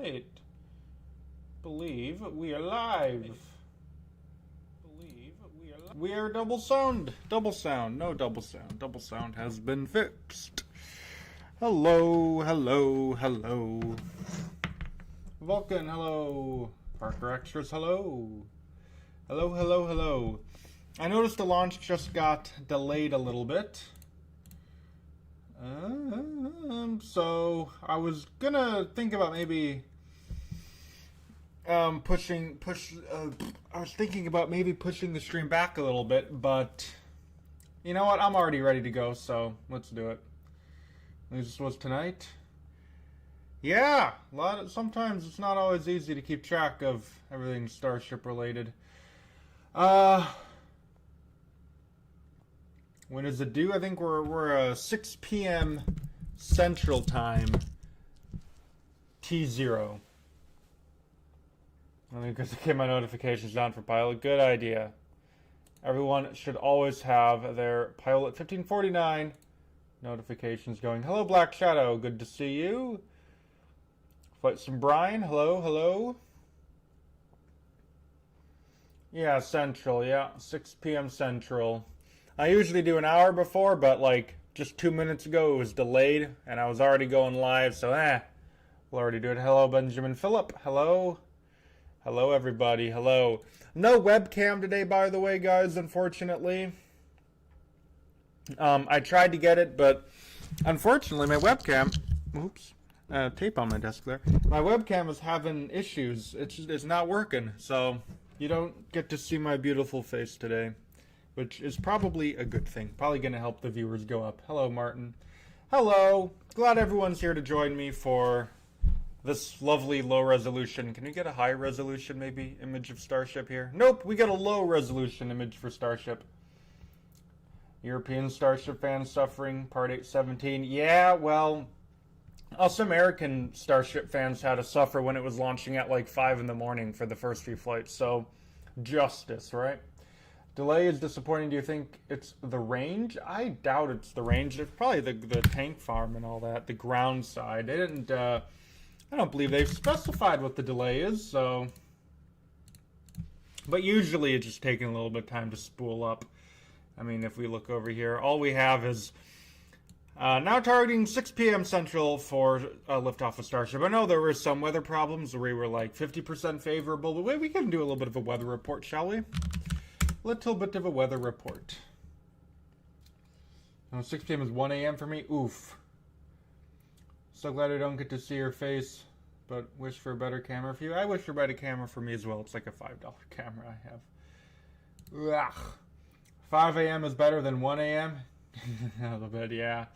right. Believe we are live. We are double sound. Double sound. No double sound. Double sound has been fixed. Hello, hello, hello. Vulcan, hello. Parker Extras, hello. Hello, hello, hello. I noticed the launch just got delayed a little bit. So I was gonna think about maybe I was thinking about maybe pushing the stream back a little bit, but you know what? I'm already ready to go, so let's do it. This was tonight. Yeah, sometimes it's not always easy to keep track of everything Starship related. When is it due? I think we're 6 p.m. Central Time. T0. I think because I keep my notifications down for Pilot. Good idea. Everyone should always have their Pilot 1549 notifications going. Hello, Black Shadow. Good to see you. Flight some Brian. Hello, hello. Yeah, Central. Yeah, 6 p.m. Central. I usually do an hour before, but like just 2 minutes ago it was delayed and I was already going live, so we'll already do it. Hello, Benjamin Phillip. Hello. Hello, everybody. Hello. No webcam today, by the way, guys, unfortunately. I tried to get it, but unfortunately my webcam, tape on my desk there. My webcam is having issues. It's not working, so you don't get to see my beautiful face today, which is probably a good thing. Probably going to help the viewers go up. Hello, Martin. Hello. Glad everyone's here to join me for this lovely low resolution. Can we get a high resolution, maybe, image of Starship here? Nope, we got a low resolution image for Starship. European Starship fans suffering, part 817. Yeah, well, us American Starship fans had to suffer when it was launching at like 5 in the morning for the first few flights, so justice, right? Delay is disappointing. Do you think it's the range? I doubt it's the range. It's probably the tank farm and all that, the ground side. They didn't, I don't believe they've specified what the delay is, so. But usually it's just taking a little bit of time to spool up. I mean, if we look over here, all we have is now targeting 6 p.m. Central for liftoff of Starship. I know there were some weather problems where we were like 50% favorable, but we can do a little bit of a weather report, shall we? Little bit of a weather report. 6 p.m. is 1 a.m. for me. Oof. So glad I don't get to see your face, but wish for a better camera for you. I wish for a better camera for me as well. It's like a $5 camera I have. Ugh. 5 a.m. is better than 1 a.m. A little bit, yeah.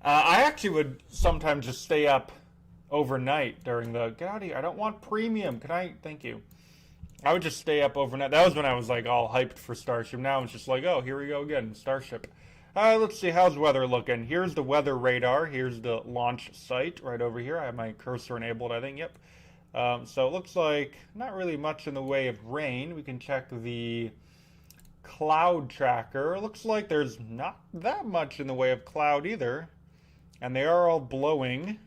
I actually would sometimes just stay up overnight during the... Get out of here. I don't want premium. Can I... Thank you. I would just stay up overnight. That was when I was like all hyped for Starship. Now it's just like, oh, here we go again. Starship. Let's see. How's weather looking? Here's the weather radar. Here's the launch site right over here. I have my cursor enabled, I think. Yep. So it looks like not really much in the way of rain. We can check the cloud tracker. Looks like there's not that much in the way of cloud either. And they are all blowing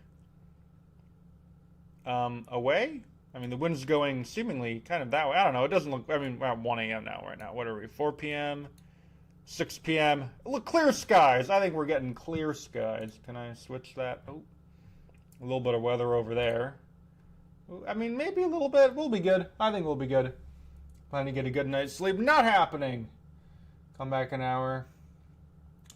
away. I mean, the wind's going seemingly kind of that way. I don't know. It doesn't look... I mean, we're at 1 a.m. now right now. What are we? 4 p.m.? 6 p.m. Look, clear skies. I think we're getting clear skies. Can I switch that? Oh, a little bit of weather over there. I mean, maybe a little bit. We'll be good. I think we'll be good. Planning to get a good night's sleep. Not happening. Come back an hour.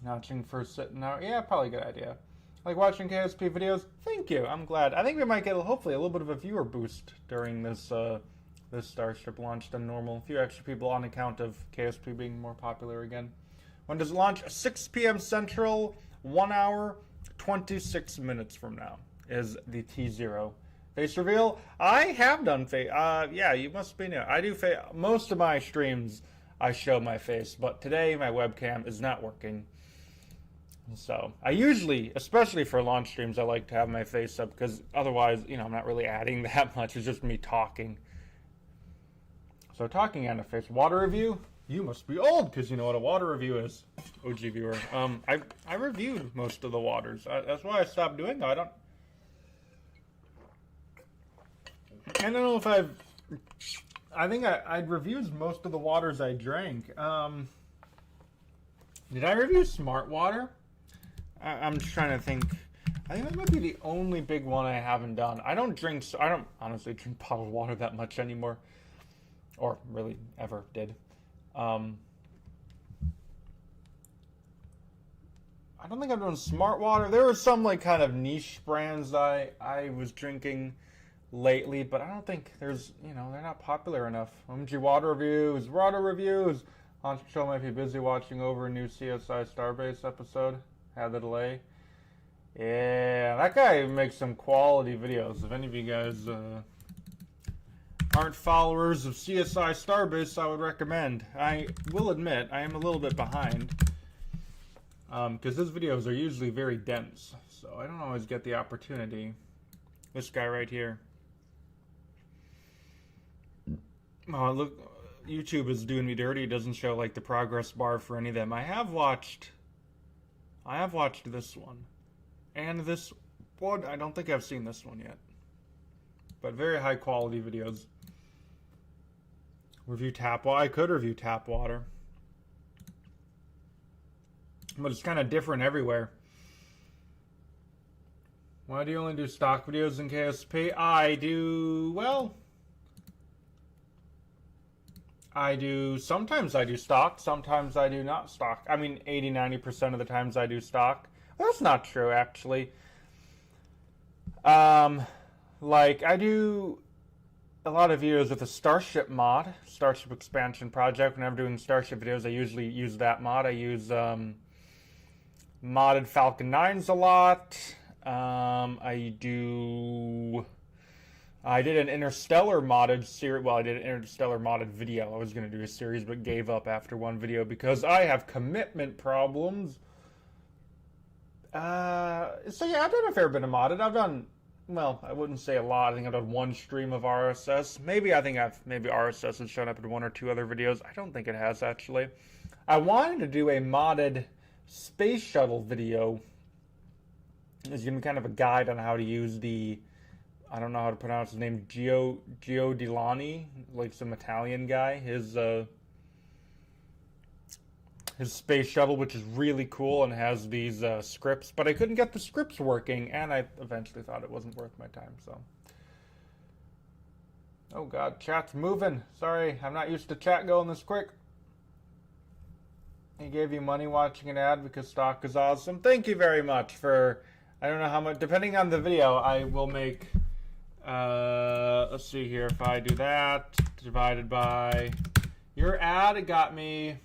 Notching for an hour. Yeah, probably a good idea. Like watching KSP videos? Thank you. I'm glad. I think we might get, hopefully, a little bit of a viewer boost during this this Starship launch than normal. A few extra people on account of KSP being more popular again. When does it launch? 6 p.m. Central, 1 hour, 26 minutes from now is the T0. Face reveal? I have done face. Yeah, you must be new. I do face. Most of my streams, I show my face, but today my webcam is not working. So I usually, especially for launch streams, I like to have my face up because otherwise, you know, I'm not really adding that much. It's just me talking. So talking and a face. Water review? You must be old because you know what a water review is, OG viewer. I reviewed most of the waters. That's why I stopped doing that. I don't know if I think I'd reviewed most of the waters I drank. Did I review Smart Water? I'm just trying to think. I think that might be the only big one I haven't done. I don't honestly drink bottled water that much anymore. Or really ever did. I don't think I've done Smart Water. There were some like kind of niche brands I was drinking lately, but I don't think there's, they're not popular enough. OMG water reviews. Haunted Show might be busy watching over a new CSI Starbase episode. Had the delay. Yeah, that guy makes some quality videos. If any of you guys aren't followers of CSI Starbase, I would recommend. I will admit, I am a little bit behind. Because his videos are usually very dense. So I don't always get the opportunity. This guy right here. Oh, look, YouTube is doing me dirty. It doesn't show like the progress bar for any of them. I have watched this one. And this one, I don't think I've seen this one yet. But very high quality videos. Review tap water. I could review tap water. But it's kind of different everywhere. Why do you only do stock videos in KSP? Sometimes I do stock, sometimes I do not stock. I mean, 80-90% of the times I do stock. Well, that's not true, actually. Like, I do a lot of videos with a Starship mod, Starship expansion project. Whenever I'm doing Starship videos, I usually use that mod. I use modded Falcon 9s a lot. I did an Interstellar modded series. Well, I did an Interstellar modded video. I was going to do a series, but gave up after one video because I have commitment problems. So yeah, I've done a fair bit of modded. I've done, well, I wouldn't say a lot. I think I've done one stream of RSS. Maybe RSS has shown up in one or two other videos. I don't think it has, actually. I wanted to do a modded space shuttle video. It's going to be kind of a guide on how to use the, I don't know how to pronounce his name, Gio Delani, like some Italian guy. His space shuttle, which is really cool and has these scripts, but I couldn't get the scripts working, and I eventually thought it wasn't worth my time, so. Oh god, chat's moving. Sorry, I'm not used to chat going this quick. He gave you money watching an ad because stock is awesome. Thank you very much for, I don't know how much, depending on the video, I will make, let's see here, if I do that, divided by, your ad got me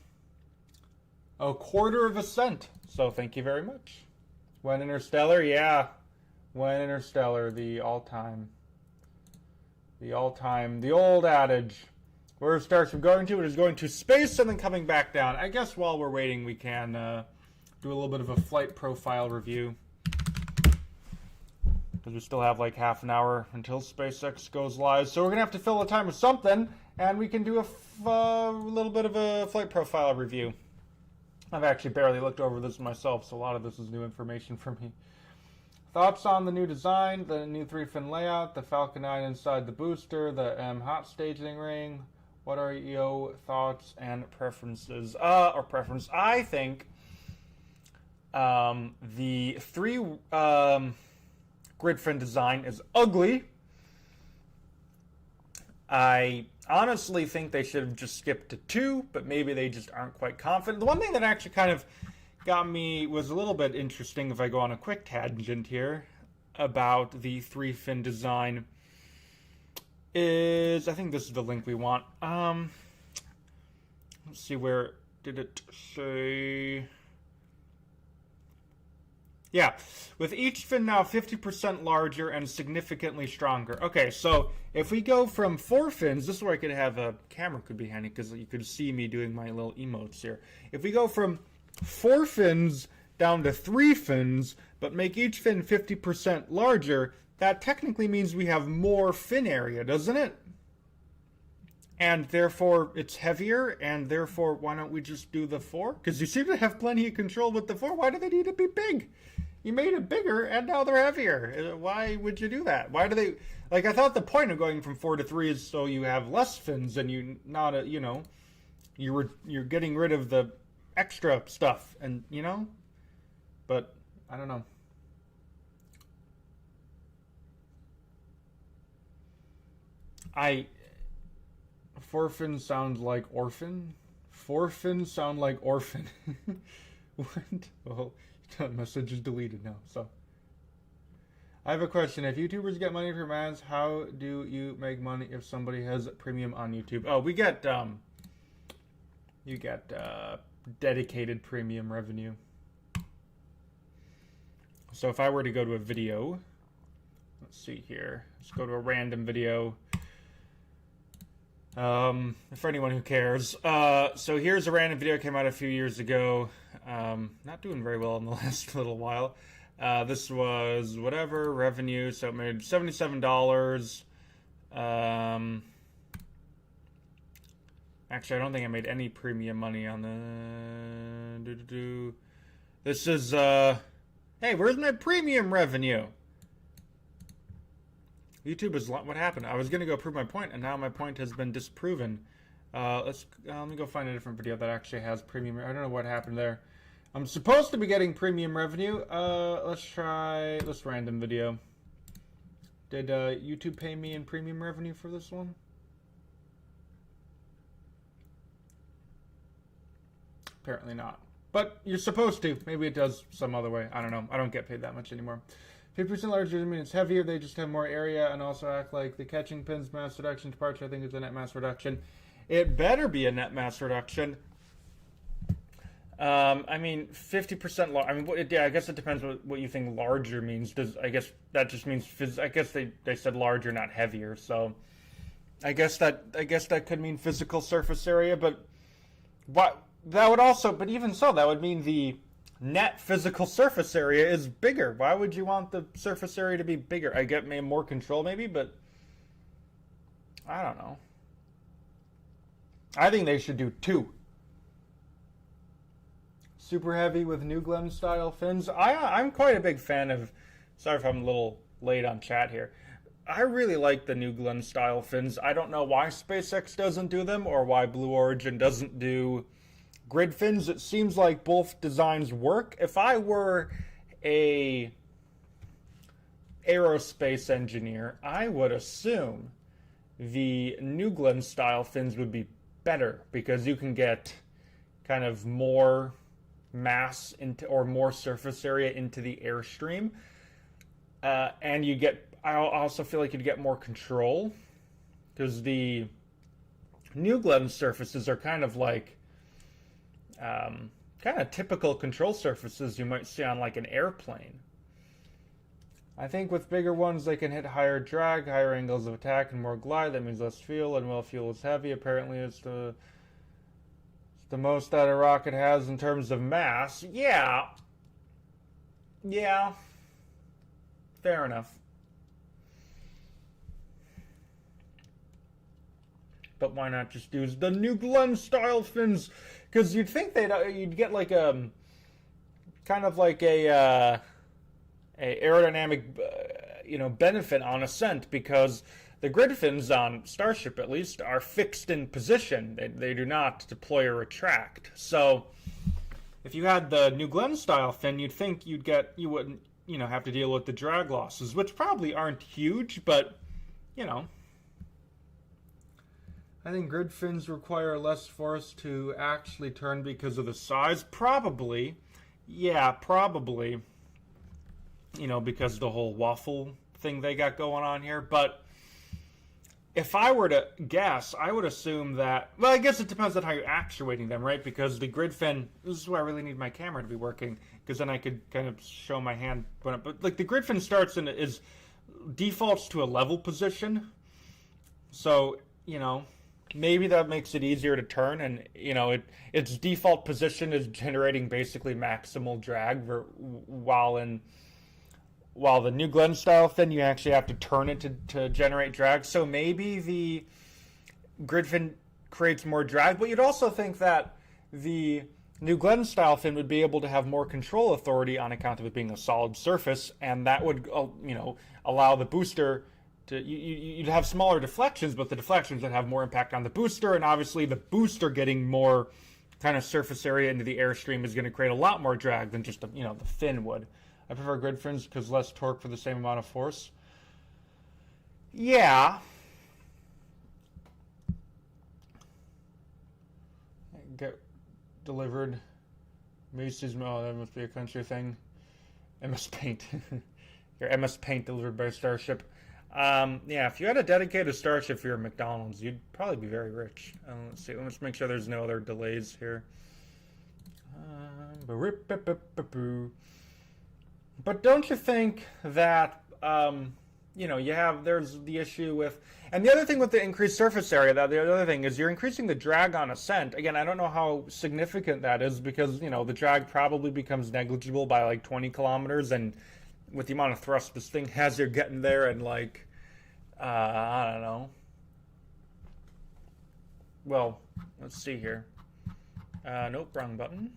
a $0.25. So thank you very much. When Interstellar, yeah. When Interstellar, the all-time, the old adage. Where Starship going to? It is going to space and then coming back down. I guess while we're waiting, we can do a little bit of a flight profile review. Because we still have like half an hour until SpaceX goes live. So we're going to have to fill the time with something. And we can do a little bit of a flight profile review. I've actually barely looked over this myself, so a lot of this is new information for me. Thoughts on the new design, the new 3-fin layout, the Falcon 9 inside the booster, the hot staging ring. What are your thoughts and preferences? I think the 3 grid fin design is ugly. I honestly think they should have just skipped to 2, but maybe they just aren't quite confident. The one thing that actually kind of got me was a little bit interesting, if I go on a quick tangent here, about the 3-fin design, is, I think this is the link we want. Let's see, where did it say? Yeah, with each fin now 50% larger and significantly stronger. Okay, so if we go from 4 fins, this is where I could have a camera could be handy because you could see me doing my little emotes here. If we go from 4 fins down to 3 fins, but make each fin 50% larger, that technically means we have more fin area, doesn't it? And therefore it's heavier, and therefore why don't we just do the 4? Because you seem to have plenty of control with the 4. Why do they need to be big? You made it bigger, and now they're heavier. Why would you do that? Why do they? Like, I thought the point of going from 4 to 3 is so you have less fins and you're getting rid of the extra stuff, and but I don't know. Four fins sound like orphan. Four fins sound like orphan. What? Well, the message is deleted now. So, I have a question. If YouTubers get money from ads, how do you make money if somebody has premium on YouTube? Oh, we get you get dedicated premium revenue. So if I were to go to a video, let's see here. Let's go to a random video. For anyone who cares. So here's a random video that came out a few years ago. Not doing very well in the last little while. This was whatever revenue, so it made $77. Actually, I don't think I made any premium money on the. This is hey, where's my premium revenue? YouTube is what happened. I was gonna go prove my point, and now my point has been disproven. Let me go find a different video that actually has premium. I don't know what happened there. I'm supposed to be getting premium revenue. Let's try this random video. Did YouTube pay me in premium revenue for this one? Apparently not. But you're supposed to. Maybe it does some other way. I don't know. I don't get paid that much anymore. 50% larger doesn't mean it's heavier. They just have more area and also act like the catching pins mass reduction departure. I think it's a net mass reduction. It better be a net mass reduction. I mean, 50% large. I mean, yeah, I guess it depends what you think larger means. I guess that just means I guess they said larger, not heavier. So, I guess that could mean physical surface area. But what that would also, but even so, that would mean the net physical surface area is bigger. Why would you want the surface area to be bigger? I get more control, maybe, but I don't know. I think they should do 2. Super heavy with New Glenn style fins. I'm quite a big fan of. Sorry if I'm a little late on chat here. I really like the New Glenn style fins. I don't know why SpaceX doesn't do them or why Blue Origin doesn't do grid fins. It seems like both designs work. If I were a aerospace engineer, I would assume the New Glenn style fins would be better because you can get kind of more mass into or more surface area into the airstream, and you get. I also feel like you'd get more control because the New Glenn surfaces are kind of like kind of typical control surfaces you might see on like an airplane. I think with bigger ones they can hit higher drag, higher angles of attack, and more glide. That means less fuel, and well, fuel is heavy. Apparently, it's the most that a rocket has in terms of mass. Yeah. Fair enough. But why not just use the New Glenn style fins? Because you'd think you'd get like a kind of like a aerodynamic benefit on ascent, because the grid fins on Starship, at least, are fixed in position. They do not deploy or retract. So, if you had the New Glenn style fin, you'd think you wouldn't have to deal with the drag losses, which probably aren't huge, but I think grid fins require less force to actually turn because of the size. Probably. Yeah, probably. Because of the whole waffle thing they got going on here. But if I were to guess, I would assume that. Well, I guess it depends on how you're actuating them, right? Because the grid fin. This is why I really need my camera to be working, because then I could kind of show my hand. But like the grid fin starts and defaults to a level position. So maybe that makes it easier to turn, and its default position is generating basically maximal drag, while the New Glenn style fin, you actually have to turn it to generate drag. So maybe the grid fin creates more drag, but you'd also think that the New Glenn style fin would be able to have more control authority on account of it being a solid surface, and that would allow the booster to you'd have smaller deflections, but the deflections would have more impact on the booster, and obviously the booster getting more kind of surface area into the airstream is going to create a lot more drag than just the fin would. I prefer grid fins because less torque for the same amount of force. Yeah. Get delivered. Macy's. Oh, that must be a country thing. MS Paint. Your MS Paint delivered by Starship. Yeah, if you had a dedicated Starship for your McDonald's, you'd probably be very rich. Let's see. Let's make sure there's no other delays here. But don't you think that there's the issue with, and the other thing with the increased surface area, the other thing is you're increasing the drag on ascent. Again, I don't know how significant that is because, the drag probably becomes negligible by like 20 kilometers, and with the amount of thrust this thing has, you're getting there in like, I don't know. Well, let's see here. Nope, wrong button.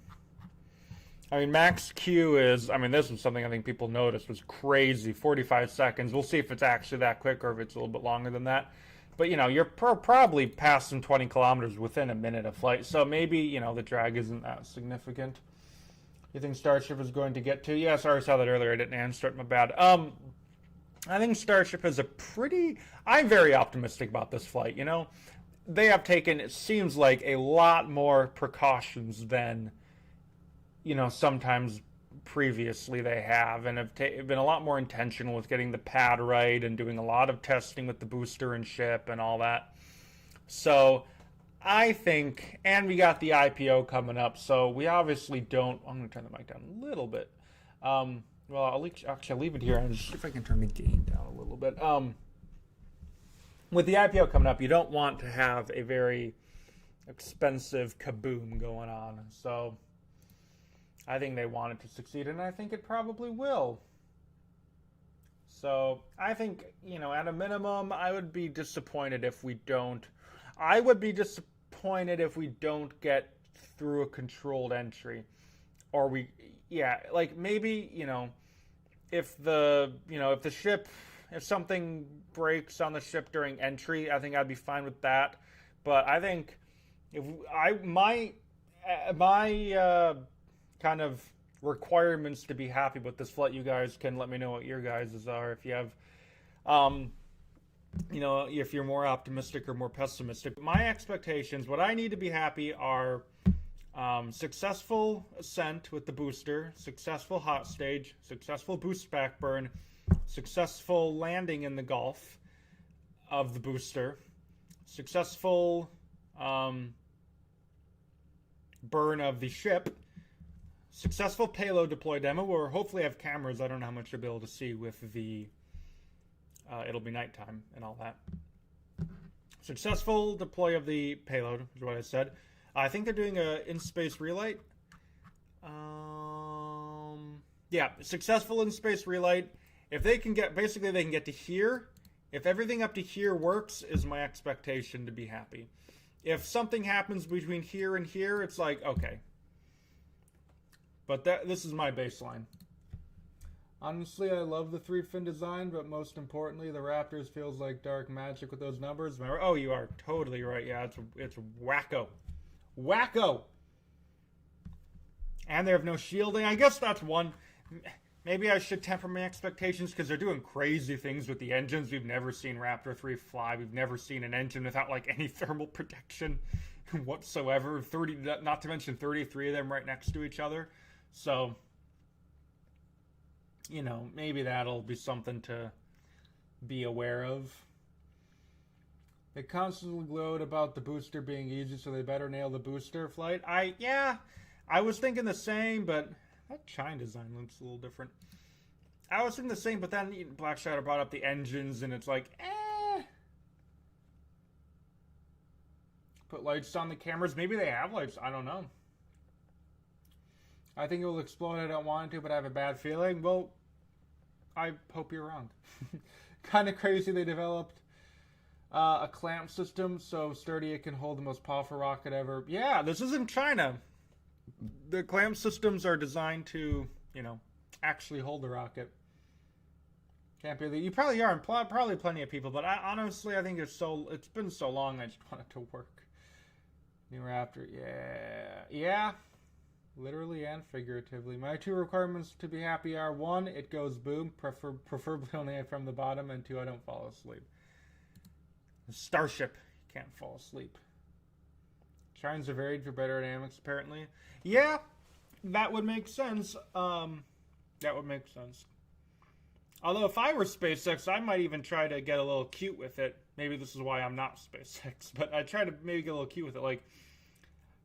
I mean, max Q is, this was something I think people noticed was crazy, 45 seconds. We'll see if it's actually that quick or if it's a little bit longer than that. But, you're probably passing 20 kilometers within a minute of flight. So maybe, the drag isn't that significant. You think Starship is going to get to? Yeah, sorry, I saw that earlier. I didn't answer it. My bad. I think Starship is I'm very optimistic about this flight. They have taken, it seems like, a lot more precautions than sometimes previously they have, and have been a lot more intentional with getting the pad right and doing a lot of testing with the booster and ship and all that. So I think, and we got the IPO coming up, so we obviously don't, I'm going to turn the mic down a little bit. Well, I'll leave it here and see if I can turn the gain down a little bit. With the IPO coming up, you don't want to have a very expensive kaboom going on, so I think they want it to succeed, and I think it probably will. So I think, at a minimum, I would be disappointed if we don't. I would be disappointed if we don't get through a controlled entry, or maybe, if the ship, if something breaks on the ship during entry, I think I'd be fine with that. But I think my kind of requirements to be happy with this flight, you guys can let me know what your guys' are. If you have, if you're more optimistic or more pessimistic. My expectations, what I need to be happy are successful ascent with the booster, successful hot stage, successful boost back burn, successful landing in the Gulf of the booster, successful burn of the ship, successful payload deploy demo, where hopefully I have cameras. I don't know how much you'll be able to see with the, it'll be nighttime and all that. Successful deploy of the payload is what I said. I think they're doing a in-space relight. Yeah, successful in-space relight. If they can get, basically they can get to here. If everything up to here works, is my expectation to be happy. If something happens between here and here, it's like, okay. But this is my baseline. Honestly, I love the 3-fin design, but most importantly, the Raptors feels like dark magic with those numbers. Oh, you are totally right. Yeah, it's wacko. Wacko! And they have no shielding. I guess that's one. Maybe I should temper my expectations because they're doing crazy things with the engines. We've never seen Raptor 3 fly. We've never seen an engine without like any thermal protection whatsoever. 30, not to mention 33 of them right next to each other. So, maybe that'll be something to be aware of. They constantly gloat about the booster being easy, so they better nail the booster flight. I was thinking the same, but that chine design looks a little different. I was thinking the same, but then Black Shadow brought up the engines, and it's like, Put lights on the cameras. Maybe they have lights. I don't know. I think it will explode. I don't want it to, but I have a bad feeling. Well, I hope you're wrong. Kind of crazy they developed a clamp system so sturdy it can hold the most powerful rocket ever. Yeah, this is in China. The clamp systems are designed to, you know, actually hold the rocket. Can't be. You probably are, and probably plenty of people. But honestly, I think it's been so long. I just want it to work. New Raptor, yeah, literally and figuratively. My two requirements to be happy are: one, it goes boom, preferably only from the bottom, and two, I don't fall asleep. Starship, you can't fall asleep. Shines are varied for better dynamics, apparently. Yeah, that would make sense. That would make sense. Although if I were SpaceX, I might even try to get a little cute with it. Maybe this is why I'm not SpaceX, but I try to maybe get a little cute with it. Like,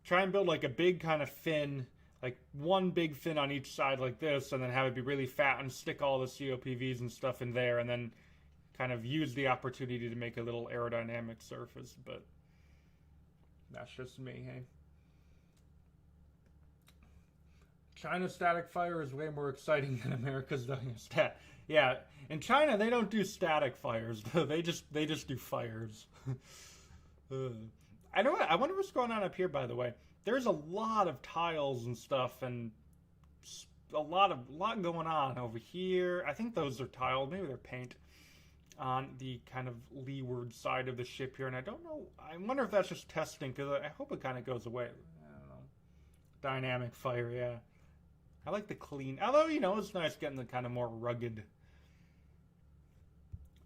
try and build like a big kind of fin, like one big fin on each side like this, and then have it be really fat and stick all the COPVs and stuff in there, and then kind of use the opportunity to make a little aerodynamic surface. But that's just me, hey? China's static fire is way more exciting than America's doing a stat. Yeah, in China they don't do static fires. they just do fires. I know what, I wonder what's going on up here. By the way, there's a lot of tiles and stuff, and a lot going on over here. I think those are tile. Maybe they're paint on the kind of leeward side of the ship here, and I don't know. I wonder if that's just testing, because I hope it kind of goes away. I don't know. Dynamic fire, yeah. I like the clean, although, you know, it's nice getting the kind of more rugged,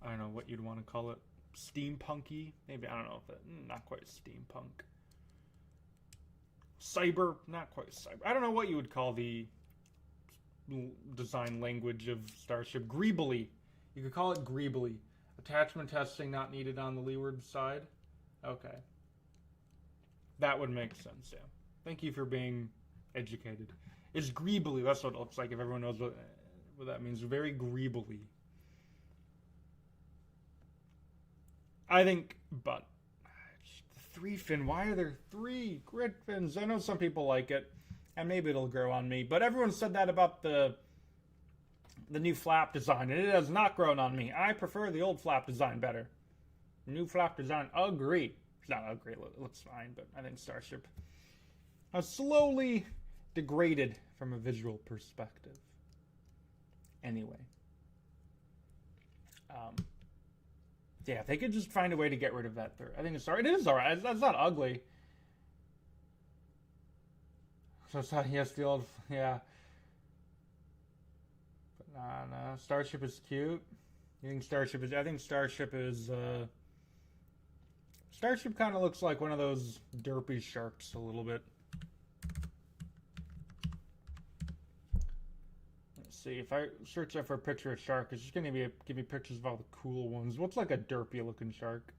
I don't know what you'd want to call it, steampunky, maybe. I don't know if it, not quite steampunk. Cyber, not quite cyber. I don't know what you would call the design language of Starship. Greebly. You could call it greebly. Attachment testing not needed on the leeward side. Okay. That would make sense, yeah. Thank you for being educated. It's greebly. That's what it looks like, if everyone knows what that means. Very greebly. I think, but the 3-fin, why are there 3 grid fins? I know some people like it, and maybe it'll grow on me, but everyone said that about the new flap design, and it has not grown on me. I prefer the old flap design better. New flap design, agree. It's not ugly, it looks fine, but I think Starship has slowly degraded from a visual perspective. Anyway. Yeah, if they could just find a way to get rid of that third. I think it's alright. It is alright. It's not ugly. So it's not, yes, the old, yeah. But nah. Starship is cute. You think Starship is, I think Starship is, Starship kind of looks like one of those derpy sharks a little bit. See, if I search up for a picture of shark, it's just going to give me pictures of all the cool ones. What's like a derpy looking shark?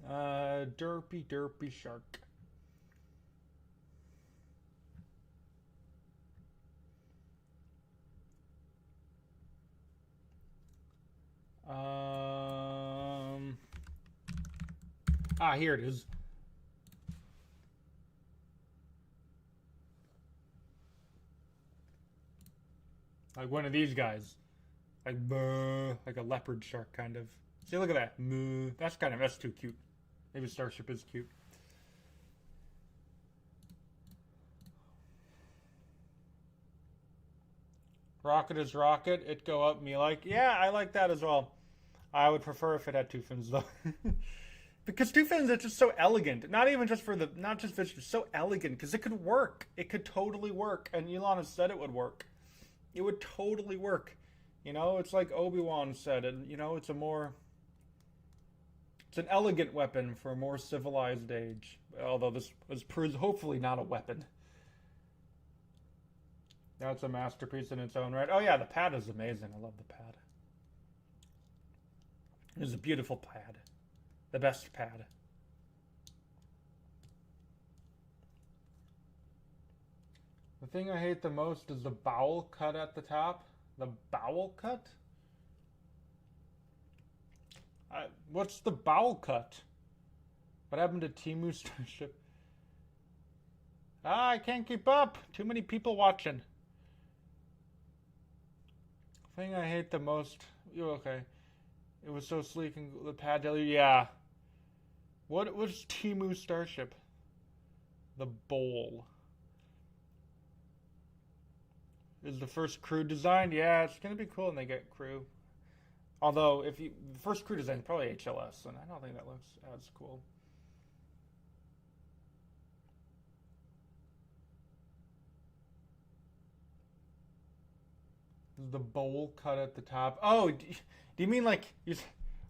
Derpy shark. Here it is. Like one of these guys. Like like a leopard shark kind of. See, look at that. That's too cute. Maybe Starship is cute. Rocket is rocket. It go up me like. Yeah, I like that as well. I would prefer if it had 2 fins though. Because 2 fins are just so elegant. Not just visually, so elegant. Because it could work. It could totally work. And Elon has said it would work. It would totally work. You know, it's like Obi-Wan said. And, you know, it's an elegant weapon for a more civilized age. Although this was hopefully not a weapon. Now it's a masterpiece in its own right. Oh yeah, the pad is amazing. I love the pad. It is a beautiful pad. The best pad. The thing I hate the most is the bowel cut at the top. The bowel cut? What's the bowel cut? What happened to Timu Starship? I can't keep up. Too many people watching. Thing I hate the most. You okay? It was so sleek and the pad daily. Yeah. What was Timu Starship? The bowl. Is the first crew design? Yeah, it's gonna be cool when they get crew. Although, if you the first crew design is probably HLS, and I don't think that looks as cool. Is the bowl cut at the top? Oh, do you mean like you?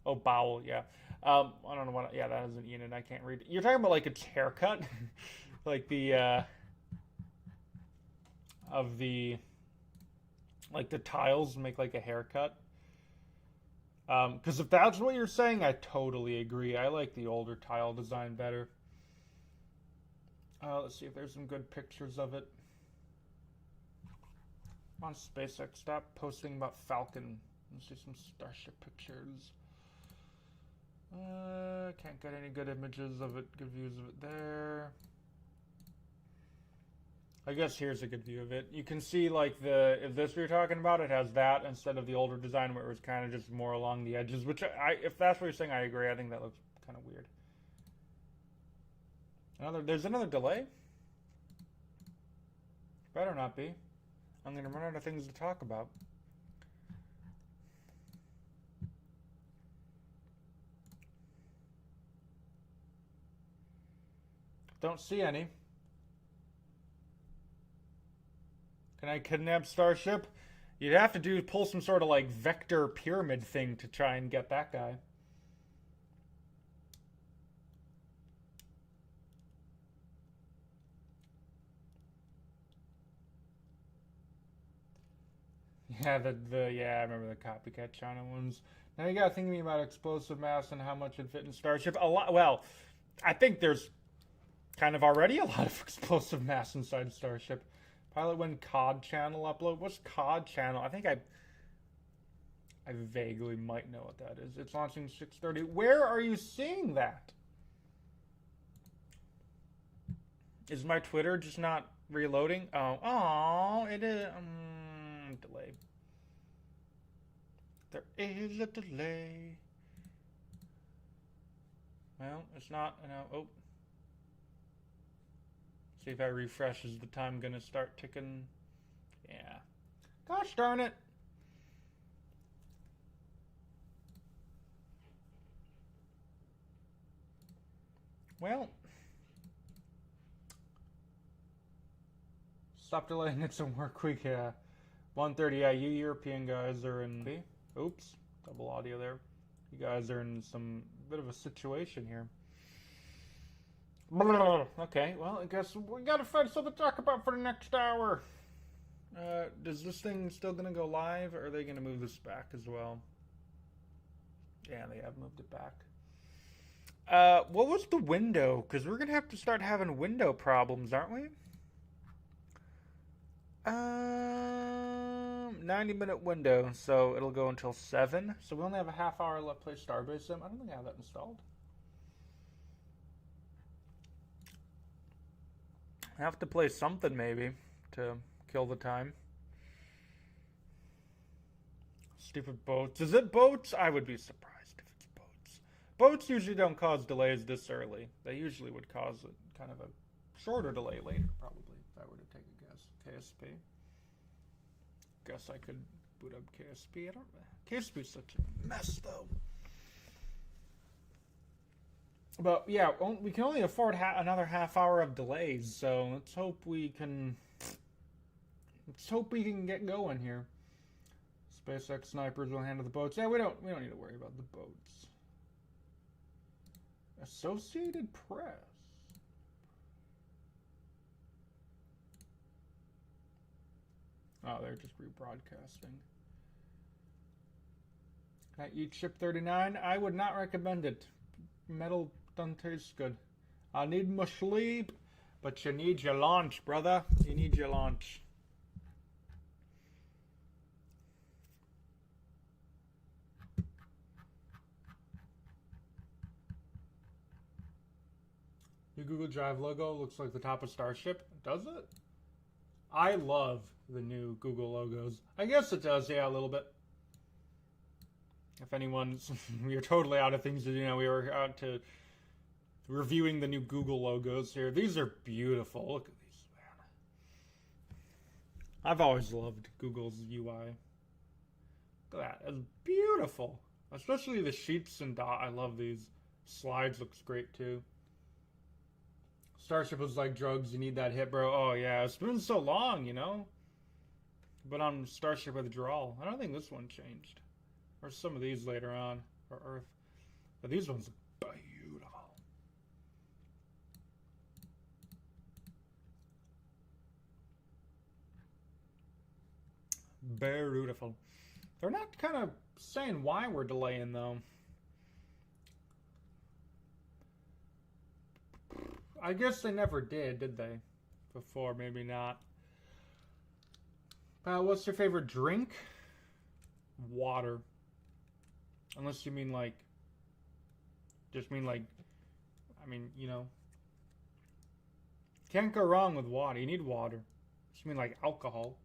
Oh, bowel. Yeah. I don't know what. Yeah, that is an unit. I can't read. You're talking about like its haircut, like the of the like the tiles make like a haircut. Because if that's what you're saying, I totally agree. I like the older tile design better. Let's see if there's some good pictures of it. Come on, SpaceX, stop posting about Falcon. Let's see some Starship pictures. Can't get any good images of it, good views of it there. I guess here's a good view of it. You can see like if this you're talking about, it has that instead of the older design where it was kind of just more along the edges, which if that's what you're saying, I agree. I think that looks kind of weird. There's another delay? Better not be. I'm going to run out of things to talk about. Don't see any. Can I kidnap Starship? You'd have to pull some sort of like vector pyramid thing to try and get that guy. Yeah, I remember the copycat China ones. Now you got thinking about explosive mass and how much it fit in Starship. A lot. Well, I think there's kind of already a lot of explosive mass inside Starship. Pilot when COD channel upload. What's COD channel? I think I vaguely might know what that is. It's launching 6:30. Where are you seeing that? Is my Twitter just not reloading? Oh, it is. Delay. There is a delay. Well, it's not. No. Oh. See if I refresh, is the time gonna start ticking? Yeah. Gosh darn it. Well. Stop delaying it some work week, yeah. 1:30, yeah, you European guys are in... Oops, double audio there. You guys are in some bit of a situation here. Okay, well, I guess we gotta find something to talk about for the next hour. Is this thing still gonna go live, or are they gonna move this back as well? Yeah, they have moved it back. What was the window? Because we're gonna have to start having window problems, aren't we? 90-minute window, so it'll go until 7. So we only have a half hour left to play Starbase Sim. I don't think I have that installed. I have to play something maybe to kill the time. Stupid boats. Is it boats? I would be surprised if it's boats. Boats usually don't cause delays this early. They usually would cause kind of a shorter delay later, probably, if I were to take a guess. KSP. Guess I could boot up KSP. KSP's such a mess, though. But yeah, we can only afford another half hour of delays, so let's hope we can get going here. SpaceX snipers will handle the boats. Yeah, we don't need to worry about the boats. Associated Press. Oh, they're just rebroadcasting. Can I eat Ship 39? I would not recommend it. Metal doesn't taste good. I need my sleep, but you need your lunch, brother. You need your lunch. Your Google Drive logo looks like the top of Starship. Does it? I love the new Google logos. I guess it does, yeah, a little bit. If anyone's, we are totally out of things to do now. We were out to reviewing the new Google logos here. These are beautiful. Look at these, man. I've always loved Google's UI. Look at that. It's beautiful. Especially the sheeps and dot. I love these. Slides looks great too. Starship was like drugs. You need that hit, bro. Oh, yeah. It's been so long, you know? But on Starship Withdrawal, I don't think this one changed. Or some of these later on. Or Earth. But these ones are beautiful. Beautiful. They're not kind of saying why we're delaying, though. I guess they never did they? Before, maybe not. What's your favorite drink? Water. Unless you mean like... Just mean like... I mean, you know... Can't go wrong with water. You need water. Just mean like alcohol.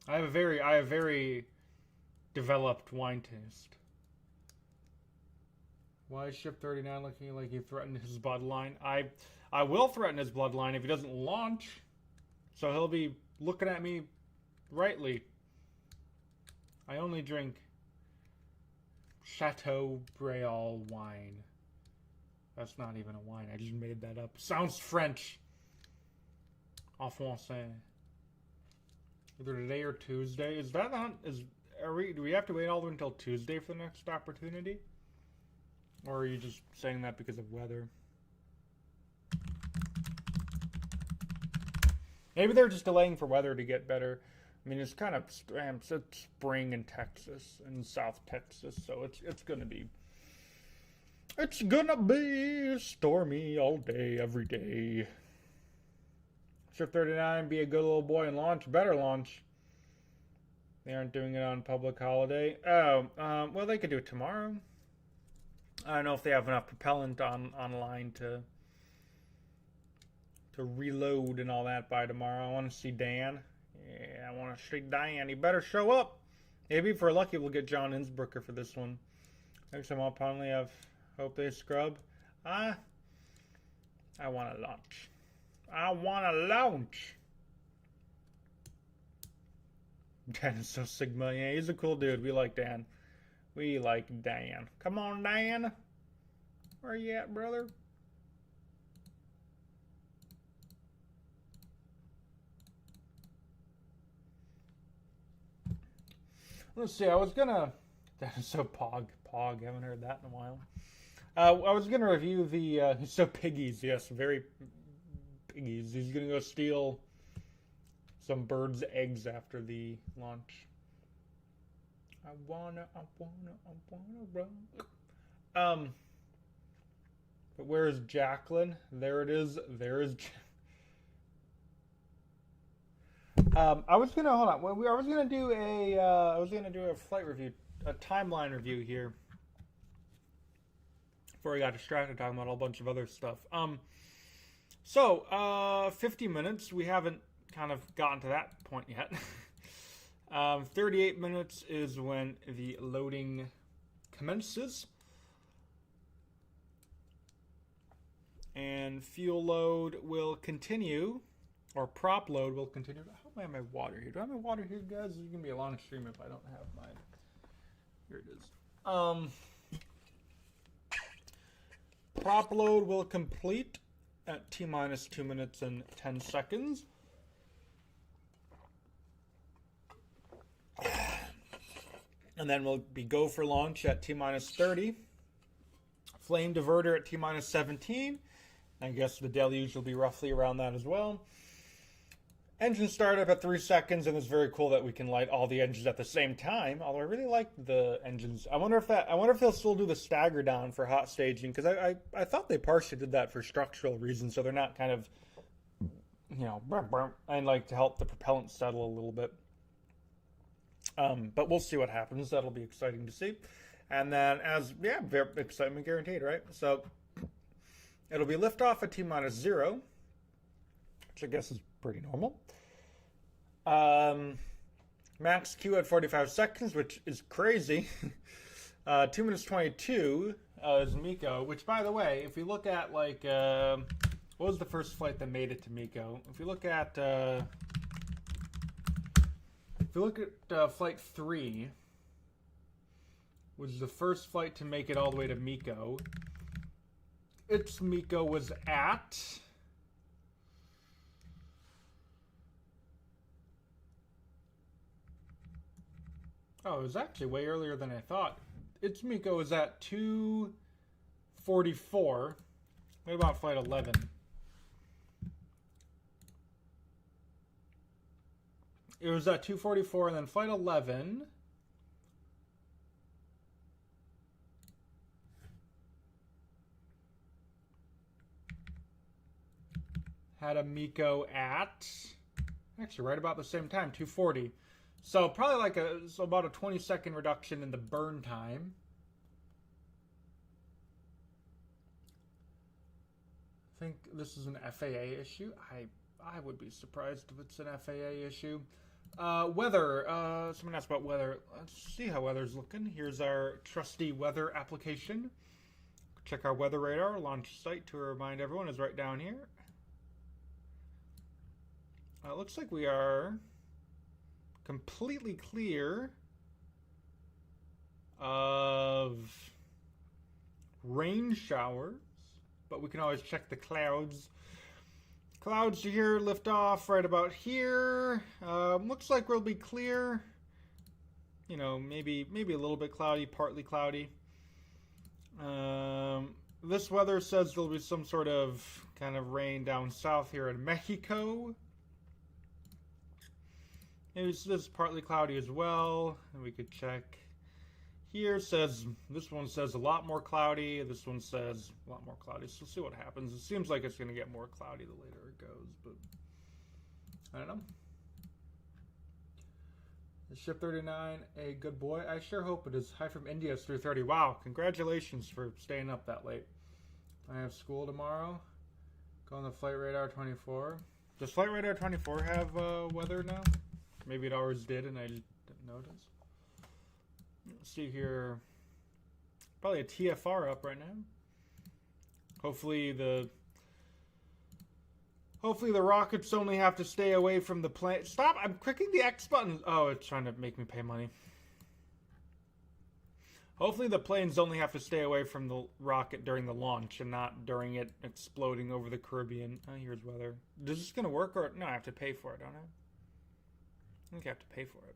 I have very developed wine taste. Why is Ship 39 looking like he threatened his bloodline? I will threaten his bloodline if he doesn't launch. So he'll be looking at me rightly. I only drink Chateau Breal wine. That's not even a wine. I just made that up. Sounds French. En français. Either today or Tuesday. Is that on? Do we have to wait all the way until Tuesday for the next opportunity? Or are you just saying that because of weather? Maybe they're just delaying for weather to get better. I mean, it's kind of it's spring in Texas, in South Texas, so it's gonna be stormy all day, every day. Ship 39, be a good little boy and launch. Better launch. They aren't doing it on public holiday. Oh, well, they could do it tomorrow. I don't know if they have enough propellant online to reload and all that by tomorrow. I want to see Dan. Yeah, I want to see Dan. He better show up. Maybe if we're lucky, we'll get John Innsbrucker for this one. Next time I'll probably have hope they scrub. I want to launch. I want to launch. Dan is so Sigma. Yeah, he's a cool dude. We like Dan. We like Dan. Come on, Dan. Where you at, brother? Let's see. I was gonna. That is so Pog. Haven't heard that in a while. I was gonna review the. So piggies. Yes, very piggies. He's gonna go steal some birds' eggs after the launch. I wanna run. But where is Jacqueline? There it is. There is. I was gonna hold on. I was gonna do a flight review, a timeline review here. Before I got distracted talking about a whole bunch of other stuff. 50 minutes. We haven't kind of gotten to that point yet. 38 minutes is when the loading commences. And fuel load will continue, or prop load will continue. How am I have my water here? Do I have my water here, guys? This is going to be a long stream if I don't have mine. Here it is. Prop load will complete at T-minus 2 minutes and 10 seconds. And then we'll be go for launch at T-minus 30. Flame diverter at T-minus 17. I guess the deluge will be roughly around that as well. Engine startup at 3 seconds, and it's very cool that we can light all the engines at the same time. Although I really like the engines. I wonder if they'll still do the stagger down for hot staging, because I thought they partially did that for structural reasons, so they're not kind of, you know, and like to help the propellant settle a little bit. But we'll see what happens. That'll be exciting to see. And then very excitement guaranteed, right? So it'll be liftoff at T-minus 0, which I guess is pretty normal. Max Q at 45 seconds, which is crazy. 2 minutes 22 is Miko, which, by the way, if we look at, like, what was the first flight that made it to Miko? If we look at, flight 3, which is the first flight to make it all the way to Miko, its Miko was at... Oh, it was actually way earlier than I thought. Its Miko was at 2:44. What about flight 11? It was at 2:44, and then flight 11 had a Miko at actually right about the same time, 2:40. So probably like about a 20-second reduction in the burn time. I think this is an FAA issue. I would be surprised if it's an FAA issue. Weather. Someone asked about weather. Let's see how weather's looking. Here's our trusty weather application. Check our weather radar. Launch site, to remind everyone, is right down here. Looks like we are completely clear of rain showers, but we can always check the clouds. Clouds here, lift off right about here. Looks like we'll be clear. You know, maybe a little bit cloudy, partly cloudy. This weather says there'll be some sort of kind of rain down south here in Mexico. Maybe this is partly cloudy as well. And we could check. Here says, this one says a lot more cloudy. This one says a lot more cloudy. So we'll see what happens. It seems like it's going to get more cloudy the later it goes, but I don't know. Is Ship 39 a good boy? I sure hope it is. Hi from India, it's 3:30. Wow, congratulations for staying up that late. I have school tomorrow. Go on the Flight Radar 24. Does Flight Radar 24 have weather now? Maybe it always did and I just didn't notice. Let's see here. Probably a TFR up right now. Hopefully the rockets only have to stay away from the plane. Stop! I'm clicking the X button. Oh, it's trying to make me pay money. Hopefully the planes only have to stay away from the rocket during the launch and not during it exploding over the Caribbean. Oh, here's weather. Is this going to work or... No, I have to pay for it, don't I? I think I have to pay for it.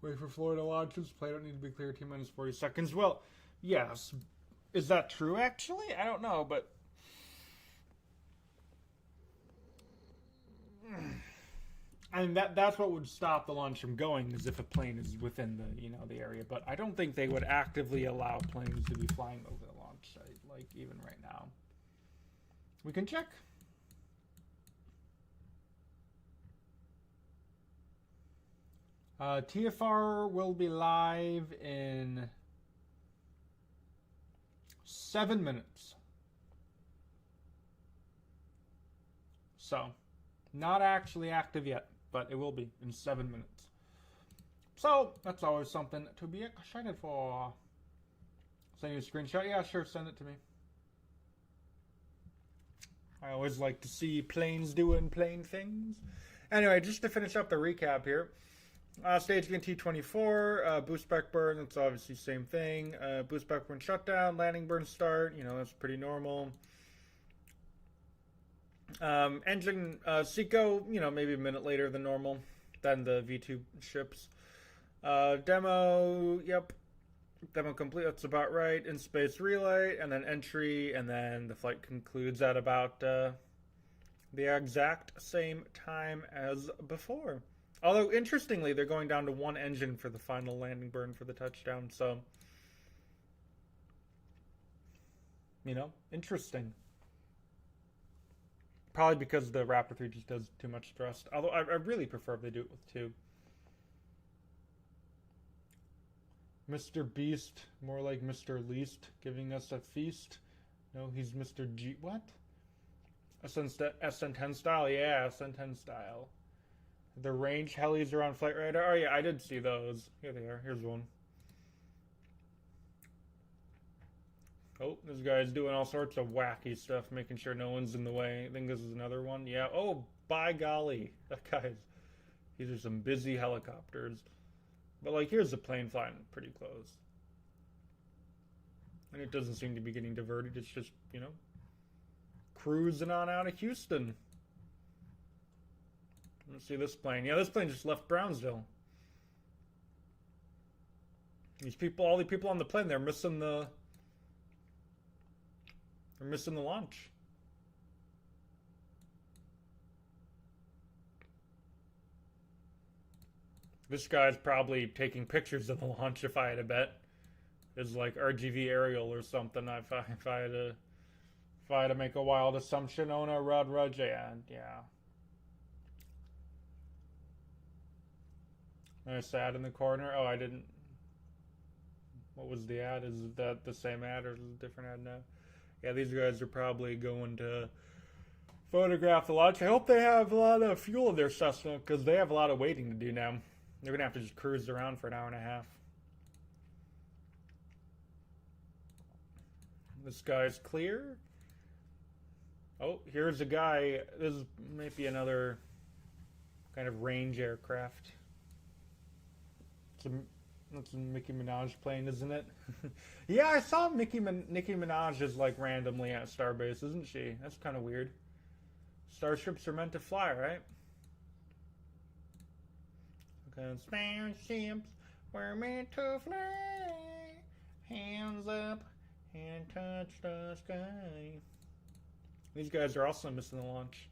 Wait for Florida launches. Play don't need to be clear. T-minus 40 seconds. Well, yes. Is that true, actually? I don't know, but... I mean, that's what would stop the launch from going, is if a plane is within the, the area. But I don't think they would actively allow planes to be flying over the launch site, like, even right now. We can check. TFR will be live in 7 minutes. So, not actually active yet, but it will be in 7 minutes. So, that's always something to be excited for. Send you a screenshot? Yeah, sure, send it to me. I always like to see planes doing plane things. Anyway, just to finish up the recap here. Stage again T-24, boost back burn, that's obviously same thing. Boost back burn shutdown, landing burn start, that's pretty normal. Engine Seco, maybe a minute later than normal, than the V2 ships. Demo, yep. Demo complete, that's about right. In space relay, and then entry, and then the flight concludes at about the exact same time as before. Although, interestingly, they're going down to one engine for the final landing burn for the touchdown, so... interesting. Probably because the Raptor 3 just does too much thrust. Although, I really prefer if they do it with two. Mr. Beast, more like Mr. Least, giving us a feast. No, he's Mr. G... What? SN10 style, yeah, SN10 style. The range helis are on Flight Radar. Oh yeah, I did see those. Here they are. Here's one. Oh, this guy's doing all sorts of wacky stuff, making sure no one's in the way. I think this is another one. Yeah. Oh, by golly, that guy's. These are some busy helicopters. But like, here's the plane flying pretty close, and it doesn't seem to be getting diverted. It's just, you know, cruising on out of Houston. Let's see this plane. Yeah, this plane just left Brownsville. These people, all the people on the plane, they're missing the launch. This guy's probably taking pictures of the launch, if I had to bet. It's like RGV aerial or something. If I had to make a wild assumption, Ona Rod, yeah. Nice ad in the corner. Oh, I didn't. What was the ad? Is that the same ad or is it a different ad now? Yeah, these guys are probably going to photograph the launch. I hope they have a lot of fuel in their Cessna because they have a lot of waiting to do now. They're going to have to just cruise around for an hour and a half. This guy's clear. Oh, here's a guy. This might be another kind of range aircraft. That's a Nicki Minaj plane, isn't it? Yeah, I saw Nicki Minaj is like randomly at Starbase, isn't she? That's kind of weird. Starships are meant to fly, right? Because starships were meant to fly. Hands up and touch the sky. These guys are also missing the launch.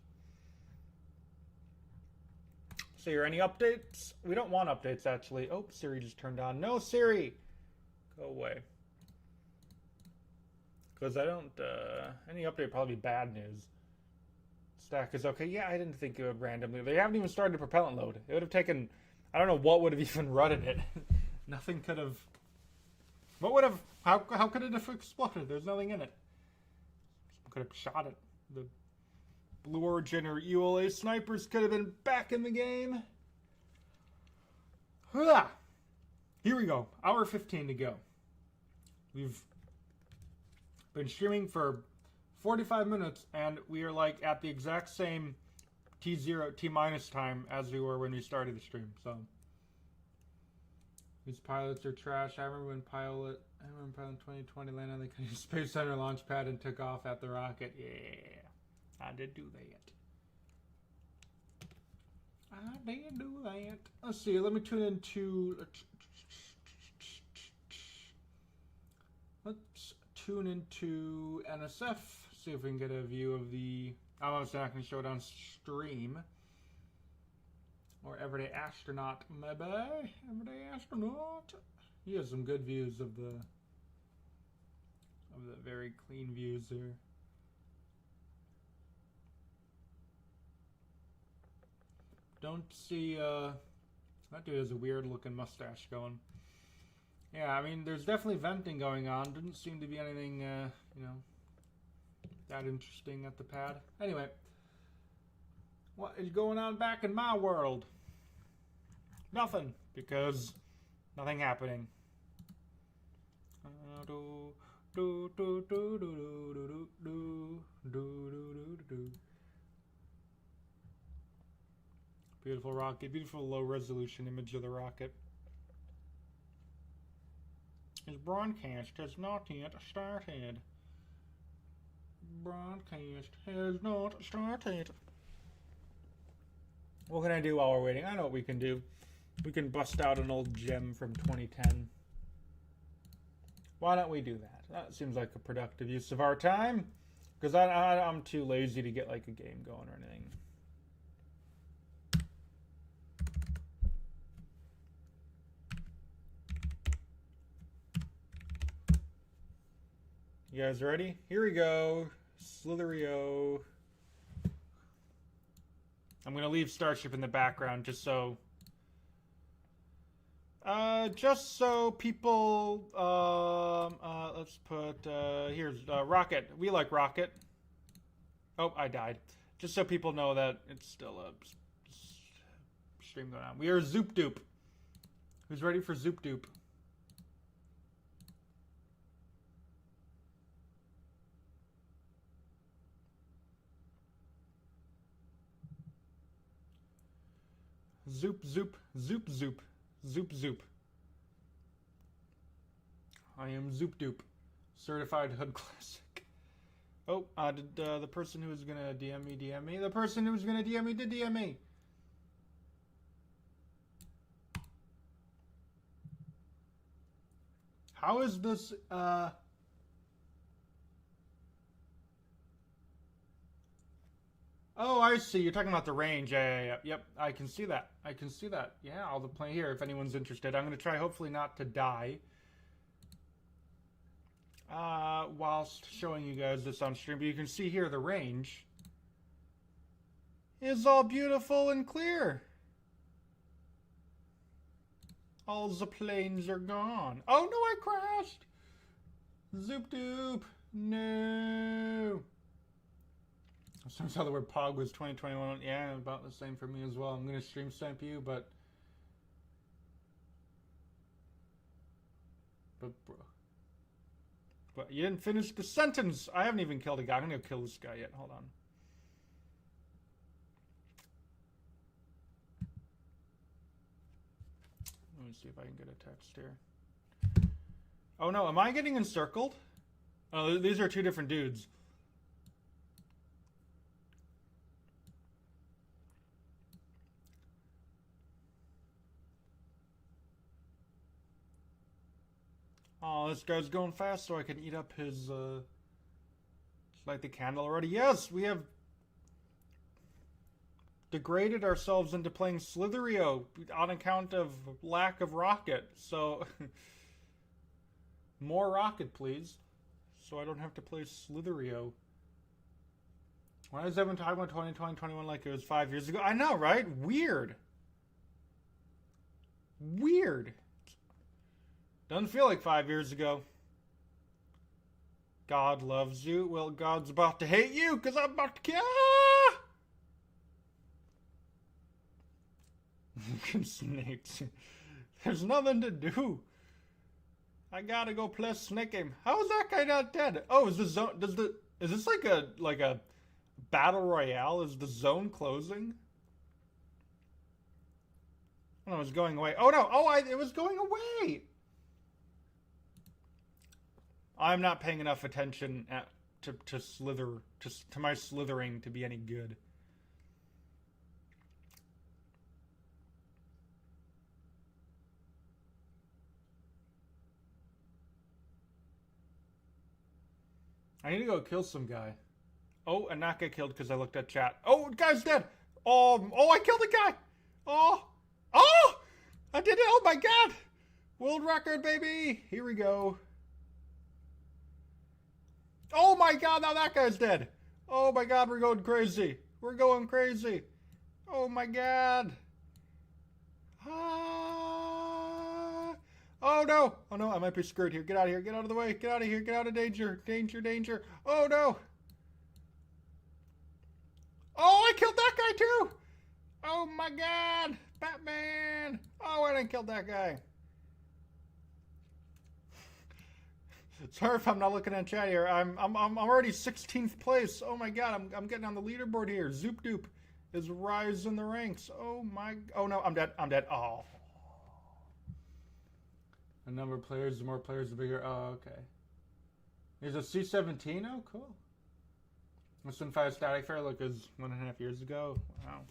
So, are any updates? We don't want updates, actually. Oh, Siri just turned on. No, Siri! Go away. Because I don't, any update would probably be bad news. Stack is okay. Yeah, I didn't think it would randomly. They haven't even started a propellant load. It would have taken, I don't know what would have even rutted it. Nothing could have, what would have, how could it have exploded? There's nothing in it. Someone could have shot it. The Blue Origin or ULA snipers could have been back in the game. Here we go. Hour 15 to go. We've been streaming for 45 minutes, and we are like at the exact same T0, T- time as we were when we started the stream. So these pilots are trash. I remember when pilot in 2020 landed on the Kennedy Space Center launch pad and took off at the rocket. Yeah. I did do that. Let's see. Let me tune into. Let's tune into NSF. See if we can get a view of the. I'm obviously not going to show it on stream. Or Everyday Astronaut, maybe. Everyday Astronaut. He has some good views of the very clean views there. Don't see, that dude has a weird looking mustache going. Yeah, I mean, there's definitely venting going on. Didn't seem to be anything, you know, that interesting at the pad. Anyway, what is going on back in my world? Nothing, because nothing happening. Beautiful rocket, beautiful low resolution image of the rocket. His broadcast has not yet started. Broadcast has not started. What can I do while we're waiting? I know what we can do. We can bust out an old gem from 2010. Why don't we do that? That seems like a productive use of our time. Because I'm too lazy to get like a game going or anything. You guys ready? Here we go. Slitherio. I'm going to leave Starship in the background just so people, let's put, here's Rocket. We like Rocket. Oh, I died. Just so people know that it's still a stream going on. We are Zoop Doop. Who's ready for Zoop Doop? Zoop, zoop, zoop, zoop, zoop, zoop. I am Zoop Doop, certified hood classic. Oh, did the person who was gonna DM me DM me? The person who was gonna DM me did DM me. How is this? Oh, I see. You're talking about the range. Yeah. Yep, I can see that. I can see that. Yeah, I'll play here if anyone's interested. I'm going to try, hopefully, not to die. Whilst showing you guys this on stream. But you can see here the range is all beautiful and clear. All the planes are gone. Oh, no, I crashed. Zoop doop. No. I saw the word Pog was 2021. Yeah, about the same for me as well. I'm going to stream stamp you, but you didn't finish the sentence. I haven't even killed a guy. I'm going to kill this guy yet. Hold on. Let me see if I can get a text here. Oh no, am I getting encircled? Oh, these are two different dudes. Oh, this guy's going fast so I can eat up his, light the candle already. Yes, we have degraded ourselves into playing Slitherio on account of lack of rocket. So, more rocket, please. So I don't have to play Slitherio. Why is everyone talking about 2020, 21 like it was 5 years ago? I know, right? Weird. Weird. Doesn't feel like 5 years ago. God loves you. Well, God's about to hate you because I'm about to kill. Snakes. There's nothing to do. I gotta go play Snake Game. How is that guy not dead? Oh, is the zone? Is this like a battle royale? Is the zone closing? Oh, it was going away. Oh no! Oh, it was going away. I'm not paying enough attention to slither to my slithering to be any good. I need to go kill some guy. Oh, and not get killed because I looked at chat. Oh, guy's dead. Oh, I killed a guy. Oh, I did it. Oh my god, world record, baby. Here we go. Oh my god, now that guy's dead. Oh my god, we're going crazy. We're going crazy. Oh my god. Ah. Oh no. Oh no, I might be screwed here. Get out of here. Get out of the way. Get out of here. Get out of danger. Danger, danger. Oh no. Oh, I killed that guy too. Oh my god. Batman. Oh, I didn't kill that guy. Sorry if I'm not looking at chat here. I'm already 16th place. Oh my god, I'm getting on the leaderboard here. Zoop Doop is rising the ranks. Oh my. Oh no, I'm dead. I'm dead. Oh. The number of players, the more players, the bigger. Oh, okay. There's a C-17. Oh, cool. This one 5 static fair look is 1.5 years ago. Wow.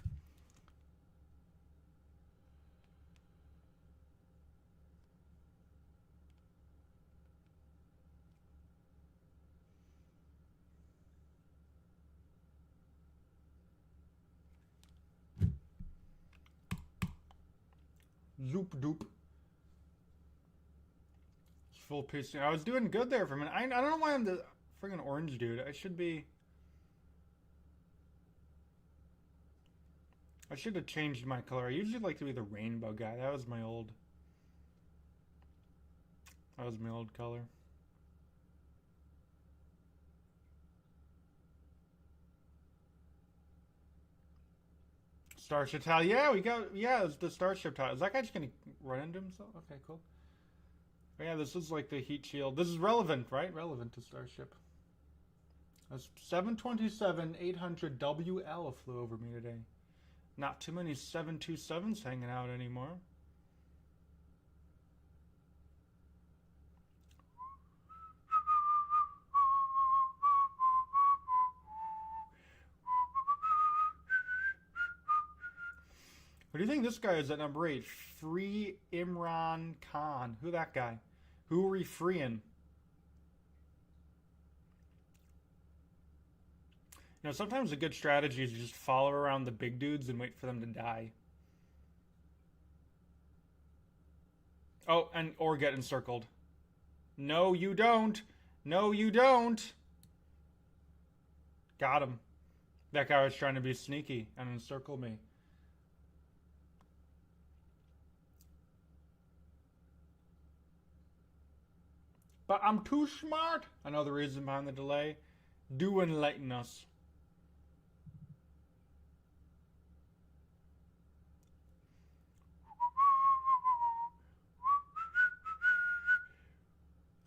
Zoop Doop. Full PC. I was doing good there for a minute. I don't know why I'm the friggin' orange dude. I should have changed my color. I usually like to be the rainbow guy. That was my old color. Starship tile. Yeah, we got. Yeah, it's the Starship tile. Is that guy just gonna run into himself? Okay, cool. Oh, yeah, this is like the heat shield. This is relevant, right? Relevant to Starship. That's 727 800 WL flew over me today. Not too many 727s hanging out anymore. What do you think this guy is at number 8? Free Imran Khan. Who that guy? Who are we freeing? You know, sometimes a good strategy is to just follow around the big dudes and wait for them to die. Oh, and or get encircled. No, you don't. No, you don't. Got him. That guy was trying to be sneaky and encircle me. But I'm too smart. I know the reason behind the delay. Do enlighten us.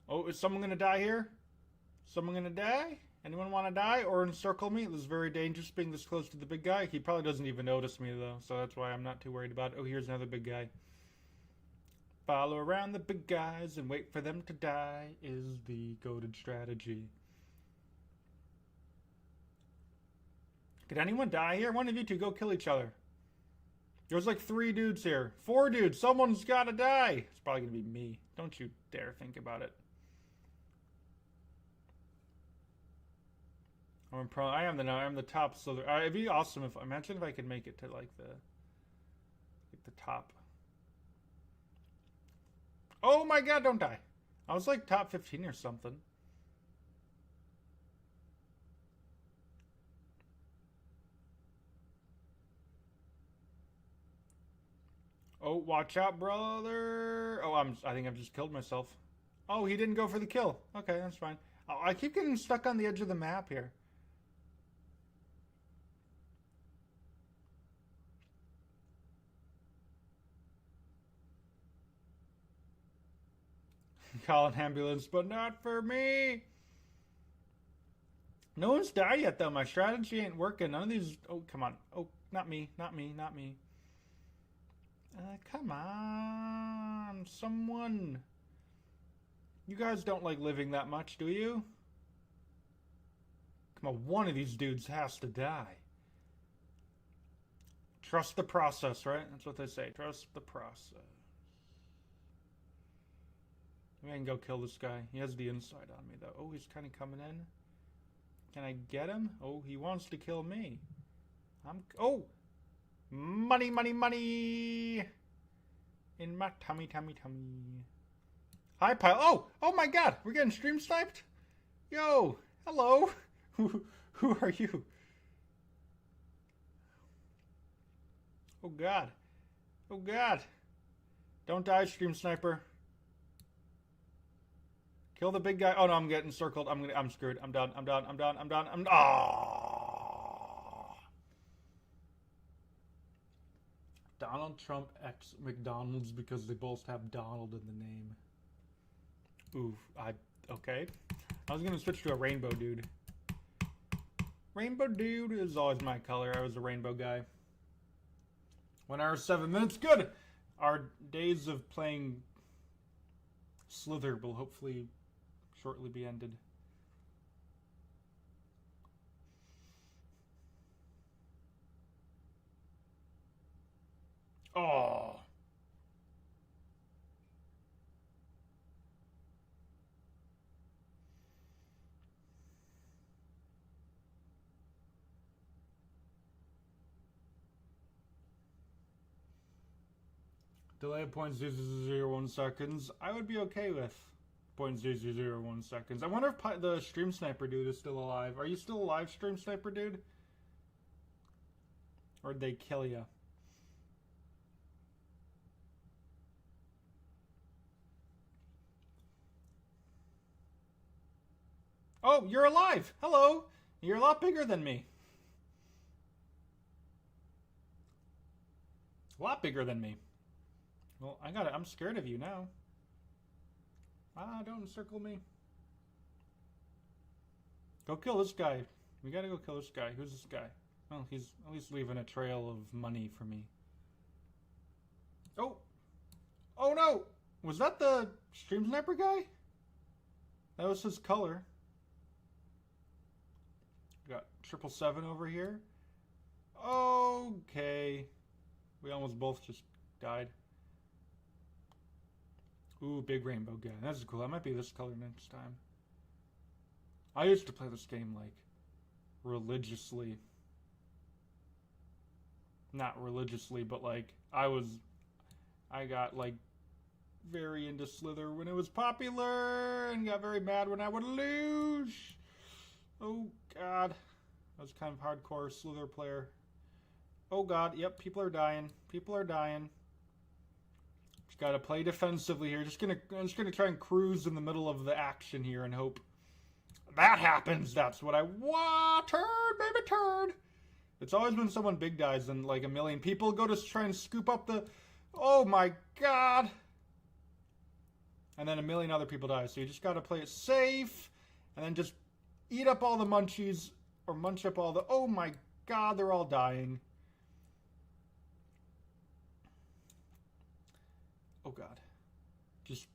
Oh, is someone gonna die here? Someone gonna die? Anyone want to die or encircle me? This is very dangerous being this close to the big guy. He probably doesn't even notice me though, so that's why I'm not too worried about it. Oh, here's another big guy. Follow around the big guys and wait for them to die is the goated strategy. Did anyone die here? One of you two go kill each other. There's like 3 dudes here. 4 dudes. Someone's gotta die. It's probably gonna be me. Don't you dare think about it. I am the top. So it'd be awesome if imagine if I could make it to like the top. Oh my god! Don't die. I was like top 15 or something. Oh, watch out, brother! Oh, I think I've just killed myself. Oh, he didn't go for the kill. Okay, that's fine. Oh, I keep getting stuck on the edge of the map here. Call an ambulance, but not for me. No one's died yet, though. My strategy ain't working. None of these... Oh, come on. Oh, not me. Not me. Not me. Come on. Someone. You guys don't like living that much, do you? Come on. One of these dudes has to die. Trust the process, right? That's what they say. Trust the process. Maybe I can go kill this guy. He has the inside on me, though. Oh, he's kind of coming in. Can I get him? Oh, he wants to kill me. Oh! Money, money, money! In my tummy, tummy, tummy. Hi, pile. Oh! Oh my god! We're getting stream sniped? Yo! Hello! Who are you? Oh god. Oh god. Don't die, stream sniper. Kill the big guy. Oh no, I'm getting circled. I'm screwed. I'm done. Donald Trump X McDonald's because they both have Donald in the name. Oof. Okay. I was gonna switch to a rainbow dude. Rainbow dude is always my color. I was a rainbow guy. 1 hour 7 minutes. Good. Our days of playing Slither will hopefully shortly be ended. Oh. Delay 0.0001 seconds. I would be okay with 0.0001 seconds. I wonder if the stream sniper dude is still alive. Are you still alive, stream sniper dude? Or did they kill you? Oh, you're alive! Hello! You're a lot bigger than me. a lot bigger than me. Well, I'm scared of you now. Don't encircle me. Go kill this guy. We gotta go kill this guy. Who's this guy? Well, he's at least leaving a trail of money for me. Oh! Oh no! Was that the stream sniper guy? That was his color. We got 777 over here. Okay. We almost both just died. Ooh, big rainbow guy. That's cool. That might be this color next time. I used to play this game, like, religiously. Not religiously, but, like, I got, like, very into Slither when it was popular, and got very mad when I would lose. Oh, God. I was kind of hardcore Slither player. Oh, God. Yep, people are dying. People are dying. Just gotta play defensively here. I'm just gonna try and cruise in the middle of the action here and hope that happens. That's what I want. Turn, baby, turn. It's always when someone big dies and like a million people go to try and scoop up the... Oh my God. And then a million other people die. So you just gotta play it safe and then just eat up all the munchies or munch up all the... Oh my God, they're all dying. Oh God.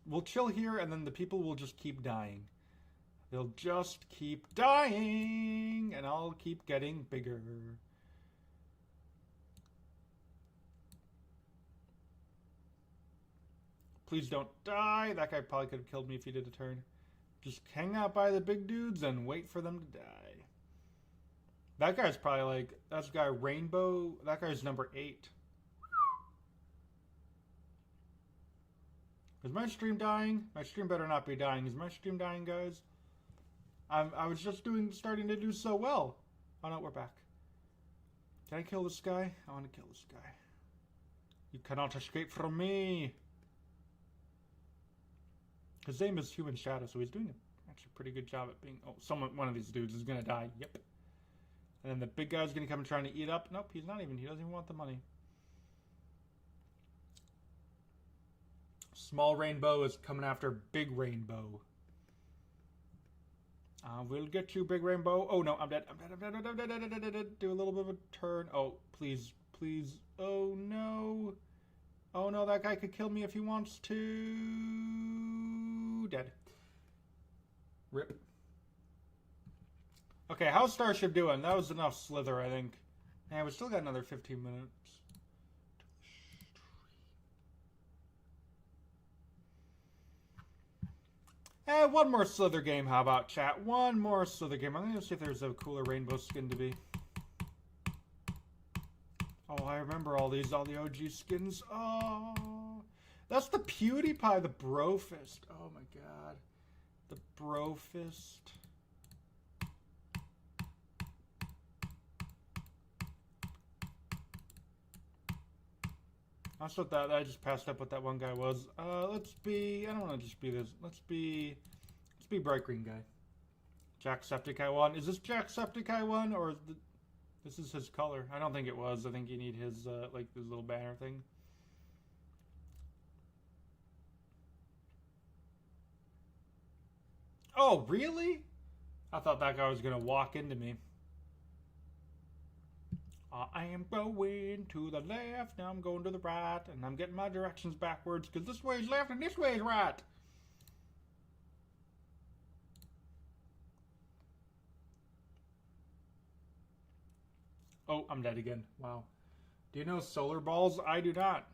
We'll chill here and then the people will just keep dying. They'll just keep dying and I'll keep getting bigger. Please don't die. That guy probably could have killed me if he did a turn. Just hang out by the big dudes and wait for them to die. That guy's probably like... That's guy Rainbow. That guy's number 8. Is my stream dying? My stream better not be dying. Is my stream dying, guys? I was just starting to do so well. Oh no, we're back. Can I kill this guy? I want to kill this guy. You cannot escape from me. His name is Human Shadow, so he's doing actually a pretty good job at being... Oh, one of these dudes is gonna die. Yep. And then the big guy's gonna come and trying to eat up. Nope, he doesn't even want the money. Small Rainbow is coming after Big Rainbow. We'll get you, Big Rainbow. Oh no, I'm dead. I'm dead. Do a little bit of a turn. Oh, please. Please. Oh no. Oh no, that guy could kill me if he wants to. Dead. Rip. Okay, how's Starship doing? That was enough Slither, I think. Yeah, we still got another 15 minutes. One more Slither game, how about, chat? One more Slither game. I'm gonna see if there's a cooler rainbow skin to be. Oh, I remember all the OG skins. Oh, that's the PewDiePie, the Brofist. Oh my God, the Brofist. That's what I just passed up what that one guy was. Let's be... I don't want to just be this. Let's be bright green guy. Jacksepticeye 1. Is this Jacksepticeye 1 or this is his color? I don't think it was. I think you need his, like, this little banner thing. Oh, really? I thought that guy was going to walk into me. I am going to the left, now I'm going to the right, and I'm getting my directions backwards, because this way is left and this way is right. Oh, I'm dead again. Wow. Do you know solar balls? I do not.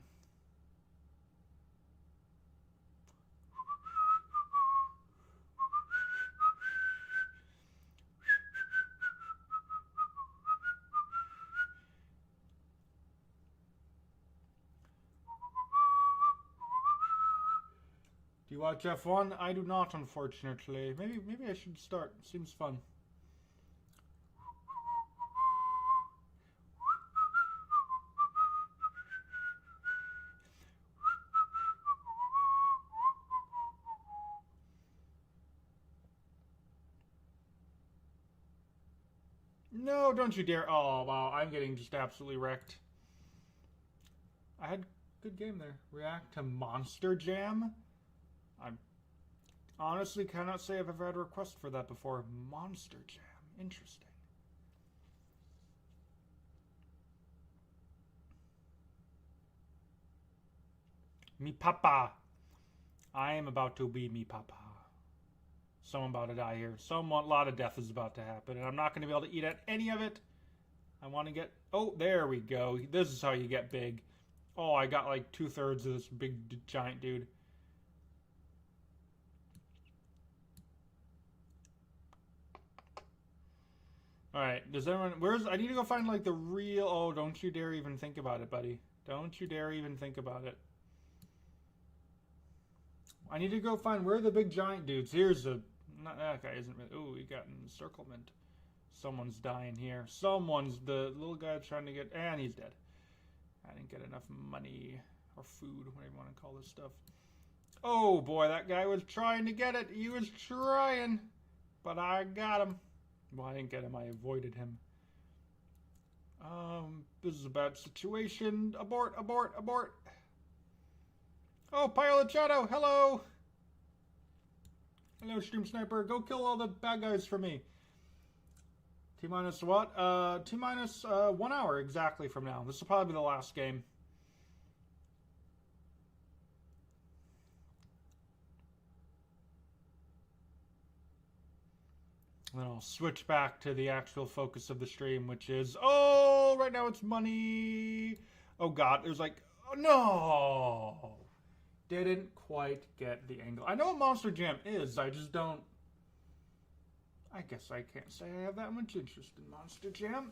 Do you watch F1? I do not, unfortunately. Maybe I should start. Seems fun. No, don't you dare. Oh, wow. I'm getting just absolutely wrecked. I had good game there. React to Monster Jam. I honestly cannot say I've ever had a request for that before. Monster Jam. Interesting. Me papa. I am about to be me papa. Someone about to die here. A lot of death is about to happen, and I'm not going to be able to eat at any of it. I want to get... Oh, there we go. This is how you get big. Oh, I got like 2/3 of this big giant dude. Alright, does everyone... I need to go find like the real... Oh, don't you dare even think about it, buddy. Don't you dare even think about it. I need to go find where are the big giant dudes. Here's a... Not, that guy isn't really... Ooh, we got encirclement. Someone's dying here. The little guy trying to get... And he's dead. I didn't get enough money or food, whatever you want to call this stuff. Oh boy, that guy was trying to get it. He was trying. But I got him. Well, I didn't get him. I avoided him. This is a bad situation. Abort, abort, abort. Oh, Pilot Shadow, hello. Hello, Stream Sniper. Go kill all the bad guys for me. T-minus what? T-minus 1 hour exactly from now. This will probably be the last game. And then I'll switch back to the actual focus of the stream, which is... Oh, right now it's money. Oh, God. There's like... Oh, no. Didn't quite get the angle. I know what Monster Jam is. I just don't... I guess I can't say I have that much interest in Monster Jam.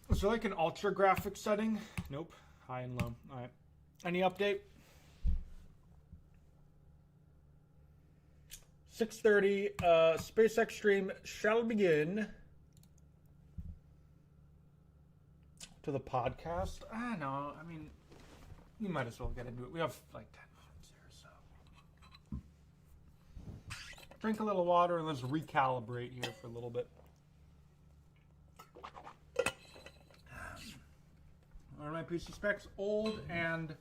Is there like an ultra graphic setting? Nope. High and low. Alright. Any update? 6:30. SpaceX stream shall begin. To the podcast? I know. I mean, you might as well get into it. We have like 10 minutes here, so. Drink a little water and let's recalibrate here for a little bit. Are my PC specs old and...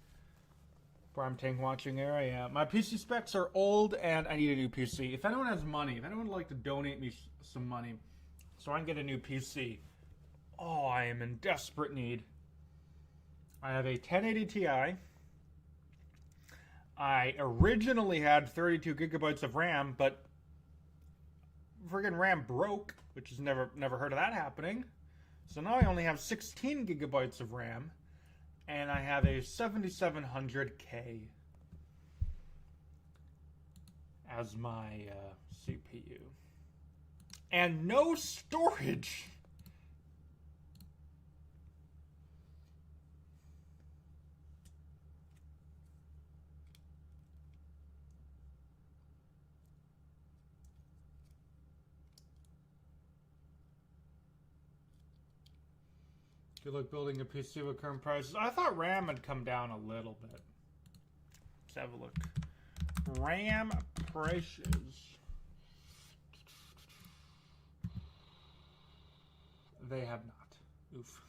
Prime Tank watching area. My PC specs are old and I need a new PC. If anyone has money, if anyone would like to donate me some money so I can get a new PC... Oh, I am in desperate need. I have a 1080 Ti. I originally had 32 gigabytes of RAM, but friggin' RAM broke, which is never heard of that happening. So now I only have 16 gigabytes of RAM, and I have a 7700K as my CPU. And no storage! Good luck building a PC with current prices. I thought RAM had come down a little bit. Let's have a look. RAM prices. They have not. Oof.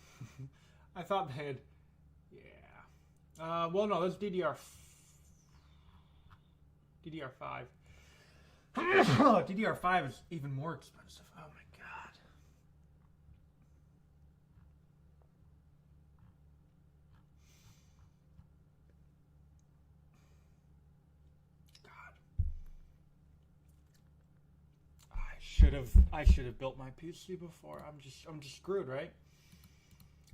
I thought they had... Yeah. Well, no, that's DDR5. DDR5 is even more expensive. Oh, my God. I should have built my PC before. I'm just screwed, right?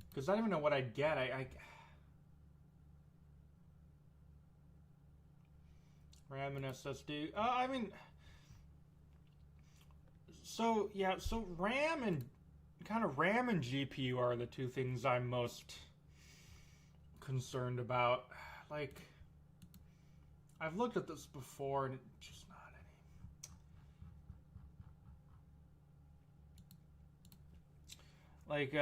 Because I don't even know what I'd get. RAM and SSD. I mean, so yeah. So RAM and GPU are the two things I'm most concerned about. Like, I've looked at this before and it's just not any. Like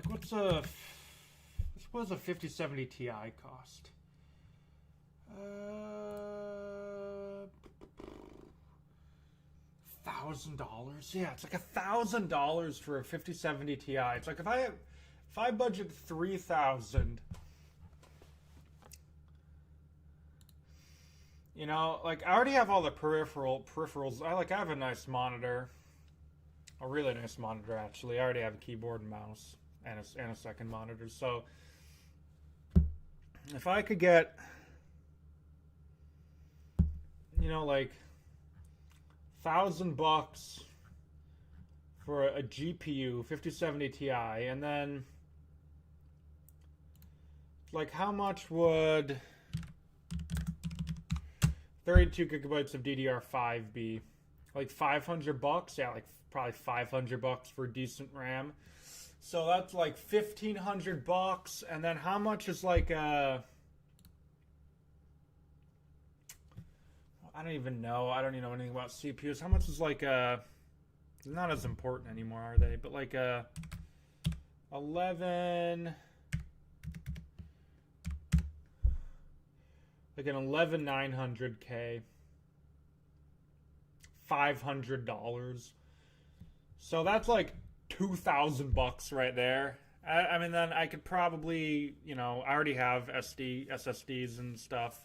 what does a 5070 Ti cost? $1,000? Yeah, it's like $1,000 for a 5070 Ti. It's like if I budget 3,000, you know, like I already have all the peripherals. I have a nice monitor, a really nice monitor actually. I already have a keyboard and mouse and a second monitor. So if I could get, you know, like $1,000 for a GPU 5070 Ti, and then like how much would 32 gigabytes of DDR5 be? Like $500? Yeah, like probably $500 for decent RAM. So that's like $1,500. And then how much is like I don't even know. I don't even know anything about CPUs. How much is like not as important anymore, are they? But like 11, like an 11900K, $500. So that's like $2,000 right there. I mean, then I could probably, you know, I already have SSDs and stuff.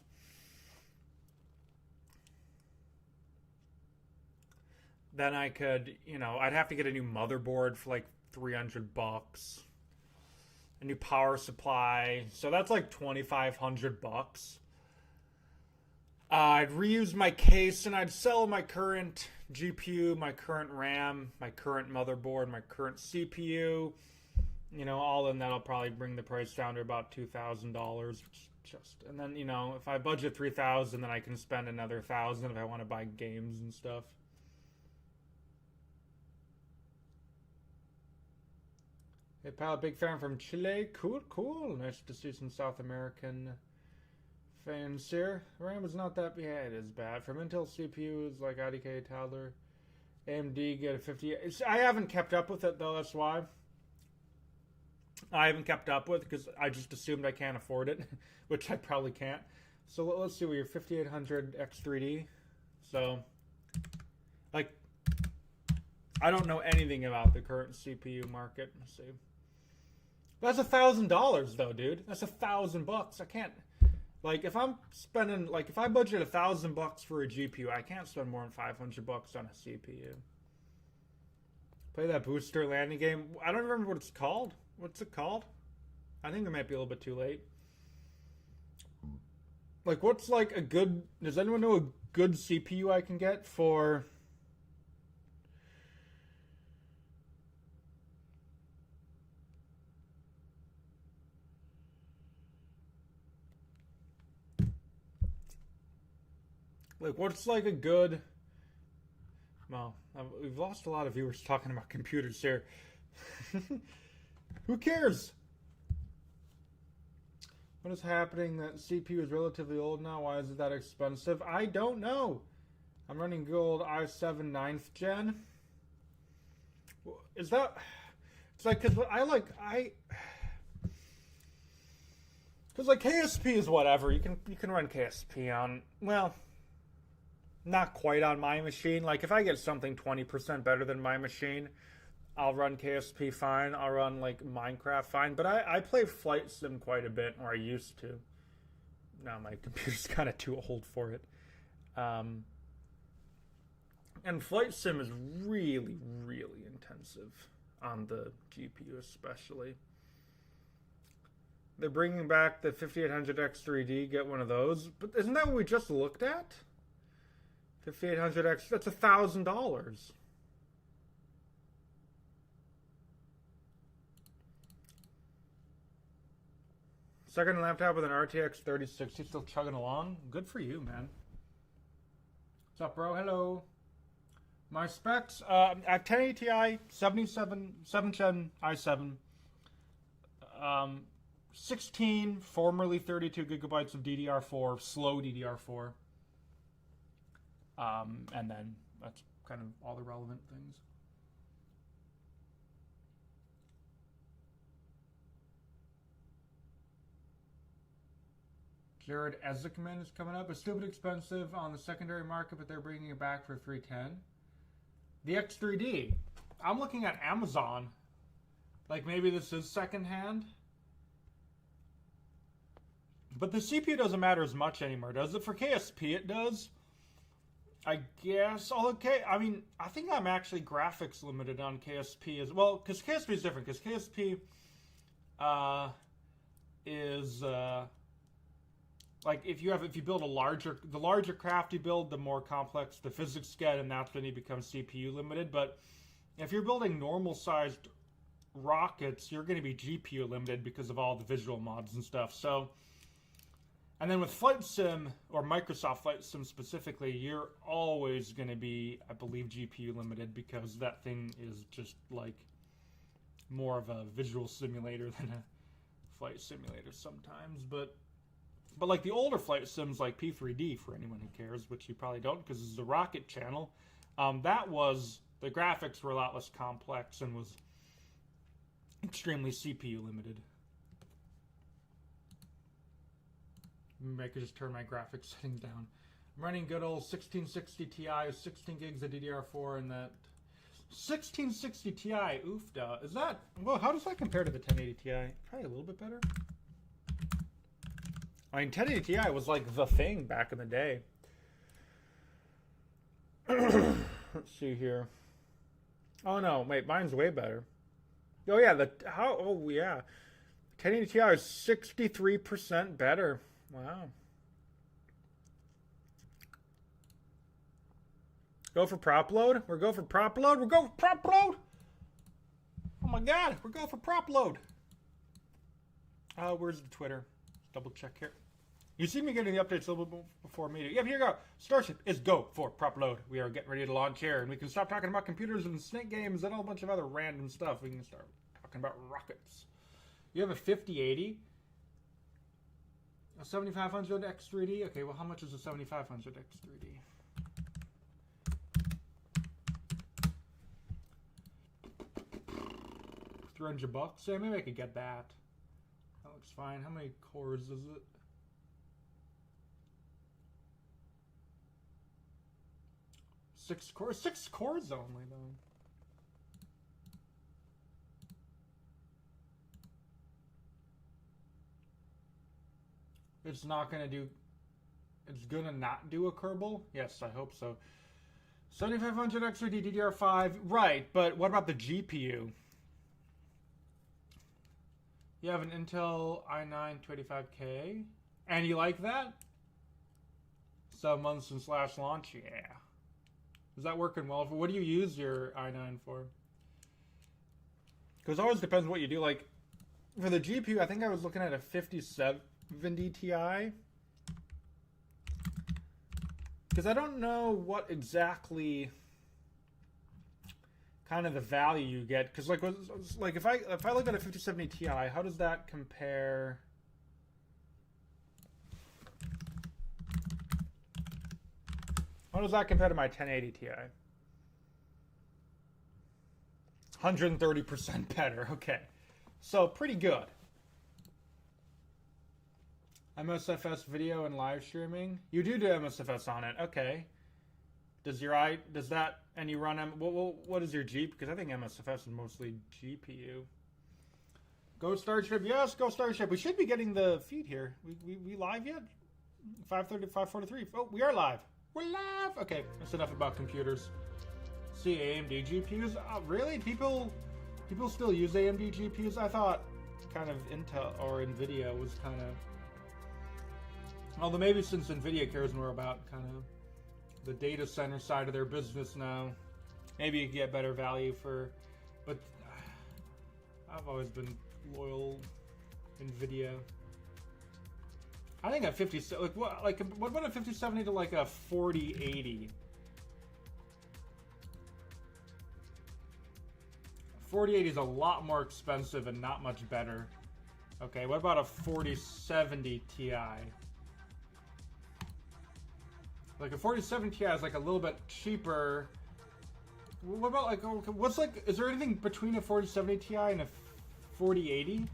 Then I could, you know, I'd have to get a new motherboard for like $300, a new power supply. So that's like $2,500. I'd reuse my case and I'd sell my current GPU, my current RAM, my current motherboard, my current CPU. You know, all in that'll probably bring the price down to about $2,000. And then, you know, if I budget $3,000, then I can spend another $1,000 if I want to buy games and stuff. Hey pal, big fan from Chile. Cool. Nice to see some South American fans here. RAM is not that bad. Yeah, it is bad. From Intel CPUs like IDK, Toddler, AMD get a 50. I haven't kept up with it though. That's why I haven't kept up with, because I just assumed I can't afford it, which I probably can't. So let's see. We're 5800 X3D. So, like, I don't know anything about the current CPU market. Let's see. That's $1,000 though, dude. That's $1,000. I can't. Like, if I'm spending, like, if I budget $1,000 for a GPU, I can't spend more than $500 on a CPU. Play that booster landing game. I don't remember what it's called. What's it called? I think it might be a little bit too late. Like, what's like a good? Does anyone know a good CPU I can get for? Like, what's like a good? Well, we've lost a lot of viewers talking about computers here. Who cares? What is happening? That CPU is relatively old now. Why is it that expensive? I don't know. I'm running good old i7 9th gen. Is that? It's like, because because like KSP is whatever. You can run KSP on, well, not quite on my machine. Like, if I get something 20% better than my machine, I'll run KSP fine. I'll run like Minecraft fine. But I play Flight Sim quite a bit, or I used to. Now my computer's kind of too old for it. And Flight Sim is really, really intensive on the GPU especially. They're bringing back the 5800 X3D. Get one of those. But isn't that what we just looked at? 5800X, that's $1,000. Second laptop with an RTX 3060, still chugging along. Good for you, man. What's up, bro? Hello. My specs, I have 1080 Ti, 7th Gen i7, 16, formerly 32 gigabytes of DDR4, slow DDR4. And then that's kind of all the relevant things. Jared Ezekman is coming up. It's stupid expensive on the secondary market, but they're bringing it back for $310. The X3D. I'm looking at Amazon. Like maybe this is secondhand. But the CPU doesn't matter as much anymore, does it? For KSP it does. I guess. Okay, I mean, I think I'm actually graphics limited on KSP as well, because KSP is different. Because KSP is like if you build the larger craft you build, the more complex the physics get, and that's when you become CPU limited. But if you're building normal sized rockets, you're going to be GPU limited because of all the visual mods and stuff. So. And then with Flight Sim, or Microsoft Flight Sim specifically, you're always going to be, I believe, GPU limited, because that thing is just like more of a visual simulator than a flight simulator sometimes. But like the older Flight Sims like P3D, for anyone who cares, which you probably don't because this is a rocket channel, the graphics were a lot less complex and was extremely CPU limited. Maybe I could just turn my graphics settings down. I'm running good old 1660 Ti, 16 gigs of DDR4, and that 1660 Ti, oofda. Is that, well, how does that compare to the 1080 Ti? Probably a little bit better. I mean, 1080 Ti was like the thing back in the day. Let's see here. Oh no, wait, mine's way better. Oh yeah, 1080 Ti is 63% better. Wow. Go for prop load? We're going for prop load? We're going for prop load? Oh my god, we're going for prop load. Where's the Twitter? Double check here. You see me getting the updates a little bit before me do. Yep, here you go. Starship is go for prop load. We are getting ready to launch here, and we can stop talking about computers and snake games and a whole bunch of other random stuff. We can start talking about rockets. You have a 5080. A 7500 X3D? Okay, well, how much is a 7500 X3D? $300? Yeah, maybe I could get that. That looks fine. How many cores is it? 6 cores? 6 cores only, though. It's not going to do... It's going to not do a Kerbal? Yes, I hope so. 7500 X3D DDR5. Right, but what about the GPU? You have an Intel i9 285K? And you like that? 7 months since last launch? Yeah. Is that working well? What do you use your i9 for? Because it always depends what you do. Like, for the GPU, I think I was looking at a 5070 Ti. Because I don't know what exactly kind of the value you get. Because like if I look at a 5070 Ti, how does that compare? How does that compare to my 1080 Ti? 130% better. Okay, so pretty good. MSFS video and live streaming. You do MSFS on it. Okay. Does that, and you run what is your G? Because I think MSFS is mostly GPU. Go Starship. Yes, go Starship. We should be getting the feed here. We live yet? 5:30, 5:43. Oh, we are live. We're live. Okay, that's enough about computers. See AMD GPUs. Oh, really? People still use AMD GPUs? I thought kind of Intel or Nvidia was kind of. Although maybe since Nvidia cares more about kind of the data center side of their business now, maybe you get better value for. But I've always been loyal Nvidia. I think a 50 what about a 5070 to like a 4080? 4080 is a lot more expensive and not much better. Okay, what about a 4070 Ti? Like a 4070 Ti is like a little bit cheaper. What about like is there anything between a 4070 Ti and a 4080?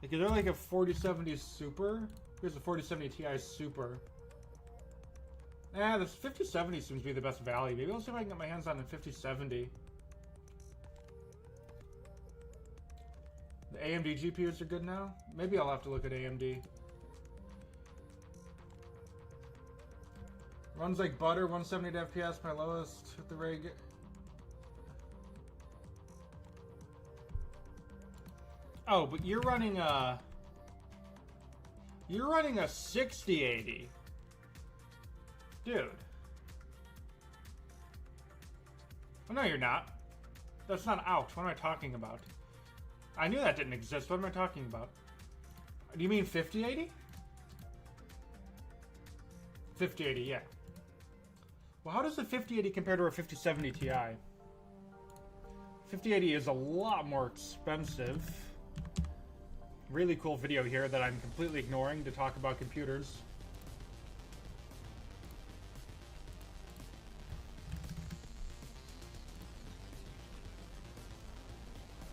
Like is there like a 4070 Super? Here's a 4070 Ti Super. Yeah, this 5070 seems to be the best value. Maybe I'll see if I can get my hands on a 5070. The AMD GPUs are good now. Maybe I'll have to look at AMD. Runs like butter, 170 FPS, my lowest with the rig. Oh, but you're running a 6080. Dude. Oh, no, you're not. That's not out. What am I talking about? I knew that didn't exist. What am I talking about? Do you mean 5080? 5080, yeah. Well, how does the 5080 compare to a 5070 Ti? 5080 is a lot more expensive. Really cool video here that I'm completely ignoring to talk about computers.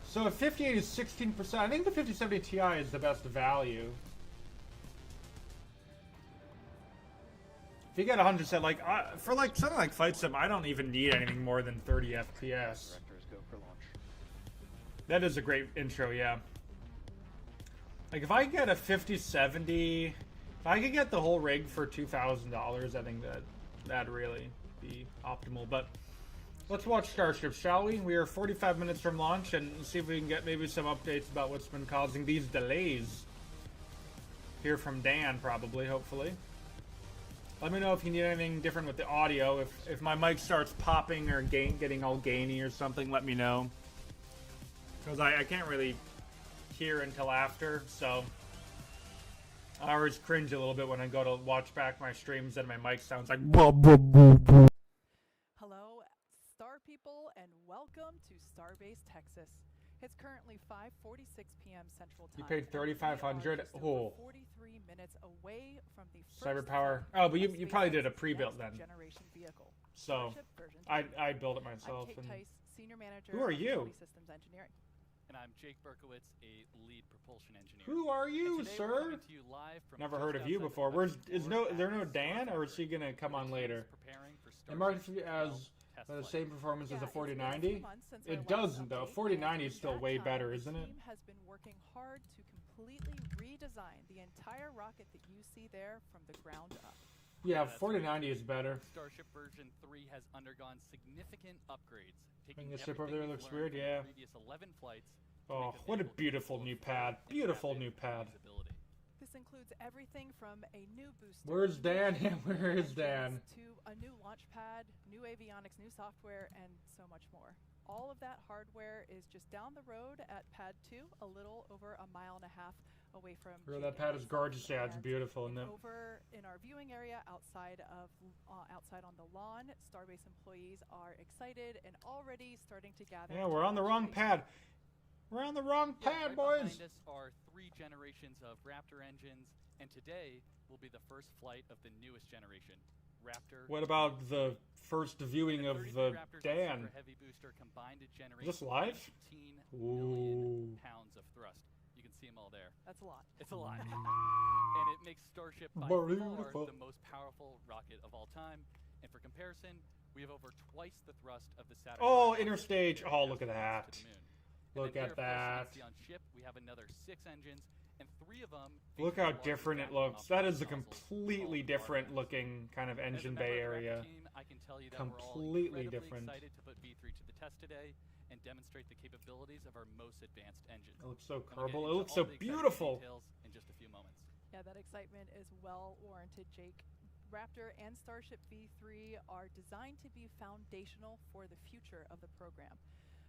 So if 58 is 16%, I think the 5070 Ti is the best value. If you get 100%, like for like something like Fight Sim, I don't even need anything more than 30 FPS. Go for launch. That is a great intro, yeah. Like if I get a 5070, if I could get the whole rig for $2,000, I think that'd really be optimal. But let's watch Starship, shall we? We are 45 minutes from launch, and see if we can get maybe some updates about what's been causing these delays. Hear from Dan, probably, hopefully. Let me know if you need anything different with the audio. If my mic starts popping or getting all gainy or something, let me know. Because I can't really hear until after, so I always cringe a little bit when I go to watch back my streams and my mic sounds like Hello, Star people, and welcome to Starbase, Texas. It's currently 5:46 p.m. Central Time. You paid $3,500. Oh, 43 minutes away from the first Cyber Power. Oh, but you probably did a pre-built then. Generation vehicle. So I built it myself. I'm Kate Tice, Senior Manager. Who are you? of Systems Engineering. And I'm Jake Berkowitz, a lead propulsion engineer. Who are you, today sir? we're coming to you live from Never just heard of you outside before. the Where's Vector is there no Dan, or is he gonna come on later? Preparing for It marks Starship as test the flight. same performance as the Yeah, it's been a few 4090. months since our It last doesn't though. update, 4090 is and still in way that better, time, isn't the it? team has been working hard to completely redesign the entire rocket that you see there from the ground up. Yeah, that's 4090 is better. Starship version 3 has undergone significant upgrades. Taking The ship over everything there we've looks learned weird, from yeah. the previous 11 flights to Oh, make the what a vehicle beautiful capable new of pad. flight and Beautiful rapid new pad. usability. This includes everything from a new booster. Where's Dan? new Where is engines, Dan? To a new launch pad, new avionics, new software, and so much more. All of that hardware is just down the road at Pad 2, a little over a mile and a half away from. Bro, Jake that and pad is myself. gorgeous. Yeah, it's And beautiful, isn't it? Over in our viewing area outside on the lawn, Starbase employees are excited and already starting to gather. Yeah, we're on the wrong pad. We're on the wrong Yeah, pad, right boys. behind us are 3 generations of Raptor engines, and today will be the first flight of the newest generation, Raptor. What about the first viewing of the Raptors Dan? Super Heavy booster combined to generate Is this live? 19 Ooh. million pounds of thrust. You can see them all there. That's a lot. It's a lot. And it makes Starship by far Beautiful. the most powerful rocket of all time. And for comparison, we have over twice the thrust of the Saturn. Oh, V rocket interstage. that Oh, has look at to that. the moon. Look And at then Air Force that. on ship, we have another 6 engines, and 3 of them. Look feature how larger different it vacuum looks. That is a operated nozzles completely called different RMS. looking kind of As a engine member bay of the Raptor area. team, I can tell you that Completely we're all incredibly different. excited to put V3 to the test today and demonstrate the capabilities of our most advanced engine. It looks so And we'll get curable. It into looks all so the exciting beautiful. details in just a few moments. Yeah, that excitement is well warranted, Jake. Raptor and Starship V3 are designed to be foundational for the future of the program.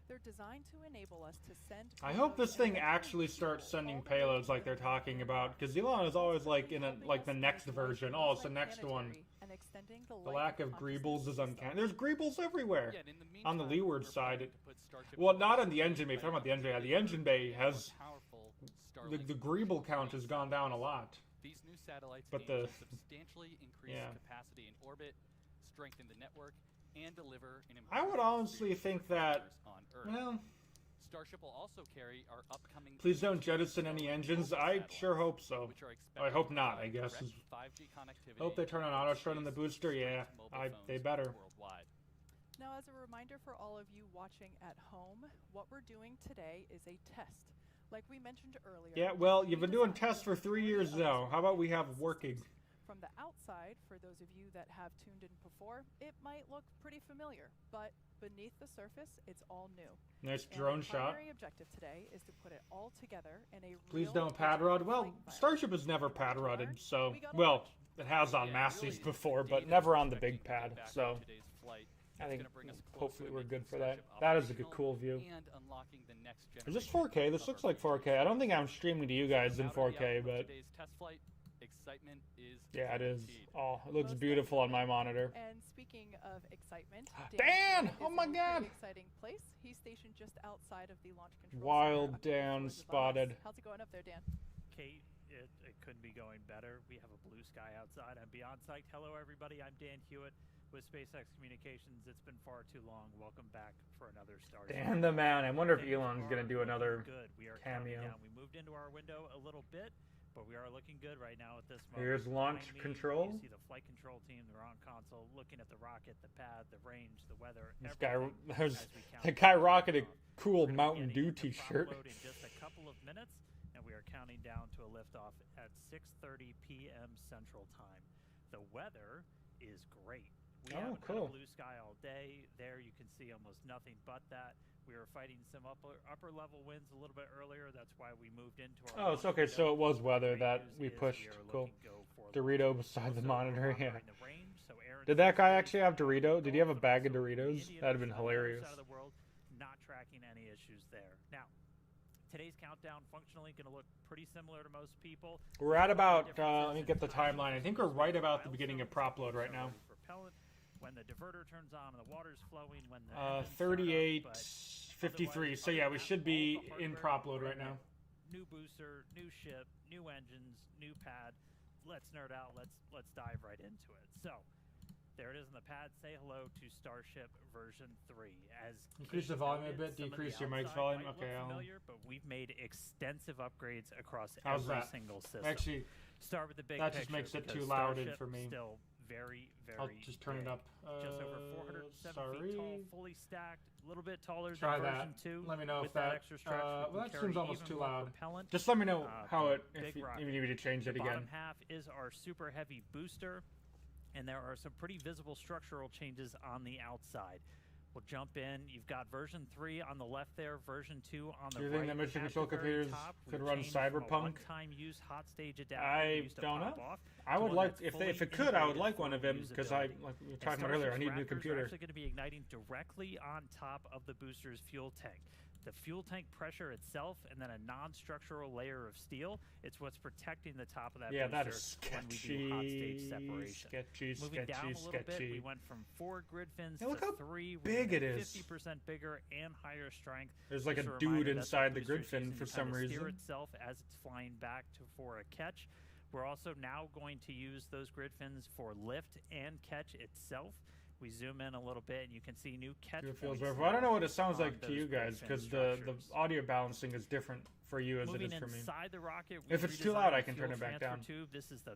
They're designed to enable us to send. I hope this payloads thing and actually starts sending payloads like they're talking about, because Elon is always like in like the next version. Oh, it's the next one. And extending the The lack of greebles is uncanny. consciousness. There's greebles everywhere. Yeah, and in the On the meantime, leeward we're side, planning to put Starship well, on not the on the engine bay. If you're talking about the engine bay, yeah, the engine bay has powerful the Starlink greeble count has gone down a lot. These new satellites But aim the- to substantially increase yeah. capacity in orbit, strengthen the network, and deliver an I would improved honestly experience think for that, users on Earth. well, Starship will also carry our upcoming. Please don't jettison any engines. I sure hope so. Which are I hope not, I expected to guess. provide direct 5G connectivity Hope they turn on auto shut on the booster. Yeah, to mobile they phones better. worldwide. Now, as a reminder for all of you watching at home, what we're doing today is a test. Like we mentioned earlier. Yeah, well, we you've been doing designed tests for the 3 majority years of now. this How about we have system. working? From the outside, for those of you that have tuned in before, it might look pretty familiar, but beneath the surface, it's all new. Nice And drone the shot. primary objective today is to put it all together in a Please real don't pad digital rod. Well, flight environment. Starship has never In order pad to rodded, learn, so we gotta well, watch. it has on Yeah, Massey's really, before, the but data never we're on the big expecting to pad. get back So from today's flight I is think gonna bring us closer hopefully to we're making good for that. Starship That is a good, operational cool view. and unlocking the next Is this generation 4K? This of looks our like 4K. future I don't think I'm streaming to you guys in No matter the 4K, outcome of but today's test flight, excitement is yeah, it is. guaranteed. Oh, it looks Most beautiful on my monitor. And speaking of excitement, Dan! is Oh my in a God! pretty exciting place. He's stationed just outside of the launch control Wild center, a couple Dan floors above us. spotted. How's it going up there, Dan? Kate, it couldn't be going better. We have a blue sky outside. I'm beyond psyched. Hello, everybody. I'm Dan Hewitt with SpaceX Communications. It's been far too long. Welcome back for another Starship. Dan the man. I wonder if Things Elon's are gonna do looking another good. We are cameo. counting down. We moved into our window a little bit, but we are looking good right now at this moment. Here's launch Behind me, control. You see the flight control team, the on console, looking at the rocket, the pad, the range, the weather. This guy, everything there's as we count the guy down. rocking a cool We're gonna be Mountain getting Dew into t-shirt. prop load in just a couple of minutes, and we are counting down to a liftoff at 6:30 p.m. Central Time. The weather is great. We Oh, haven't cool. had a blue sky all day. There you can see almost nothing but that. We were fighting some upper level winds a little bit earlier. That's why we moved into our Oh, it's launch okay. So window. it was weather Great that news we is pushed. are Cool. looking go for Dorito launch. beside the Also, monitor. we're Yeah. monitoring the range, so Aaron Did that guy Smith actually have Dorito? Did he have a Gulf, bag of so Doritos? Indian That'd have been Ocean on the other hilarious. side of the world, not tracking any issues there. Now, today's countdown functionally going to look pretty similar to most people. We're at about. Let me get the timeline. I think we're right about the beginning of prop load right now. Propellant, when the diverter turns on and the water's flowing, when the engines start up, 38:53. So yeah, we should be in prop load right now. New booster, new ship, new engines, new pad. Let's nerd out. Let's dive right into it. So, there it is on the pad. Say hello to Starship version 3. As Increase Kate the volume a noted, bit, some of the decrease your mic's outside volume. might look Okay, I'll- familiar, but we've made extensive upgrades across How's every that? single system. Actually, Start with the big that just picture, makes it because too loud Starship for me. Still very, very I'll just turn it big. up. Just over 407 feet tall, fully stacked, a little bit taller Try than version that. 2. Let me know with if that. extra stretch, we Well, can that carry seems almost even too more loud. propellant. Just let me know how but it. big If rocket. you need me to change it The again. bottom half is our super heavy booster, and there are some pretty visible structural changes on the outside. We'll jump in. You've got version 3 on the left there, version 2 on the Do you right. think that mission At control the very computers top, could we run changed from a Cyberpunk? one-time use hot stage adapter I we used to don't pop know. off I to would one like that's if it fully could, I would integrated like for one of them because like we were And talking about earlier, I need a new Starship's Raptors are computer. actually going to be igniting directly on top of the booster's fuel tank. The fuel tank pressure itself, and then a non-structural layer of steel. It's what's protecting the top of that Yeah, that booster is when we do hot stage sketchy. separation. Sketchy, Moving down a sketchy, little bit, we sketchy. went from 4 grid fins Hey, look to how 3. big it is. 50% bigger and higher strength. There's like a Just dude reminder that inside the booster's grid fin using for to some kinda steer reason. itself as it's flying back for a catch. We're also now going to use those grid fins for lift and catch itself. We zoom in a little bit, and you can see new catch It feels points rough. I don't know what it sounds on like to those you grid guys fin because the structures. audio balancing is different for you as Moving it is for me. inside the rocket, If we it's too loud, redesigned I the can turn fuel it back transfer down. Tube. This is the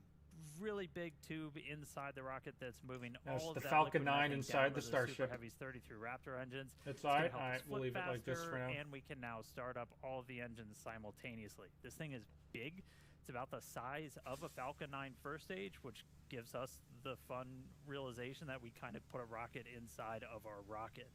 really big tube inside the rocket that's moving That's all of the that Falcon liquid 9 methane inside down the to Super Starship. Heavy's 33 Raptor engines. It's It's gonna alright. help us Alright, we'll flip leave it like this for faster, now. And we can now start up all of the engines simultaneously. This thing is big. It's about the size of a Falcon 9 first stage, which gives us the fun realization that we kind of put a rocket inside of our rocket.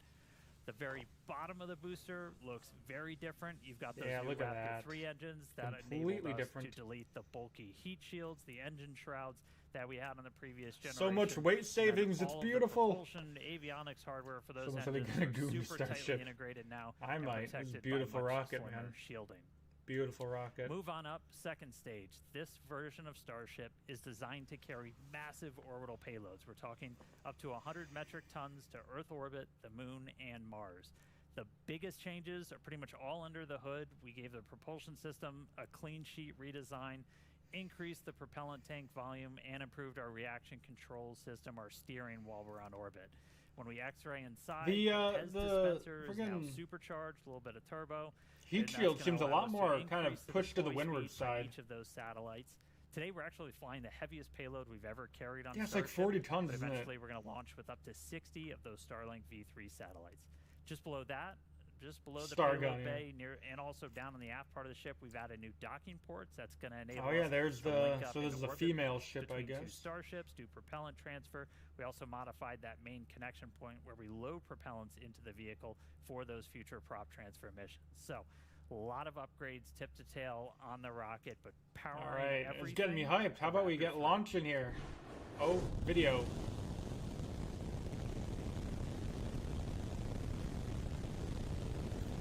The very bottom of the booster looks very different. You've got those Yeah, new look at Raptor that. 3 engines that Completely enabled us different. to delete the bulky heat shields, the engine shrouds that we had on the previous generation. So much weight And then savings, it's all of the beautiful. propulsion, avionics hardware for those Someone said they're engines gonna are do me super Starship. tightly integrated now. I and might. It's a protected by beautiful much rocket, slimmer man. shielding. Beautiful rocket. Move on up, second stage. This version of Starship is designed to carry massive orbital payloads. We're talking up to 100 metric tons to Earth orbit, the Moon, and Mars. The biggest changes are pretty much all under the hood. We gave the propulsion system a clean sheet redesign, increased the propellant tank volume, and improved our reaction control system, our steering while we're on orbit. When we X-ray inside, The, Pez the dispenser is now friggin' supercharged, a little bit of turbo. Heat and that's shield gonna seems a allow lot us more kind of increase the pushed to the deploy windward speed for side. each of those satellites. Today we're actually flying the heaviest payload we've ever carried on Yeah, it's like Starship, 40 tons, but isn't it? eventually we're going to launch with up to 60 of those Starlink V3 satellites. Just below that, just below the Star payload gun, yeah. bay, near and also down on the aft part of the ship, we've added new docking ports. That's going to enable Oh yeah, us there's to the link up so this into is a orbit female ship, I between two guess. starships, do propellant transfer. We also modified that main connection point where we load propellants into the vehicle for those future prop transfer missions. So a lot of upgrades tip to tail on the rocket, but powering All right, everything. it's getting me hyped. How about we get launch in here? Oh, video.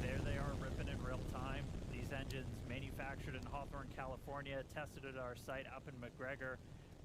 There they are, ripping in real time. These engines manufactured in Hawthorne, California, tested at our site up in McGregor.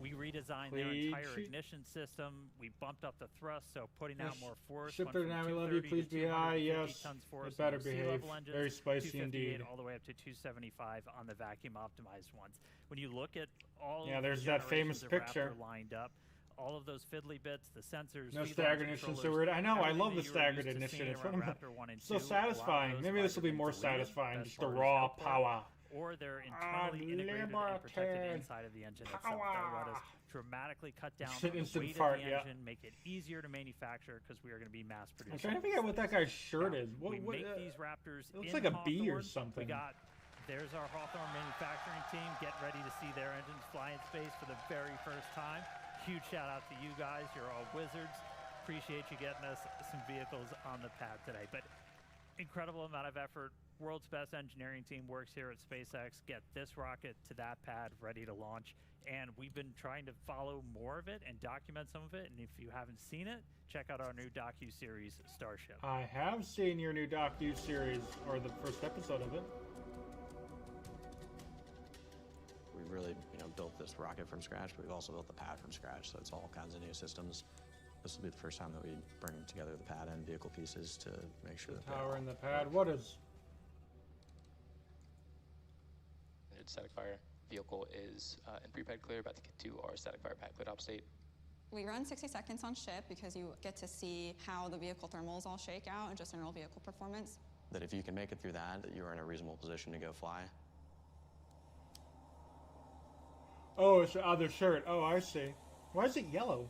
We redesigned their Please entire shoot. ignition system. We bumped up the thrust, so putting out Yes. more force. Ship went it from now, we love you. 230 Please to be high. 250 Yes, tons force it better on the behave. sea-level engines, Very spicy 258 indeed. all the way up to 275 on the vacuum optimized ones. When you look at all Yeah, of there's the that famous generations of picture. Raptor lined up, all of those fiddly bits, the sensors, No feed staggered launch ignition, so controllers, weird. I know, I everything love that the you were staggered used to ignition. seeing It's around one of the, Raptor 1 and so 2, a lot of satisfying. those Maybe this will be either more been deleted, satisfying, best just the part is raw output, power. or they're internally integrated and protected Unlimited inside of the engine itself. That will let us dramatically cut down Instant- on the instant weight fart, of the yeah. engine, make it easier to manufacture because we are going to be mass producing. I'm trying to figure out what that guy's shirt Now, is. What, we what, make these Raptors it looks in like a bee or Hawthorne. something. There's our Hawthorne manufacturing team. Get ready to see their engines fly in space for the very first time. Huge shout out to you guys. You're all wizards. Appreciate you getting us some vehicles on the pad today. But incredible amount of effort. World's best engineering team works here at SpaceX. Get this rocket to that pad ready to launch. And we've been trying to follow more of it and document some of it. And if you haven't seen it, check out our new docu-series, Starship. I have seen your new docu-series, or the first episode of it. We really, built this rocket from scratch, but we've also built the pad from scratch, so it's all kinds of new systems. This will be the first time that we bring together the pad and vehicle pieces to make sure that they Tower all and the pad. work. What is? Static fire vehicle is in pre-pad clear, about to get to our static fire pad cleared op state. We run 60 seconds on ship because you get to see how the vehicle thermals all shake out and just general vehicle performance. That if you can make it through that you are in a reasonable position to go fly. Oh, it's the other shirt. Oh, I see. Why is it yellow?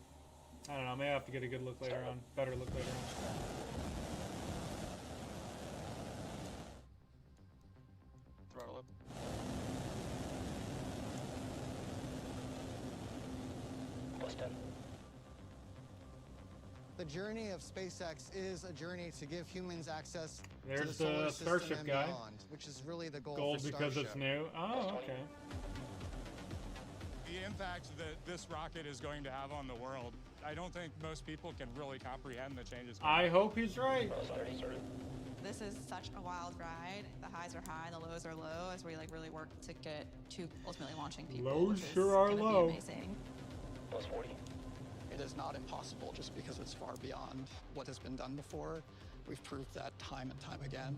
I don't know. I may have to get a good look later on. Better look later on. Throttle up. Plus 10. The journey of SpaceX is a journey to give humans access to There's the solar the system Starship and guy. beyond, which is really the goal Gold for because Starship. it's new. Oh, okay. The impact that this rocket is going to have on the world, I don't think most people can really comprehend the changes. I hope he's right. This is such a wild ride. The highs are high, the lows are low as we really work to get to ultimately launching people. Lows which is sure are gonna be low. Amazing. Plus 40. It is not impossible just because it's far beyond what has been done before. We've proved that time and time again.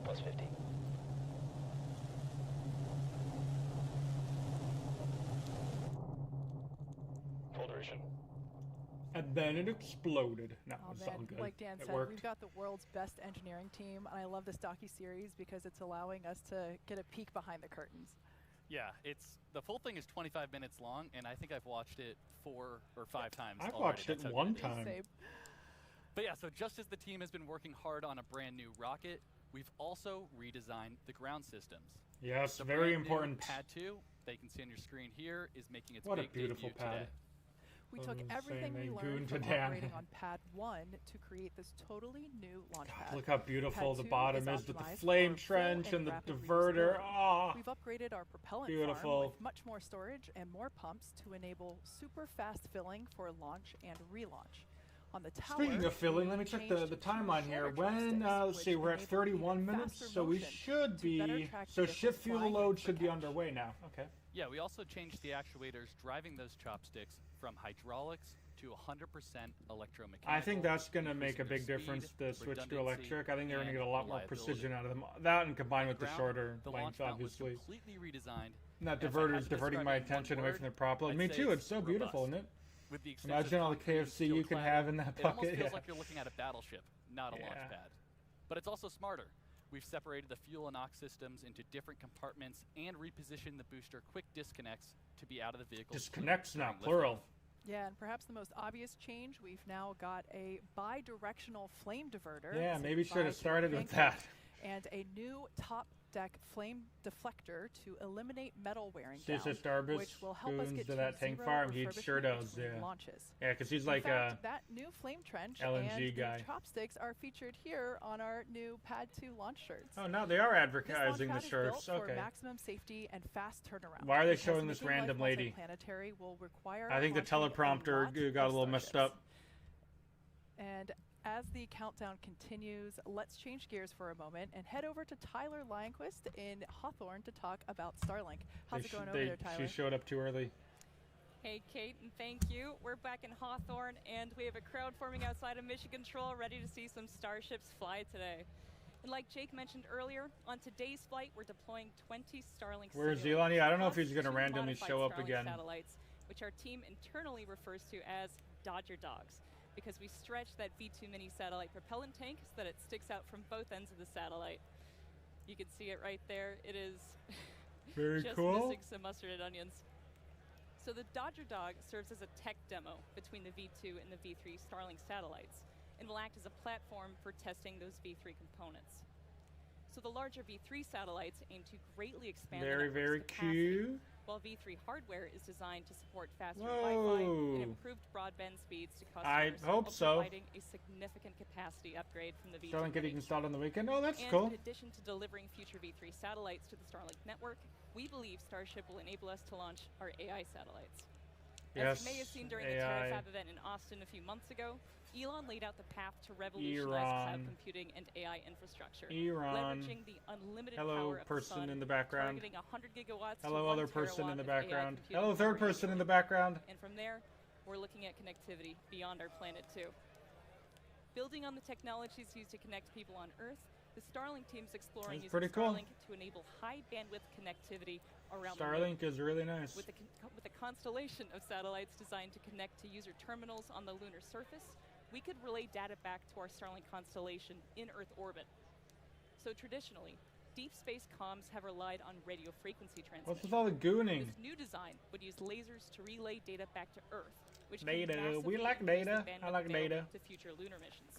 Plus 50. Full duration. And then it exploded. No, Oh it's man, all good. like Dan It said, worked. we've got the world's best engineering team, and I love this docu-series because it's allowing us to get a peek behind the curtains. Yeah, the full thing is 25 minutes long, and I think I've watched it 4 or 5 times. I've already. watched That's it how one good it is. time. Same. But yeah, so just as the team has been working hard on a brand new rocket, we've also redesigned the ground systems. Yes, The very brand new important. Pad 2, that you can see on your screen here, is making its What a big beautiful debut pad. today. We Other took than everything saying we they learned gooned from to Dan. operating on Pad 1 to create this totally new launch pad. Look how beautiful Pad the 2 bottom is is with the optimized flame for full trench and the rapid diverter. reusability. Ah, We've upgraded our propellant Beautiful. farm with much more storage and more pumps to enable super fast filling for launch and relaunch. On the tower, speaking of filling, let me check the changed timeline to here. shorter When, chopsticks, let's see, which we're at enable 31 even minutes, faster so we motion should to better be, track so vehicles ship fuel flying load for should be catch. underway now. Okay. Yeah, we also changed the actuators driving those chopsticks from hydraulics to 100% electromechanical. I think that's going to make a increasing big their difference speed, to switch to redundancy, electric. I think they're going to and get a lot more reliability. precision out of them. That and combined with the Ground, shorter the launch length, mount was obviously. completely redesigned. And that And if I had diverter's to diverting describe my it in one attention away word, from the prop. I'd Me say too. It's so beautiful, robust. isn't it? With the extensive Imagine all the concrete and KFC steel you can cladding, have in that it almost bucket. feels Yeah. like you're looking at a battleship, not a launch Yeah. pad. But it's also smarter. We've separated the fuel and ox systems into different compartments and repositioned the booster quick disconnects to be out of the vehicle. Disconnects now, during plural. liftoff. Yeah, and perhaps the most obvious change, we've now got a bi-directional flame diverter. Yeah, It's a maybe should have bi- started with anchor, that. And a new top deck flame deflector to eliminate metal wearing See, down, so Starbus which will help us goons get to that tank zero farm. He refurbishment sure does, between yeah. launches. Yeah, because he's In like fact, that new flame trench LNG and new guy. chopsticks are featured here on our new Pad 2 launch shirts. Oh, no, they are This launch advertising the pad is shirts. built Okay. for maximum safety and fast turnaround. Why are they because showing this making life random lady? multiplanetary will require I think the launching a teleprompter lot got a of little messed starships. up. And as the countdown continues, let's change gears for a moment and head over to Tyler Lionquist in Hawthorne to talk about Starlink. How's it going over there, Tyler? She showed up too early. Hey, Kate, and thank you. We're back in Hawthorne, and we have a crowd forming outside of Mission Control ready to see some Starships fly today. And like Jake mentioned earlier, on today's flight, we're deploying 20 Starlink Where's simulators, Elon? Yeah, I don't know if plus he's going to 2 randomly modified show up Starlink again. satellites, which our team internally refers to as Dodger Dogs, because we stretch that V2 mini satellite propellant tank so that it sticks out from both ends of the satellite. You can see it right there. It is Very just cool. missing some mustard and onions. So the Dodger Dog serves as a tech demo between the V2 and the V3 Starlink satellites and will act as a platform for testing those V3 components. So the larger V3 satellites aim to greatly expand the Very, network's very capacity, cute. while V3 hardware is designed to support faster Whoa. Wi-Fi and improved broadband speeds to I customers, hope while so. providing a significant capacity upgrade from the V2 Starlink getting Mini. installed on the weekend. Oh, that's And cool. in addition to delivering future V3 satellites to the Starlink network, we believe Starship will enable us to launch our AI satellites. Yes, As you may have seen during the AI. TerraFab event in Austin a few months ago, Elon laid out the path to revolutionize cloud Iran. computing and AI infrastructure, Iran. leveraging the unlimited Hello, power of the person sun, in the background. targeting 100 gigawatts to Hello, 1 other person in terawatt the of AI background. computing Hello, third power person in the annually. background. And from there, we're looking at connectivity beyond our planet too. Building on the technologies used to connect people on Earth, the Starlink team's exploring That's using pretty cool. Starlink to enable high bandwidth connectivity around the Starlink moon. is really nice. With a constellation of satellites designed to connect to user terminals on the lunar surface, we could relay data back to our Starlink constellation in Earth orbit. So traditionally, deep space comms have relied on radio frequency transmission. What's with all the gooning? This new design would use lasers to relay data back to Earth, which can Data. We massively like increase the data. I bandwidth like available data. to future lunar missions.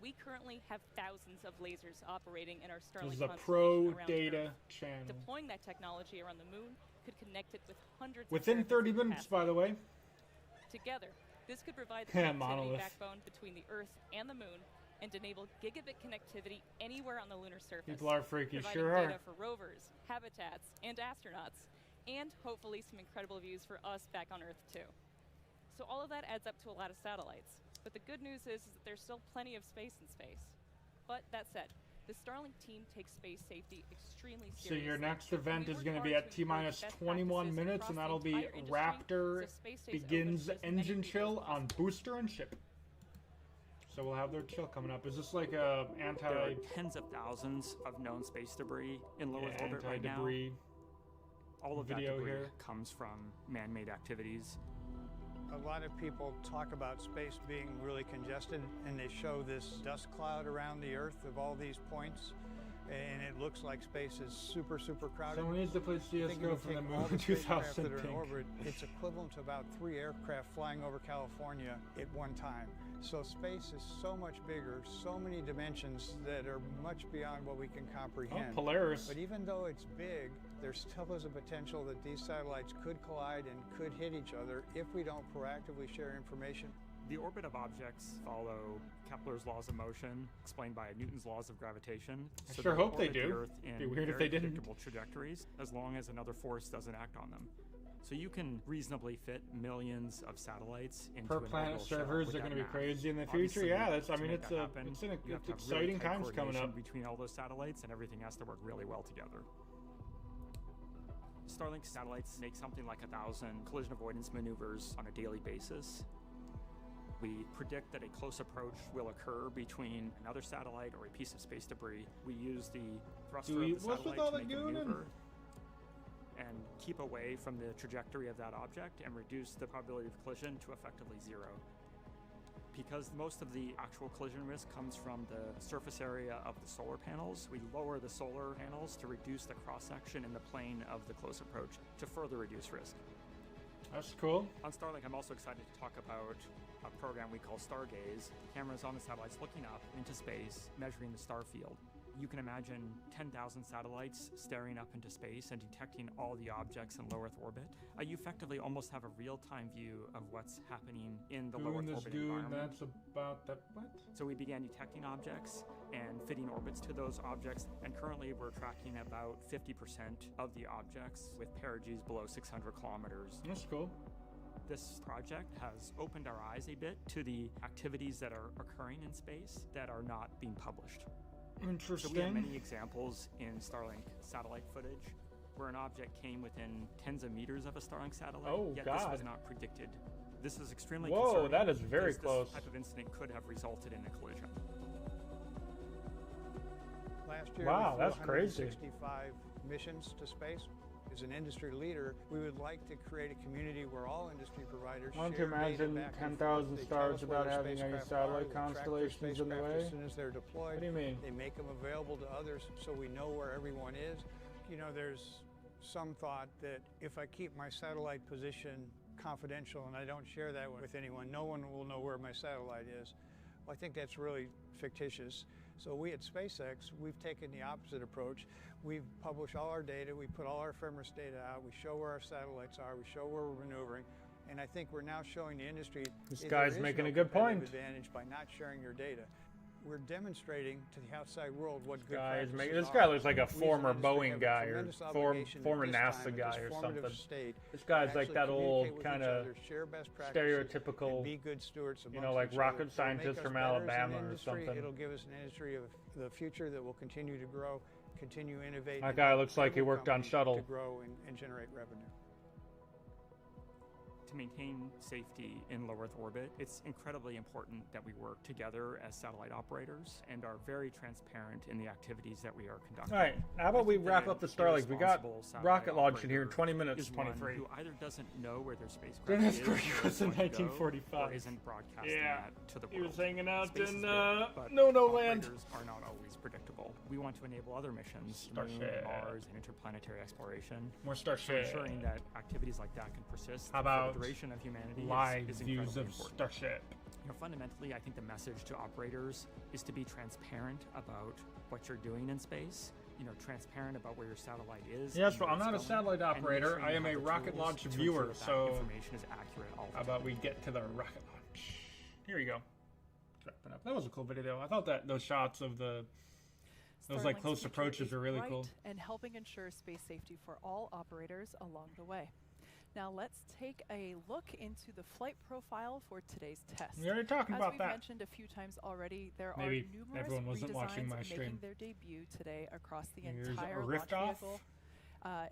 We currently have thousands of lasers operating in our This Starlink is a constellation pro around data Earth. channel. Deploying that technology around the moon could connect it with hundreds Within of 30 terabits of minutes, capacity. by the way. Together, this could provide the Yeah, connectivity monolith. backbone between the Earth and the moon and enable gigabit connectivity anywhere on the lunar surface. People are freaky, providing sure data are. for rovers, habitats, and astronauts, and hopefully some incredible views for us back on Earth too. So all of that adds up to a lot of satellites. But the good news is that there's still plenty of space in space. But that said, the Starlink team takes space safety extremely So seriously. your next event We is work going to hard be to at encourage T-minus best 21 practices minutes, across and the that'll be entire industry, Raptor so space stays open begins to as many engine people as chill on possible. booster and ship. So we'll have their chill coming up. Is this like a There are anti tens of thousands of known space debris in low Earth orbit right now. anti-debris? All of that video debris here? comes from man-made activities. A lot of people talk about space being really congested, and they show this dust cloud around the Earth of all these points, and it looks like space is super, super crowded. Someone needs to play I think if CSGO you from the take all moon the spacecraft 2000 that are in pink. orbit, it's equivalent to about 3 aircraft flying over California at one time. So space is so much bigger, so many dimensions that are much beyond what we can comprehend. Oh, Polaris. But even though it's big, there still is a potential that these satellites could collide and could hit each other if we don't proactively share information. The orbit of objects follow Kepler's laws of motion, explained by Newton's laws of gravitation. I sure they hope they orbit the do. Earth in Be weird if very they didn't. predictable trajectories, as long as another force doesn't act on them. So you can reasonably fit millions of satellites into Per an planet orbital shell servers with are that going to be math. crazy in the Obviously, future. Yeah, that's. I to mean, make it's that a, happen, it's you have to have really exciting tight times coming coordination up. between all those satellites, and everything has to work really well together. Starlink satellites make something like 1,000 collision avoidance maneuvers on a daily basis. We predict that a close approach will occur between another satellite or a piece of space debris. We use the thruster of the What's with satellite all to the make a gooning? maneuver. And can keep away from the trajectory of that object and reduce the probability of collision to effectively zero. Because most of the actual collision risk comes from the surface area of the solar panels, we lower the solar panels to reduce the cross-section in the plane of the close approach to further reduce risk. That's cool. On Starlink, I'm also excited to talk about a program we call Stargaze. Cameras on the satellites looking up into space, measuring the star field. You can imagine 10,000 satellites staring up into space and detecting all the objects in low Earth orbit. You effectively almost have a real-time view of what's happening in the low Earth orbit environment. That's about that. What? So we began detecting objects and fitting orbits to those objects, and currently we're tracking about 50% of the objects with perigees below 600 kilometers. That's cool. This project has opened our eyes a bit to the activities that are occurring in space that are not being published. Interesting. So we have many examples in Starlink satellite footage where an object came within tens of meters of a Starlink satellite, yet this was not predicted. This is extremely concerning. Whoa, that is very close. This type of incident could have resulted in a collision. Last year, wow, we that's flew crazy. 165 missions to space. As an industry leader, we would like to create a community where all industry providers I want to share data imagine back and forth. 10,000 They stars tell us where without their having any spacecraft satellite are. We'll track their constellations in the spacecraft way. As soon as they're deployed, What do you mean? They make them available to others so we know where everyone is. You know, there's some thought that if I keep my satellite position confidential and I don't share that with anyone, no one will know where my satellite is. Well, I think that's really fictitious. So we at SpaceX, we've taken the opposite approach. We've published all our data, we put all our ephemeris data out, we show where our satellites are, we show where we're maneuvering, and I think we're now showing the industry this there guy's is making no a good point. advantage by not sharing your data. We're demonstrating to the outside world what good This practices guy are. looks like a We as an former industry Boeing have a guy or tremendous obligation former at this NASA time, at guy this or formative something. state, This guy's to like that actually old communicate with kind each of other, share best practices, stereotypical, and be good stewards you know, amongst like each rocket other. It'll make scientist us from better as an Alabama or industry. something. It'll give us an industry of the future that will continue to grow, continue innovating. That guy looks like he worked on shuttle. To grow and generate revenue. To maintain safety in low Earth orbit, it's incredibly important that we work together as satellite operators and are very transparent in the activities that we are conducting. All right, how about we wrap up the Starlink? We got rocket launch in here in 20 minutes, is one 23. who either doesn't know where their spacecraft Dennis is Prager was in or going to go, 1945. or isn't broadcasting Yeah, that to the world. he was hanging out Space in is big, but No Land. operators are not always predictable. We want to enable other missions, Moon, Starship. Mars, and interplanetary exploration. More So Starship. ensuring that activities like that can persist How for about the duration of humanity live is views incredibly of important. Starship? You know, fundamentally, I think the message to operators is to be transparent about what you're doing in space. You know, transparent about where your satellite is. Yes, and well, where I'm it's not a going, satellite and make operator. sure you I am have a the rocket tools launch to viewer, ensure that so information is accurate all the how time. about we get to the rocket launch? Here you go. Wrapping up. That was a cool video. I thought that those shots of those like Starlink's close future approaches is are really bright cool. and helping ensure space safety for all operators along the way. Now let's take a look into the flight profile for today's test. We already talked about As that. we've mentioned a few times already, there Maybe are numerous everyone wasn't watching my redesigns stream. making their debut today across the Here's a entire launch rift off. vehicle.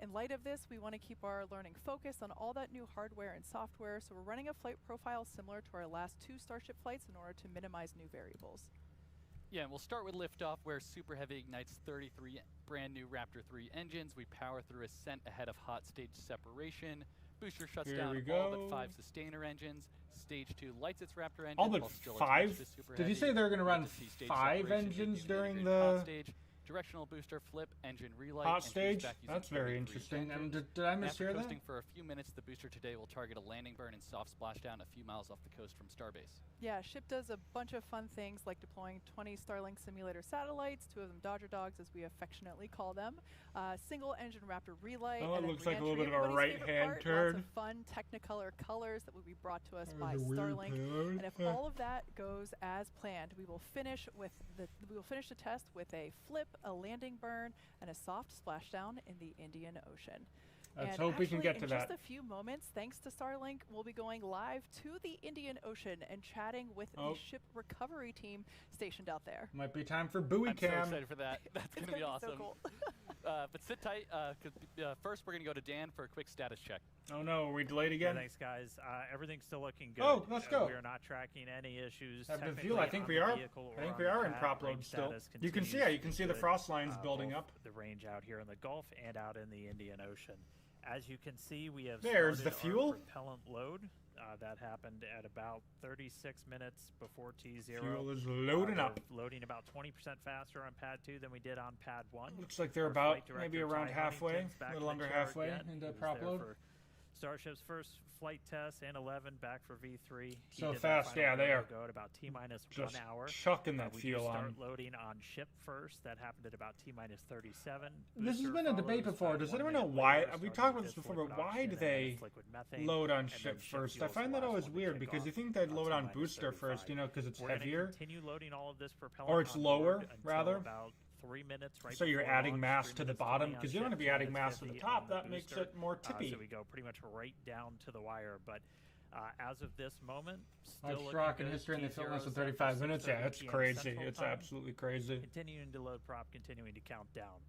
In light of this, we want to keep our learning focused on all that new hardware and software, so we're running a flight profile similar to our last 2 Starship flights in order to minimize new variables. Yeah, and we'll start with liftoff, where Super Heavy ignites 33 brand new Raptor 3 engines. We power through ascent ahead of hot stage separation. Booster shuts Here down we all go. but 5 sustainer engines. Stage 2 lights its Raptor engines. All but while still 5? attached to Super Did you Heavy. say they're going to run To see stage 5 separation, engines debuted during into hot the stage. Directional booster flip, engine relight, hot and stage? back using That's very 33 interesting. And engines. did I mishear After that? coasting for a few minutes, the booster today will target a landing burn and soft splashdown a few miles off the coast from Starbase. Yeah, Ship does a bunch of fun things like deploying 20 Starlink simulator satellites, 2 of them Dodger Dogs as we affectionately call them, single engine Raptor relight, Oh, it and then looks like a little re-entry. bit of a Everybody's favorite right-hand part, turn. Lots of fun Technicolor colors that will be brought to us That by was a weird Starlink. turn. And if all of that goes as planned, we will finish the test with a flip, a landing burn, and a soft splashdown in the Indian Ocean. Let's And hope we can actually, get to in that. just a few moments, thanks to Starlink, we'll be going live to the Indian Ocean and chatting with Oh. the ship recovery team stationed out there. Might be time for buoy I'm so cam. excited for that. That's going to be awesome. So cool. But sit tight, 'cause, first we're going to go to Dan for a quick status check. Oh no, are we delayed Yeah, again? thanks, guys. Everything's still looking good. Oh, let's go. We are not tracking any issues. Have the technically fuel. I think on we the are. vehicle I or think on we the are in pad. prop Range load still. status You can see, continues you can to see be the good, frost lines building both up. the range out here in the Gulf and out in the Indian Ocean. As you can see, we have There's the started fuel. our propellant load. That happened at about 36 minutes before T0. Fuel is loading up. Loading about 20% faster on pad 2 than we did on pad 1. Looks like they're Our about flight director, maybe around Ty halfway, Huntington's back a little in the under chair halfway again. into He was prop there load. for Starship's first flight test and 11 back for V3. He So did that fast, final yeah, they are go at about T-minus 1 just hour. chucking that we fuel do start on. loading on ship first. That happened at about T-minus 37. This has Booster been a debate follows before. about Does 1 anyone know minute why? later, We starting talked about with this before, liquid but why oxygen, do and then they it's liquid methane, load on and then ship first? I fuel's find the that last always one to weird kick because you off think they'd at load on T-minus booster first, 35. you know, because it's We're gonna heavier. continue loading all of this propellant Or it's on lower, board until rather. about 3 minutes right So you're before adding launch, mass 3 to the minutes bottom 20 on because you don't want to ship, be adding 2 mass minutes to the 50 top. on the That makes booster. it more tippy. So we go pretty much right down to the wire. But as of this moment, still Like looking rock in good. history, and they film less than T0 is 35 at minutes. Yeah, 6:30 it's PM crazy. Central It's Time. absolutely crazy. Continuing to load prop, continuing to count down.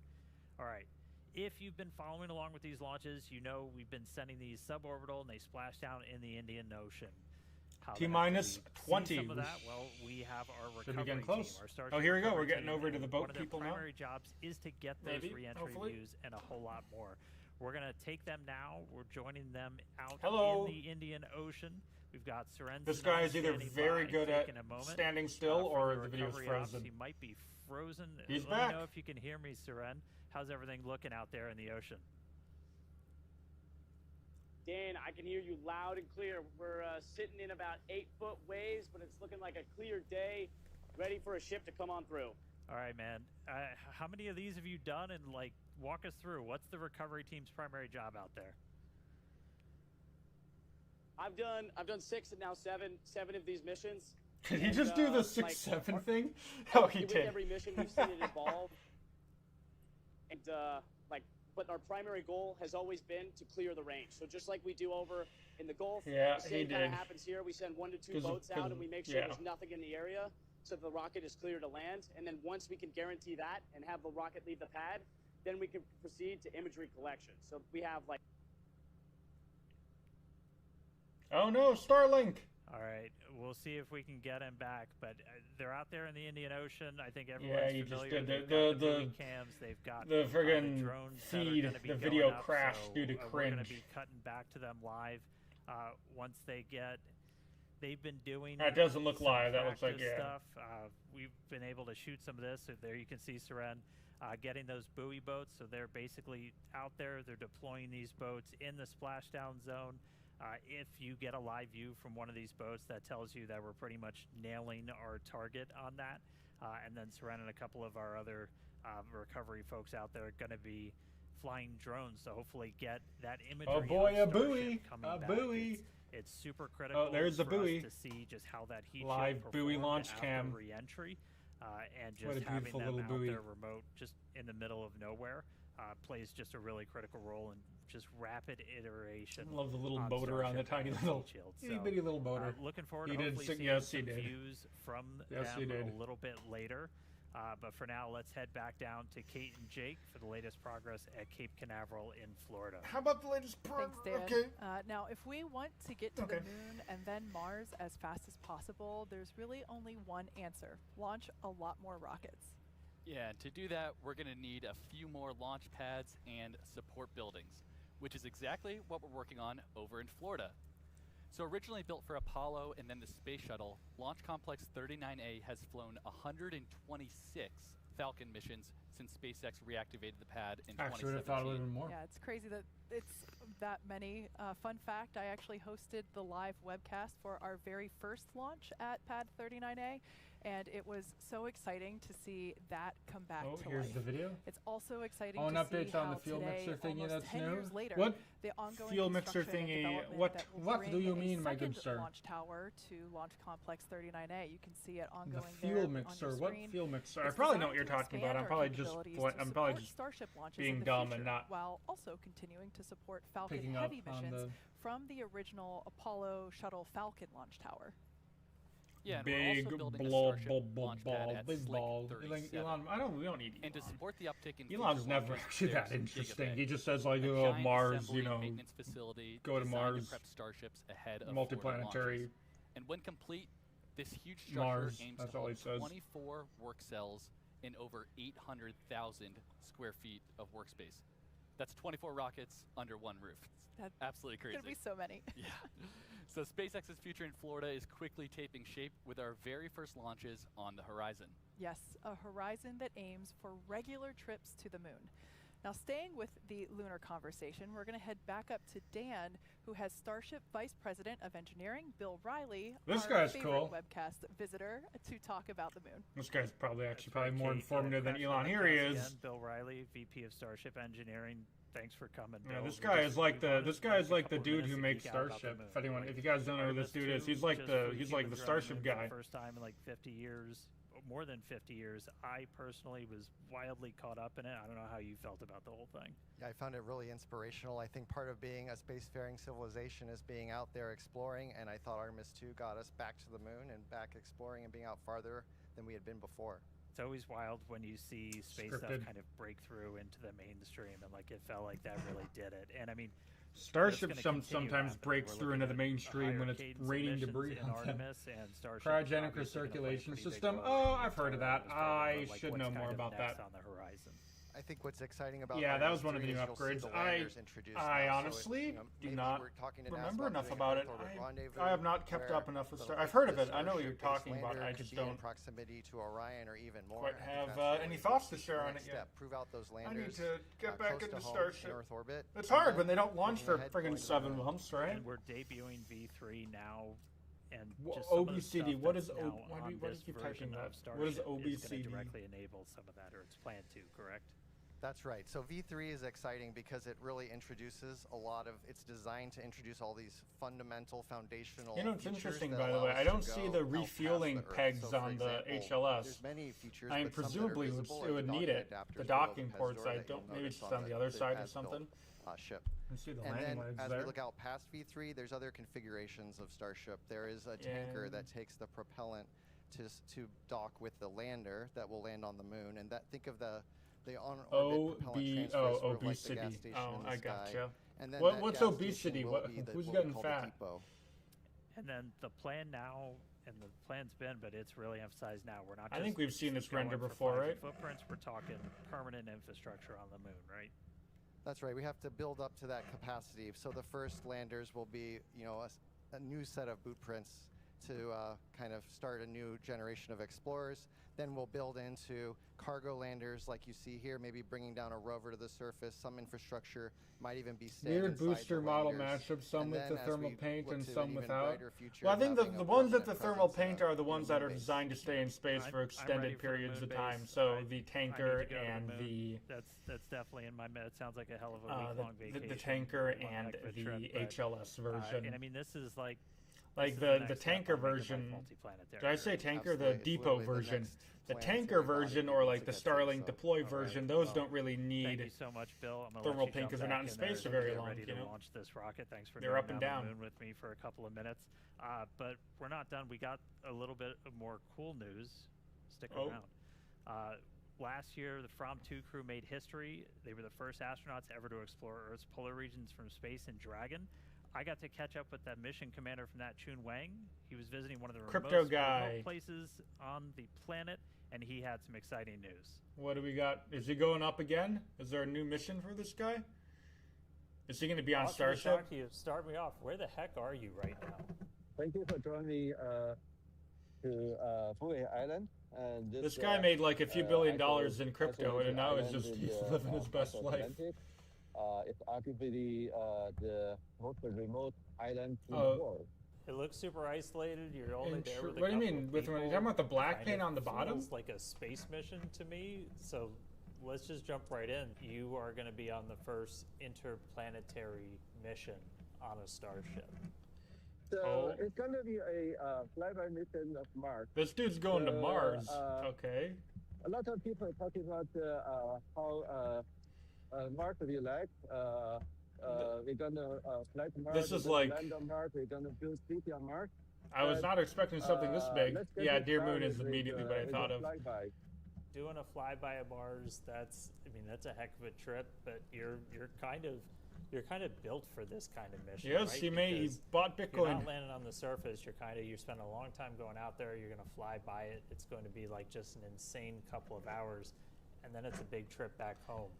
All right. If you've been following along with these launches, you know we've been sending these suborbital, and they splash down in the Indian Ocean. How the heck T-minus do we see 20. Some of that? Well, we have our Should recovery be getting team. close. Our Starship Oh, here we go. We're recovery getting team, over to and the boat one of their people now. primary jobs is to get those Maybe, re-entry hopefully. views and a whole lot more. We're going to take them now. We're joining them out Hello. in the Indian Ocean. We've got Soren. This guy is either standing very by, good at taking a moment, standing still for or the video's recovery ops. frozen. He might be frozen. He's Let back. me know if you can hear me, Soren. How's everything looking out there in the ocean? Dan, I can hear you loud and clear. We're sitting in about 8-foot waves, but it's looking like a clear day, ready for a ship to come on through. All right, man. How many of these have you done? And like, walk us through. What's the recovery team's primary job out there? I've done 6 and now 7 of these missions. Did he just do the 6-7 thing? Oh, he with did. every mission, we've seen it evolve. And but our primary goal has always been to clear the range. So just like we do over in the Gulf, Yeah, the he same kind did. of happens here. We send 1 to 2 'Cause of- boats out and we make sure yeah. there's nothing in the area, so the rocket is clear to land. And then once we can guarantee that and have the rocket leave the pad, then we can proceed to imagery collection. So we have like. Oh no, Starlink! All right, we'll see if we can get him back. But they're out there in the Indian Ocean. I think everyone's Yeah, you just familiar. did They've the got the buoy cams. They've got the friggin' drones that are feed. gonna be The going video up, crashed so, due to We're going to cringe. be cutting back to them live once they get. They've been doing. That doesn't look some live. That looks like, practice yeah. Stuff. We've been able to shoot some of this. So there you can see Soren getting those buoy boats. So they're basically out there. They're deploying these boats in the splashdown zone. If you get a live view from one of these boats, that tells you that we're pretty much nailing our target on that. And then Soren and a couple of our other recovery folks out there are going to be flying drones to hopefully get that imagery. Oh boy, a of Starship buoy! coming A back. buoy! It's super critical. Oh, there's the for us buoy. to see just how that heat Live shield buoy performed launch after cam. re-entry, and What just a having beautiful them little out buoy. there remote, just in the middle of nowhere, plays just a really critical role in just rapid iteration. I love the little on boat around the Starship tiny and little, heat shield. itty So, bitty little boater. looking forward He to did hopefully sing- seeing yes, he some did. views from Yes, he them did. a little bit later. But for now, let's head back down to Kate and Jake for the latest progress at Cape Canaveral in Florida. How about the latest Thanks, Dan. Okay. Now, if we want to get to Okay. the moon and then Mars as fast as possible, there's really only one answer: launch a lot more rockets. Yeah, and to do that, we're going to need a few more launch pads and support buildings, which is exactly what we're working on over in Florida. So originally built for Apollo and then the Space Shuttle, Launch Complex 39A has flown 126 Falcon missions since SpaceX reactivated the pad in 2017. Actually, would have thought it would have been more. Yeah, it's crazy that it's that many. Fun fact, I actually hosted the live webcast for our very first launch at Pad 39A, and it was so exciting to see that come back Oh, to here's life. the video. It's also exciting Oh, an to update see on how the fuel today, mixer thingy almost that's 10 new? years later, What the ongoing fuel mixer construction and thingy? development What that will what do bring you a mean, my good second sir? launch tower to Launch Complex 39A. You can see it The ongoing fuel there on mixer. your What screen. fuel mixer? I It's probably know what designed you're to talking about. expand I'm our probably just capabilities to I'm probably support just Starship launches being in the dumb future, and not while also continuing to support Falcon picking up Heavy on missions the from the original Apollo Shuttle Falcon launch tower. Yeah, and big we're also building a ball, Starship ball, launch ball, pad at big Slink ball. 37. Elon, we don't need Elon. And to support the uptick in Elon's future never launches, actually that there's interesting. Gigabay, He just says like, a oh, giant Mars, assembly you know, and maintenance facility go to designed Mars, to prep starships ahead of multiplanetary Florida launches. And when complete, this huge structure Mars. aims That's to all he hold says. 24 work cells and over 800,000 square feet of workspace. That's 24 rockets under one roof. That's absolutely crazy. Gonna be so many. Yeah. So SpaceX's future in Florida is quickly taking shape with our very first launches on the horizon. Yes, a horizon that aims for regular trips to the moon. Now, staying with the lunar conversation, we're going to head back up to Dan, who has Starship Vice President of Engineering, Bill Riley, This our guy's favorite cool. webcast visitor, to talk about the moon. This guy's probably Right, more Kate, informative than Crash Elon. Here he Webcast is. again, Bill Riley, VP of Starship Engineering. Thanks for coming, Yeah, Bill. this We guy just- is like we the wanted a dude couple who of makes minutes to geek out about the Starship. moon. If you guys don't know who this dude is, he's like the humans around Starship moon guy. For the first time in like 50 years, more than 50 years. I personally was wildly caught up in it. I don't know how you felt about the whole thing. Yeah, I found it really inspirational. I think part of being a spacefaring civilization is being out there exploring, and I thought Artemis 2 got us back to the moon and back exploring and being out farther than we had been before. It's always wild when you see space stuff Scripted. kind of break through into the mainstream, and like it felt like that really did it. And I mean, Starship that's gonna continue sometimes happening. breaks We're through looking into the at mainstream higher when it's cadence raining emissions debris in on them. Artemis, and Starship is Cryogenic obviously gonna play a recirculation pretty big system. role Oh, in I've heard of this that. program, I but, like, should what's know kind more of about next that. on the horizon. I think what's exciting about Yeah, that Artemis was one of the 3 new is you'll see upgrades. the I landers introduced now, so honestly do maybe not we're talking to NASA remember about enough doing about a it. Earth-orbit rendezvous I have not kept where up enough with the- Star. I've heard of the it. I know what you're Starship-based talking about. lander I could just be in don't proximity to Orion or even more. quite I think have that's really any thoughts to share the on next it yet. step. Prove out those I need landers. to get back close to into home Starship. in Earth orbit. It's and hard then when they don't launch for looking ahead, friggin' going to the 7 moon. months, right? And we're debuting V3 now, and Wha- just some of the OBCD, stuff what that's is now why do you on this keep version typing of that? Starship What is is going OBCD? to directly enable some of that, or it's planned to, correct? That's right. So V3 is exciting because it really introduces a lot of, it's designed to introduce all these fundamental foundational You know, it's features interesting, that by the allow way. us I to don't go see the out past refueling the Earth. pegs So, for on the example, HLS. There's many features, I mean, but some that are presumably visible it are would the need docking it. adapters The below docking pez ports, door I that you'll don't. Maybe notice it's just on the other big side or as-built, something. Ship. You see the And landing then legs as there. we look out past V3, there's other configurations of Starship. There is a tanker And- that takes the propellant to dock with the lander that will land on the moon. And that think of the on-orbit propellant transfers were like the gas obesity. station Oh, in the I sky. gotcha. And then What- that what's gas obesity? station will What- be the, who's what we getting call fat? The depot. And then the plan now, and the plan's been, but it's really emphasized now. We're not. I Just think we've seen this going render for before, flashy right? Footprints. We're talking permanent infrastructure on the moon, right? That's right. We have to build up to that capacity. So the first landers will be, a new set of boot prints to kind of start a new generation of explorers. Then we'll build into cargo landers like you see here, maybe bringing down a rover to the surface. Some infrastructure might even be staying Weird inside booster the model landers. mashup, some And with then the as thermal we paint look and to an some even without. brighter future, Well, I think having the a ones with permanent the thermal presence in paint a are the ones that are moon base. designed to stay in space for I'm ready extended for the periods moon of time. base. So I the need tanker to go to and moon. the That's definitely in my. It sounds like a hell of a the, week-long vacation. the tanker one and heck of a the trip, but, HLS version. and I mean, this is like. Like this is the next step tanker on making life version. multiplanetary. Did I say tanker? Absolutely. The It's depot literally the version. next The plans tanker everybody version or needs like to the get to, Starlink so- deploy All right. version, those Well, don't really Thank need you so much, Bill. I'm gonna thermal let you paint jump 'cause they're back not in there space for and very get long, ready you to know? launch this rocket. Thanks for They're going up and down down. the moon with me for a couple of minutes. But we're not done. We got a little bit of more cool news. Stick Oh. around. Last year, the From 2 crew made history. They were the first astronauts ever to explore Earth's polar regions from space in Dragon. I got to catch up with that mission commander from that, Chun Wang. He was visiting one of the Crypto most guy. remote places on the planet, and he had some exciting news. What do we got? Is he going up again? Is there a new mission for this guy? Is he going to be on Awesome to Starship? talk to you. Start me off. Where the heck are you right now? Thank you for joining me to Fui Island. And This guy made like a few billion dollars in crypto, and now it's just he's living his best life. It's arguably the most remote island in the Oh. world. It looks super isolated. You're only there with a What do you couple mean? of With when you're people. talking about the black Kind paint of on the bottom? feels like a space mission to me. So let's just jump right in. You are going to be on the first interplanetary mission on a starship. So it's going to be a flyby mission of Mars. This dude's going to Mars. Okay. A lot of people are talking about how Mars will be like. We're gonna fly to Mars. This is we're gonna like- land on Mars. We're gonna build city on Mars. I was But, not expecting something this big. let's get Yeah, it Dear Moon started is with, immediately what I with thought a of. flyby. Doing a flyby of Mars, that's a heck of a trip, but you're kind of built for this kind of mission. Yes, right? he Because bought You're Bitcoin. not landing on the surface. You spend a long time going out there. You're gonna fly by it. It's going to be like just an insane couple of hours, and then it's a big trip back home.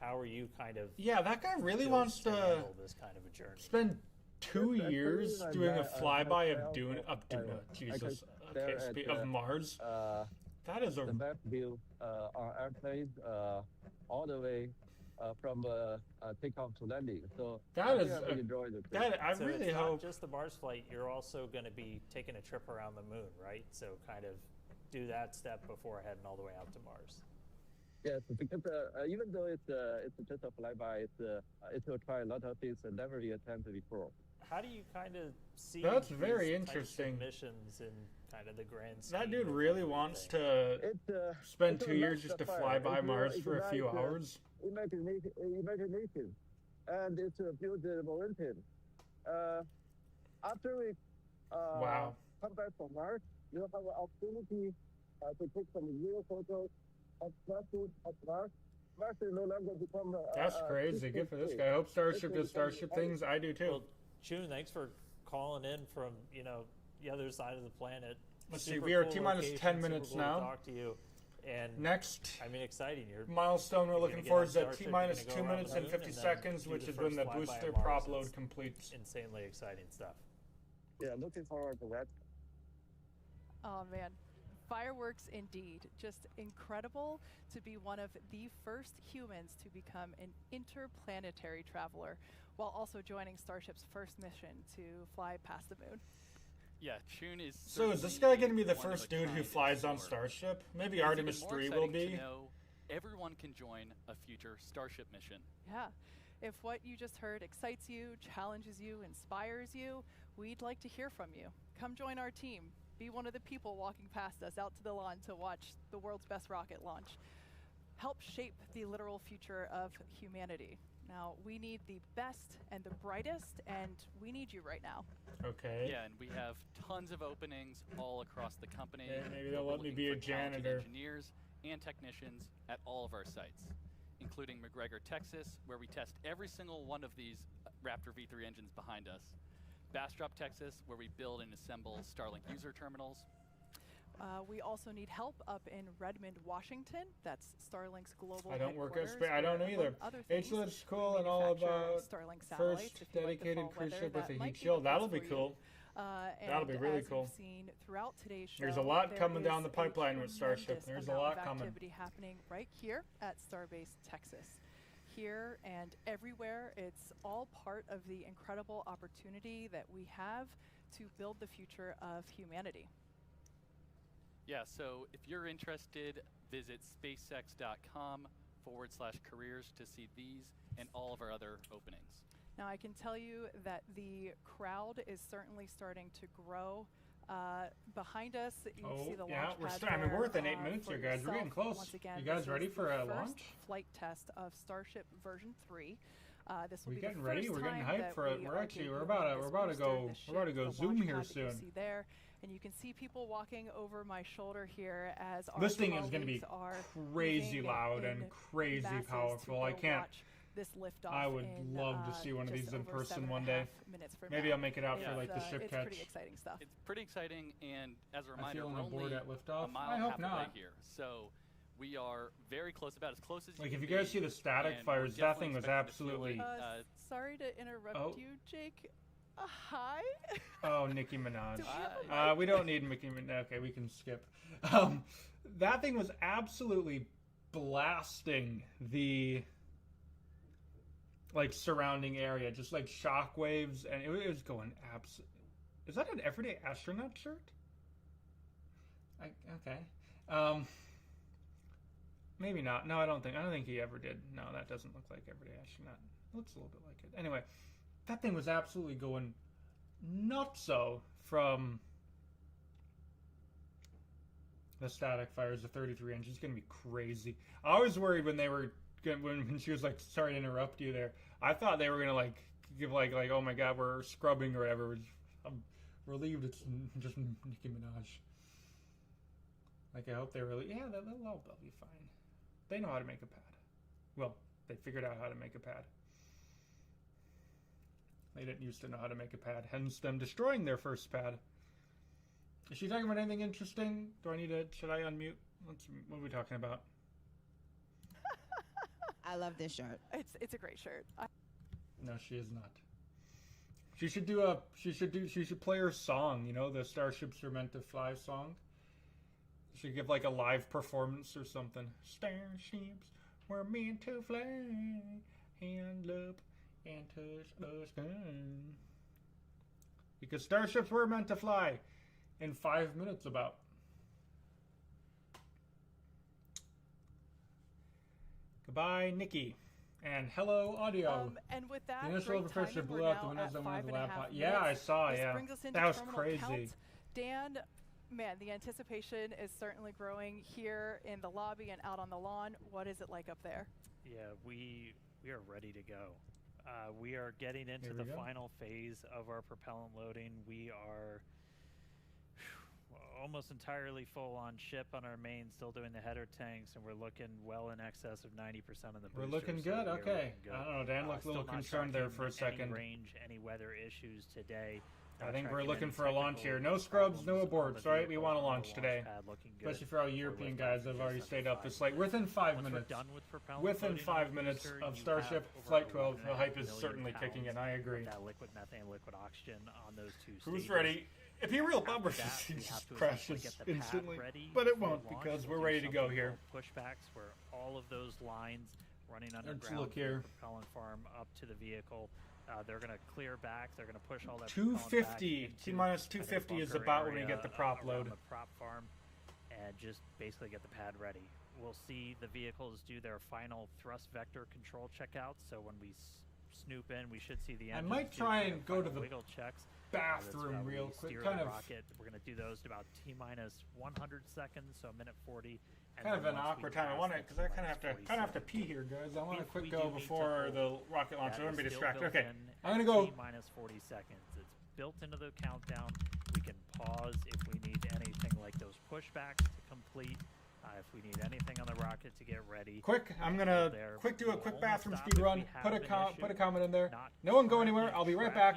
how are you kind of? Yeah, that guy really built wants to handle this kind of a journey. spend 2 Yes, years actually, doing a I flyby felt of Duna. I Jesus. can Okay, stare of at Mars. That is a the map view on airplanes all the way from takeoff to landing. So that I is think I really enjoyed it. that. I So really it's hope. not just the Mars flight. You're also going to be taking a trip around the moon, right? So kind of do that step before heading all the way out to Mars. Yes, because even though it's just a flyby, it will try a lot of things that never been attempted before. How do you kind of see That's these very types of interesting. missions in kind of the grand scheme That dude of really everything? wants to spend It's 2 a years nice just to fire. fly by Mars It's for a few nice, hours. Imagination, and it's built momentum. After we Wow. come back from Mars, you have an opportunity to take some real photos of Mars. Mars will no longer become That's crazy. Good for this guy. I hope Starship does Starship things. I do too. Well, June, thanks for calling in from the other side of the planet. Let's see, Super we are cool T-minus location, 10 super minutes cool to now. talk to you. And Next I mean, exciting. milestone we're you're looking gonna get for on is at Starship, T-minus you're 2 gonna go around minutes the and moon, 50 then seconds, do which the is when first the flyby booster of Mars. prop load It's completes. Insanely exciting stuff. Yeah, looking forward to that. Oh man, fireworks indeed. Just incredible to be one of the first humans to become an interplanetary traveler while also joining Starship's first mission to fly past the moon. Yeah, Chun is. So is this certainly guy going to be the one of first a dude who kind flies on explorer. Starship? Maybe It's Artemis even more 3 will exciting be. to know everyone can join a future Starship mission. Yeah. If what you just heard excites you, challenges you, inspires you, we'd like to hear from you. Come join our team. Be one of the people walking past us out to the lawn to watch the world's best rocket launch. Help shape the literal future of humanity. Now, we need the best and the brightest, and we need you right now. Okay. Yeah, and we have tons of openings all across the company. Yeah, maybe they'll We're let me looking be a for talented janitor. Engineers and technicians at all of our sites, including McGregor, Texas, where we test every single one of these Raptor V3 engines behind us. Bastrop, Texas, where we build and assemble Starlink user terminals. We also need help up in Redmond, Washington. That's Starlink's global I don't work at headquarters, space. I don't where, either. among other things, H-Lid's we cool and all manufacture about Starlink satellites. first If you like the dedicated fall cruise weather, ship with that a might heat be the shield. That'll place be for you. cool. That'll be And really as cool. you've seen throughout today's show, There's a lot there coming down is the a pipeline with Starship. tremendous There's a amount lot of coming. activity happening right here at Starbase, Texas. Here and everywhere, it's all part of the incredible opportunity that we have to build the future of humanity. Yeah, so if you're interested, visit spacex.com/careers to see these and all of our other openings. Now, I can tell you that the crowd is certainly starting to grow. Behind us, you see the yeah, launch we're pad I mean, we're within there, 8 minutes for here, guys. We're getting yourself. close. Once again, You guys this ready is for the a first launch? flight test of Starship version 3. This will We be getting the ready? first We're getting time hyped that for it. we We're are actually we're debuting about to this we're about to booster, go the we're about to ship, go the zoom launch here pad that you soon. see there, and you can see people walking over my shoulder here as our This thing is going to be colleagues are crazy moving loud in and crazy masses to powerful. I go can't. watch this liftoff I would in, love to see one of just these in over person 7.5 one day. minutes from Maybe now. I'll make it out for It's, like the ship it's catch. pretty exciting stuff. It's pretty exciting, and as a I reminder, feel we're on board only at liftoff. a mile I and a hope half away not. here, so we are very close, about as close as you Like can if you guys be, see the static and we're fires, that definitely thing was expecting to feel absolutely. it, Sorry to interrupt Oh. you, Jake. Hi. Oh, Nicki Minaj. Do we have a We don't need Nicki Minaj. Okay, we can skip. That thing was absolutely blasting the like surrounding area, just like shockwaves, and it was going Is that an everyday astronaut shirt? Okay. Maybe not. No, I don't think he ever did. No, that doesn't look like everyday astronaut. It looks a little bit like it. Anyway, that thing was absolutely going nutso from the static fires. The 33 inch is going to be crazy. I was worried when they were when she was like, "Sorry to interrupt you there." I thought they were going to like give like oh my god, we're scrubbing or whatever. I'm relieved it's just Nicki Minaj. Like I hope they really they'll be fine. They know how to make a pad. Well, they figured out how to make a pad. They didn't used to know how to make a pad, hence them destroying their first pad. Is she talking about anything interesting? Should I unmute? What are we talking about? I love this shirt. It's a great shirt. No, she is not. She should play her song, you know, the Starships Are Meant to Fly song. She should give like a live performance or something. Starships were meant to fly, hand up and touch the sky. Because starships were meant to fly in 5 minutes about. Goodbye, Nikki. And hello, audio. And with that, the initial great refresher timing, blew we're out the now windows at on one of the 5.5 laptop. minutes. Yeah, I saw. This Yeah, brings us into that was terminal crazy. count. Dan, man, the anticipation is certainly growing here in the lobby and out on the lawn. What is it like up there? Yeah, we are ready to go. We are getting into the final phase of our propellant loading. We are almost entirely full on ship on our main, still doing the header tanks, and we're looking well in excess of 90% of the boosters. We're looking so good. we are Okay. looking good. I don't know. Dan looked a little Still not concerned there talking for a second. Any range, any weather issues today. I think we're tracking looking any for a launch here. technical No scrubs, no problems aborts, on the right? We vehicle, want a on the launch today. pad looking good. Especially for all We're European with guys that that have for already just stayed under up 5 this late. Within 5 Once minutes. we're done with propellant Within loading 5 on the minutes booster, of you Starship have over Flight 12, the 11.5 hype is million certainly kicking in. I pounds agree. of that liquid methane, liquid oxygen on those two Who's stages. ready? It'd be a real bummer After if that, he we just have to crashes essentially get the pad instantly. ready But it for won't launch. because we're We'll ready do to go something here. called pushbacks, where all of those lines running Let's underground look from here. the propellant farm up to the vehicle. They're going to clear back. They're going to push all that 250. T minus 250 is about when we get the prop load. the prop farm, and just basically get the pad ready. We'll see the vehicles do their final thrust vector control checkouts. So when we snoop in, we should see the engines might do try their and go to final the wiggle checks. bathroom That's how real we quick, steer kind the of- rocket. We're going to do those at about T minus 100 seconds, so a minute 40. And Kind of then an once we awkward time. I pass want to, the because I kind of have to pee here, guys. I want to quick go before the rocket launch. I don't want to be distracted. Okay, I'm gonna go. T minus 40 seconds. It's built into the countdown. We can pause if we need anything like those pushbacks to complete. If we need anything on the rocket to get ready. Quick, I'm gonna do a quick bathroom speed run. Put a comment in there. No one go anywhere. I'll be right back.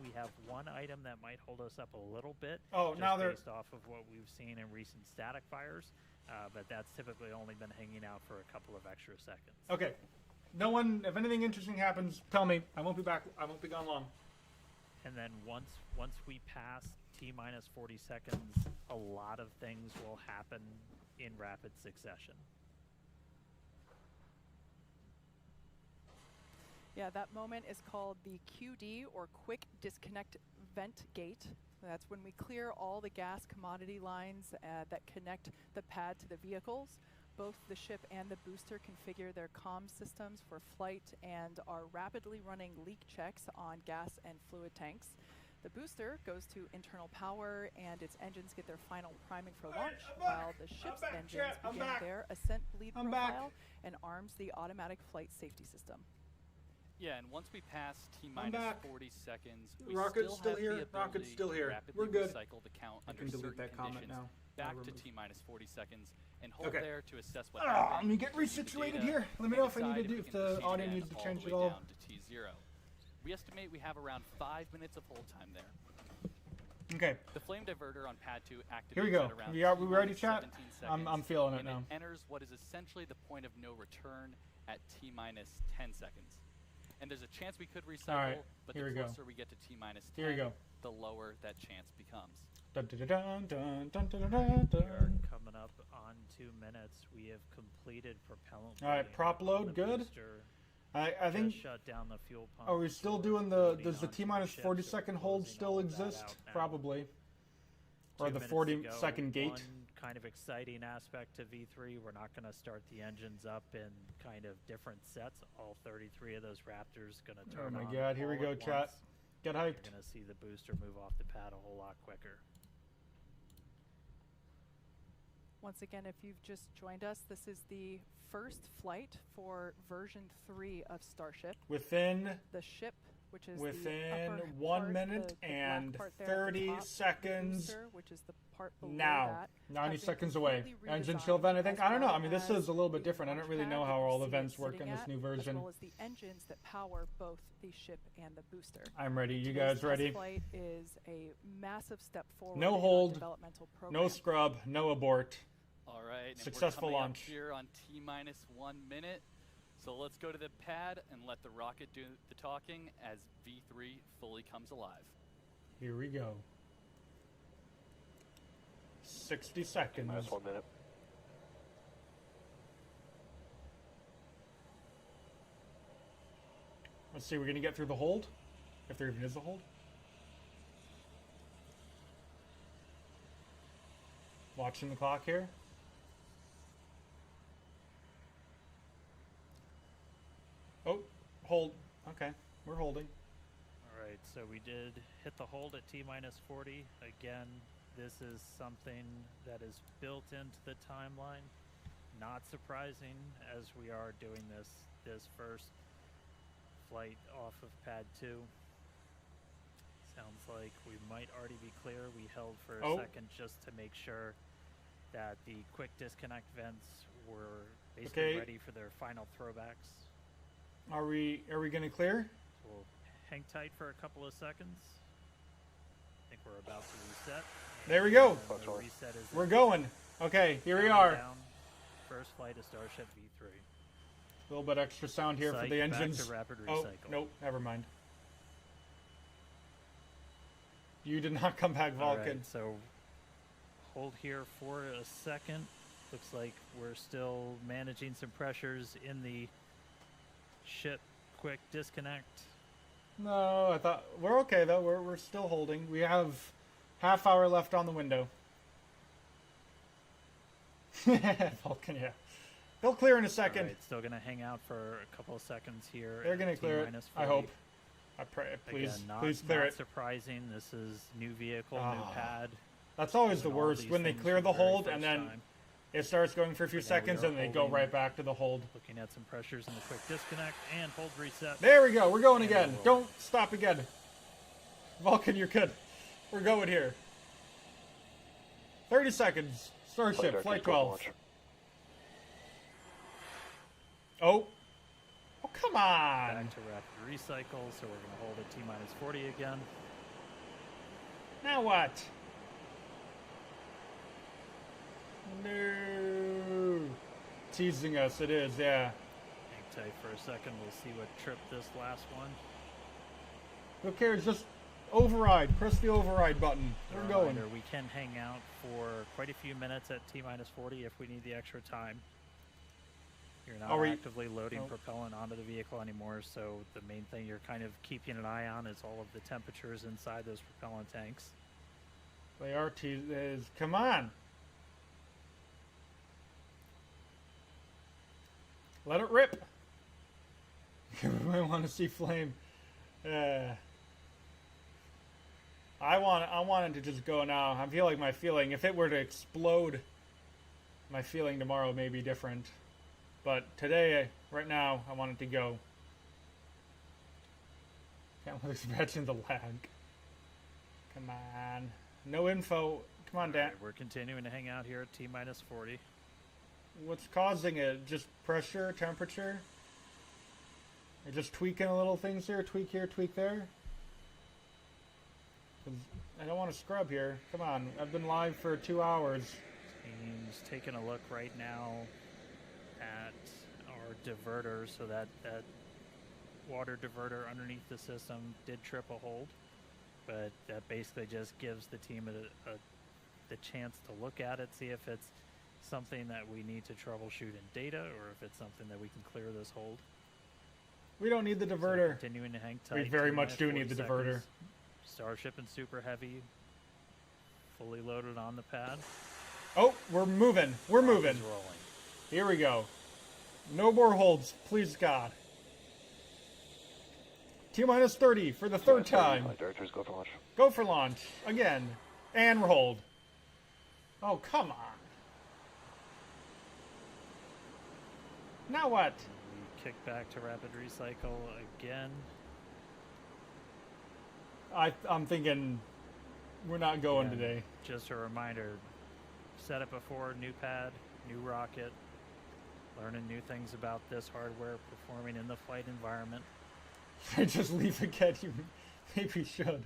We have one item that might hold us up a little bit. Oh, just now they're based off of what we've seen in recent static fires, but that's typically only been hanging out for a couple of extra seconds. Okay. No one. If anything interesting happens, tell me. I won't be back. I won't be gone long. And then once we pass T minus 40 seconds, a lot of things will happen in rapid succession. Yeah, that moment is called the QD, or Quick Disconnect Vent Gate. That's when we clear all the gas commodity lines that connect the pad to the vehicles. Both the ship and the booster configure their comm systems for flight and are rapidly running leak checks on gas and fluid tanks. The booster goes to internal power and its engines get their final priming for launch, while the ship's engines begin their ascent bleed profile and arms the automatic flight safety system. Yeah, and once we pass T minus 40 seconds, we Rocket's still have here. the ability Rocket's still here. to rapidly We're good. recycle the count I under can delete certain that comment conditions now. back I'll to remove. T minus 40 seconds and hold Okay. there to assess what Let happened. me get resituated here. Let me know if I need to do, if the audio needs to change at all. Down to T0. We estimate we have around 5 minutes of hold time there. Okay. The flame diverter on pad 2 activates Here we go. at around We ready, chat? 17 seconds, I'm feeling it and now. It enters what is essentially the point of no return at T minus 10 seconds. And there's a chance we could recycle, right, but here the we go. closer we get to T minus 10, Here we go. the lower that chance becomes. Dun, dun, dun, dun, dun, dun, dun, We are dun. coming up on 2 minutes. We have completed propellant. All right, loading prop on load, the good. booster. I think. Just shut down the fuel pump. Are we still doing the? loading Does the onto T minus ship, 40 so second we're hold closing still all of that exist? out now. Probably. 2 Or the minutes 40 to go. second gate. One kind of exciting aspect to V3, we're not going to start the engines up in kind of different sets. All 33 of those Raptors going to turn on. Oh my God! Here we all go, at chat. once. Get You're hyped. going to see the booster move off the pad a whole lot quicker. Once again, if you've just joined us, this is the first flight for version 3 of Starship. Within The ship, which is within the upper 1 part, minute the black and part there at the 30 top, the seconds booster, which is the part below now. that, 90 has been seconds away. completely Engine chill redesigned, vent. I think. as I don't know. well I mean, this as is a little bit the different. I don't launch really pad know that how you all the see it vents work in sitting this at, new version. as well as the engines that power both the ship and the booster. I'm ready. You Today's guys test ready? flight is a massive step forward No in hold, our developmental program. no scrub, no abort. All right, and Successful we're coming launch. up here on T minus 1 minute. So let's go to the pad and let the rocket do the talking as V3 fully comes alive. Here we go. 60 seconds. Last 1 minute. Let's see, we're going to get through the hold? If there even is a hold? Watching the clock here. Oh, hold. Okay, we're holding. All right, so we did hit the hold at T-minus 40. Again, this is something that is built into the timeline. Not surprising as we are doing this first flight off of pad 2. Sounds like we might already be clear. We held for a second just to make sure that the quick disconnect vents were basically ready for their final throwbacks. Are we going to clear? We'll hang tight for a couple of seconds. I think we're about to reset. There we go. The reset is We're going. Okay, here we are. Down. First flight of Starship V3. A little bit extra sound here for the engines. Back to rapid oh, recycle. nope, never mind. You did not come back, Vulcan. All right, so hold here for a second. Looks like we're still managing some pressures in the ship quick disconnect. No, I thought we're okay though. We're still holding. We have half hour left on the window. Vulcan, yeah. They'll clear in a second. All right, still gonna hang out for a couple of seconds here. They're gonna clear it. I hope. I pray. Please, Again, please clear not it. Surprising. This is new vehicle, new pad. That's always the worst when they clear the hold and then it starts going for a few seconds and they go right back to the hold. Looking at some pressures in the quick disconnect and hold reset. There we go. We're going again. Don't stop again. Vulcan, you're good. We're going here. 30 seconds. Starship, flight 12. Oh. Oh, come on. Back to rapid recycle, so we're going to hold at T-minus 40 again. Now what? No. Teasing us, it is, yeah. Hang tight for a second. We'll see what tripped this last one. Who cares? Just override. Press the override button. We're going. We can hang out for quite a few minutes at T-minus 40 if we need the extra time. You're not actively loading propellant onto the vehicle anymore, so the main thing you're kind of keeping an eye on is all of the temperatures inside those propellant tanks. They are come on. Let it rip. You might want to see flame. I want it to just go now. I feel like my feeling, if it were to explode, my feeling tomorrow may be different. But today, right now, I want it to go. Can't imagine the lag. Come on. No info. Come on, Dan. Right, we're continuing to hang out here at T-minus 40. What's causing it? Just pressure, temperature? You're just tweaking a little things here. Tweak here, tweak there. I don't want to scrub here. Come on. I've been live for 2 hours. Team's taking a look right now at our diverter, so that water diverter underneath the system did trip a hold, but that basically just gives the team the chance to look at it, see if it's something that we need to troubleshoot in data or if it's something that we can clear this hold. We don't need the diverter. So continuing to hang tight. We very much do need the diverter. Starship and Super Heavy fully loaded on the pad. Oh, we're moving. We're moving. Rolling. Here we go. No more holds, please God. T-minus 30 for the third time. Directors, go for launch. Go for launch. Again. And hold. Oh, come on. Now what? We kick back to rapid recycle again. I'm thinking we're not going today. Just a reminder, said it before, new pad, new rocket, learning new things about this hardware performing in the flight environment. Just leave again, you maybe should.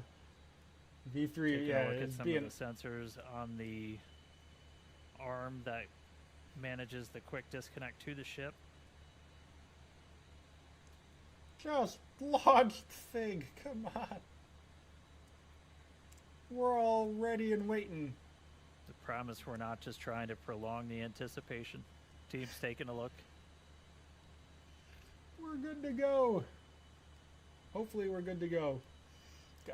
V3, Taking yeah. a look at some of the sensors on the arm that manages the quick disconnect to the ship. Just launch the thing. Come on. We're all ready and waiting. I promise we're not just trying to prolong the anticipation. Team's taking a look. We're good to go. Hopefully we're good to go.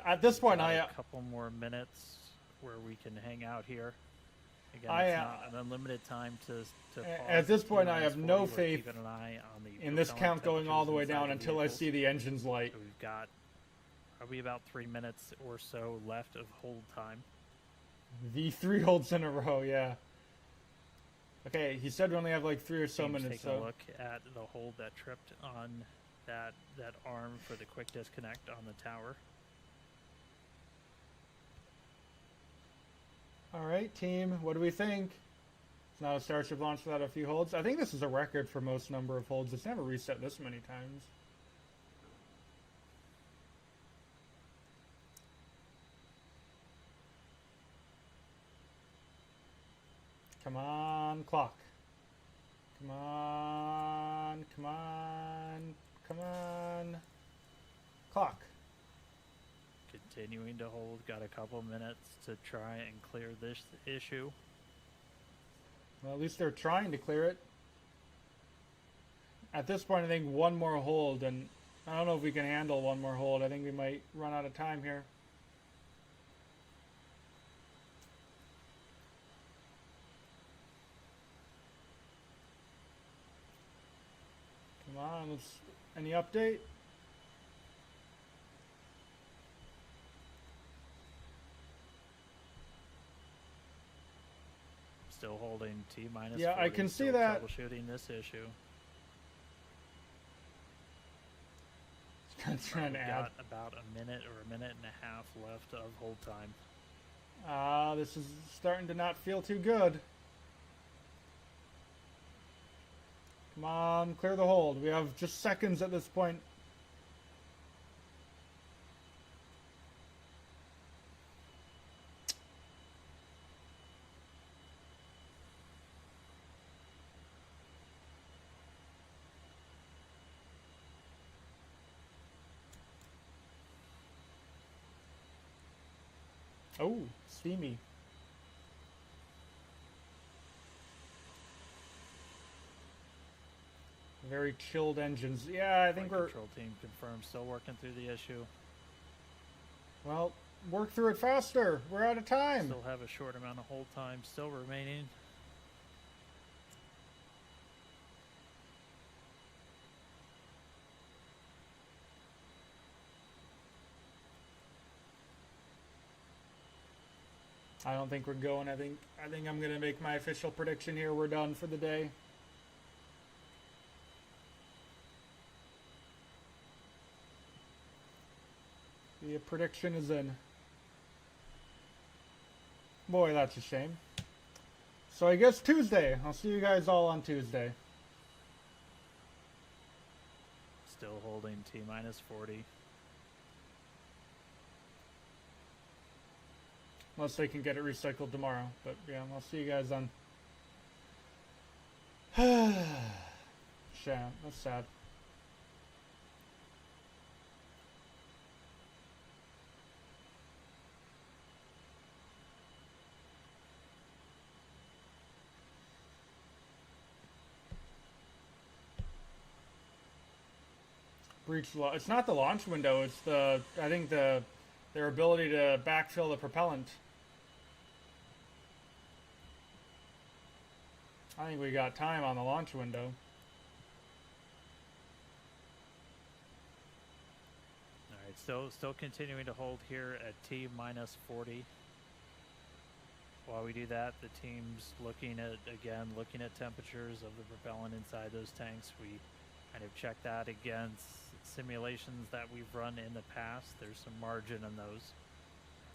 At this point, a couple more minutes where we can hang out here. Again, it's not an unlimited time to pause. At this point, I have no faith keeping an eye on the in this count going all the way down until I vehicles. see the engines light. So we've got probably about 3 minutes or so left of hold time. The 3 holds in a row, yeah. Okay, he said we only have like 3 or so Team's minutes. taking So a look at the hold that tripped on that arm for the quick disconnect on the tower. all right, team, what do we think? It's not a Starship launch without a few holds. I think this is a record for most number of holds. It's never reset this many times. Come on, clock. Come on, come on, come on. Clock. Continuing to hold, got a couple minutes to try and clear this issue. Well, at least they're trying to clear it. At this point, I think one more hold, and I don't know if we can handle one more hold. I think we might run out of time here. Come on, any update? Still holding T-minus. Yeah, 40, I can see still that. Troubleshooting this issue. Trying to add. Got about a minute or a minute and a half left of hold time. This is starting to not feel too good. Come on, clear the hold. We have just seconds at this point. Oh, steamy. Very chilled engines. Yeah, I think Flight we're... Control team confirmed, still working through the issue. Well, work through it faster. We're out of time. Still have a short amount of hold time still remaining. I don't think we're going. I think I'm gonna make my official prediction here. We're done for the day. The prediction is in. Boy, that's a shame. So I guess Tuesday. I'll see you guys all on Tuesday. Still holding T-minus 40. Unless they can get it recycled tomorrow. But yeah, I'll see you guys on. Sham, that's sad. Breach. It's not the launch window. It's the. I think their ability to backfill the propellant. I think we got time on the launch window. All right, still continuing to hold here at T-minus 40. While we do that, the team's looking at temperatures of the propellant inside those tanks. We kind of check that against simulations that we've run in the past. There's some margin in those.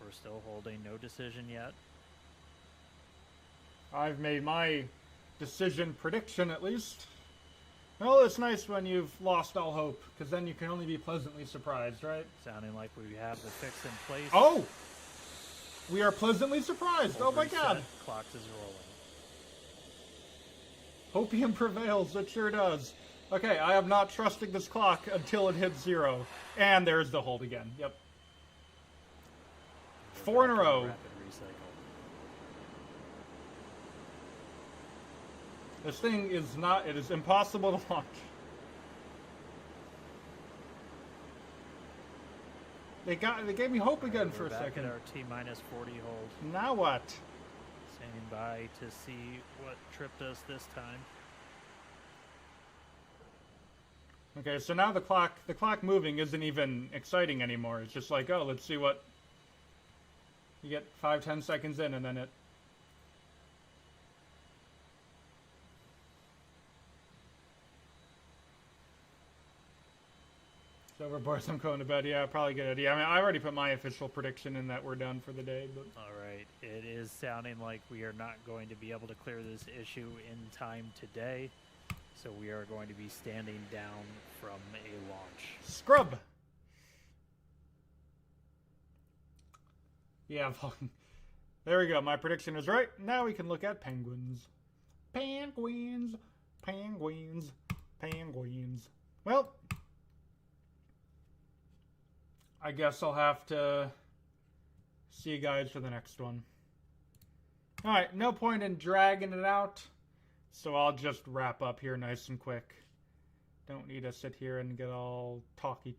We're still holding, no decision yet. I've made my decision prediction at least. Well, it's nice when you've lost all hope, because then you can only be pleasantly surprised, right? Sounding like we have the fix in place. Oh! We are pleasantly surprised. Hold Oh my reset. god. Clocks is rolling. Hopium prevails. It sure does. Okay, I am not trusting this clock until it hits 0. And there's the hold again. Yep. 4 in a row. Rapid recycle. This thing is not, it is impossible to launch. They gave me hope again for a Back second. at our T-minus 40 hold. Now what? Standing by to see what tripped us this time. Okay, so now the clock moving isn't even exciting anymore. It's just like, oh, let's see what you get 5-10 seconds in and then it. It's over, boys. I'm going to bed. Yeah, probably a good idea. I mean, I already put my official prediction in that we're done for the day, but. Alright, it is sounding like we are not going to be able to clear this issue in time today. So we are going to be standing down from a launch. Scrub! Yeah, there we go. My prediction is right. Now we can look at penguins. Penguins, penguins, penguins. Well, I guess I'll have to see you guys for the next one. Alright, no point in dragging it out. So I'll just wrap up here nice and quick. Don't need to sit here and get all talky.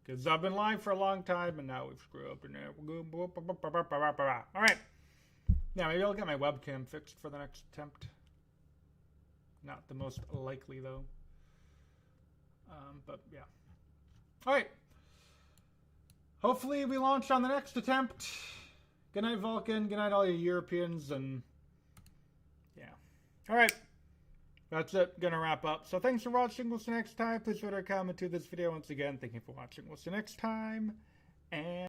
Because I've been live for a long time and now we've screwed up in there. Alright. Now maybe I'll get my webcam fixed for the next attempt. Not the most likely though. But yeah. Alright. Hopefully we launch on the next attempt. Good night, Vulcan. Good night, all you Europeans. And yeah. Alright. That's it. Gonna wrap up. So thanks for watching. We'll see you next time. Please rate or comment to this video once again. Thank you for watching. We'll see you next time. And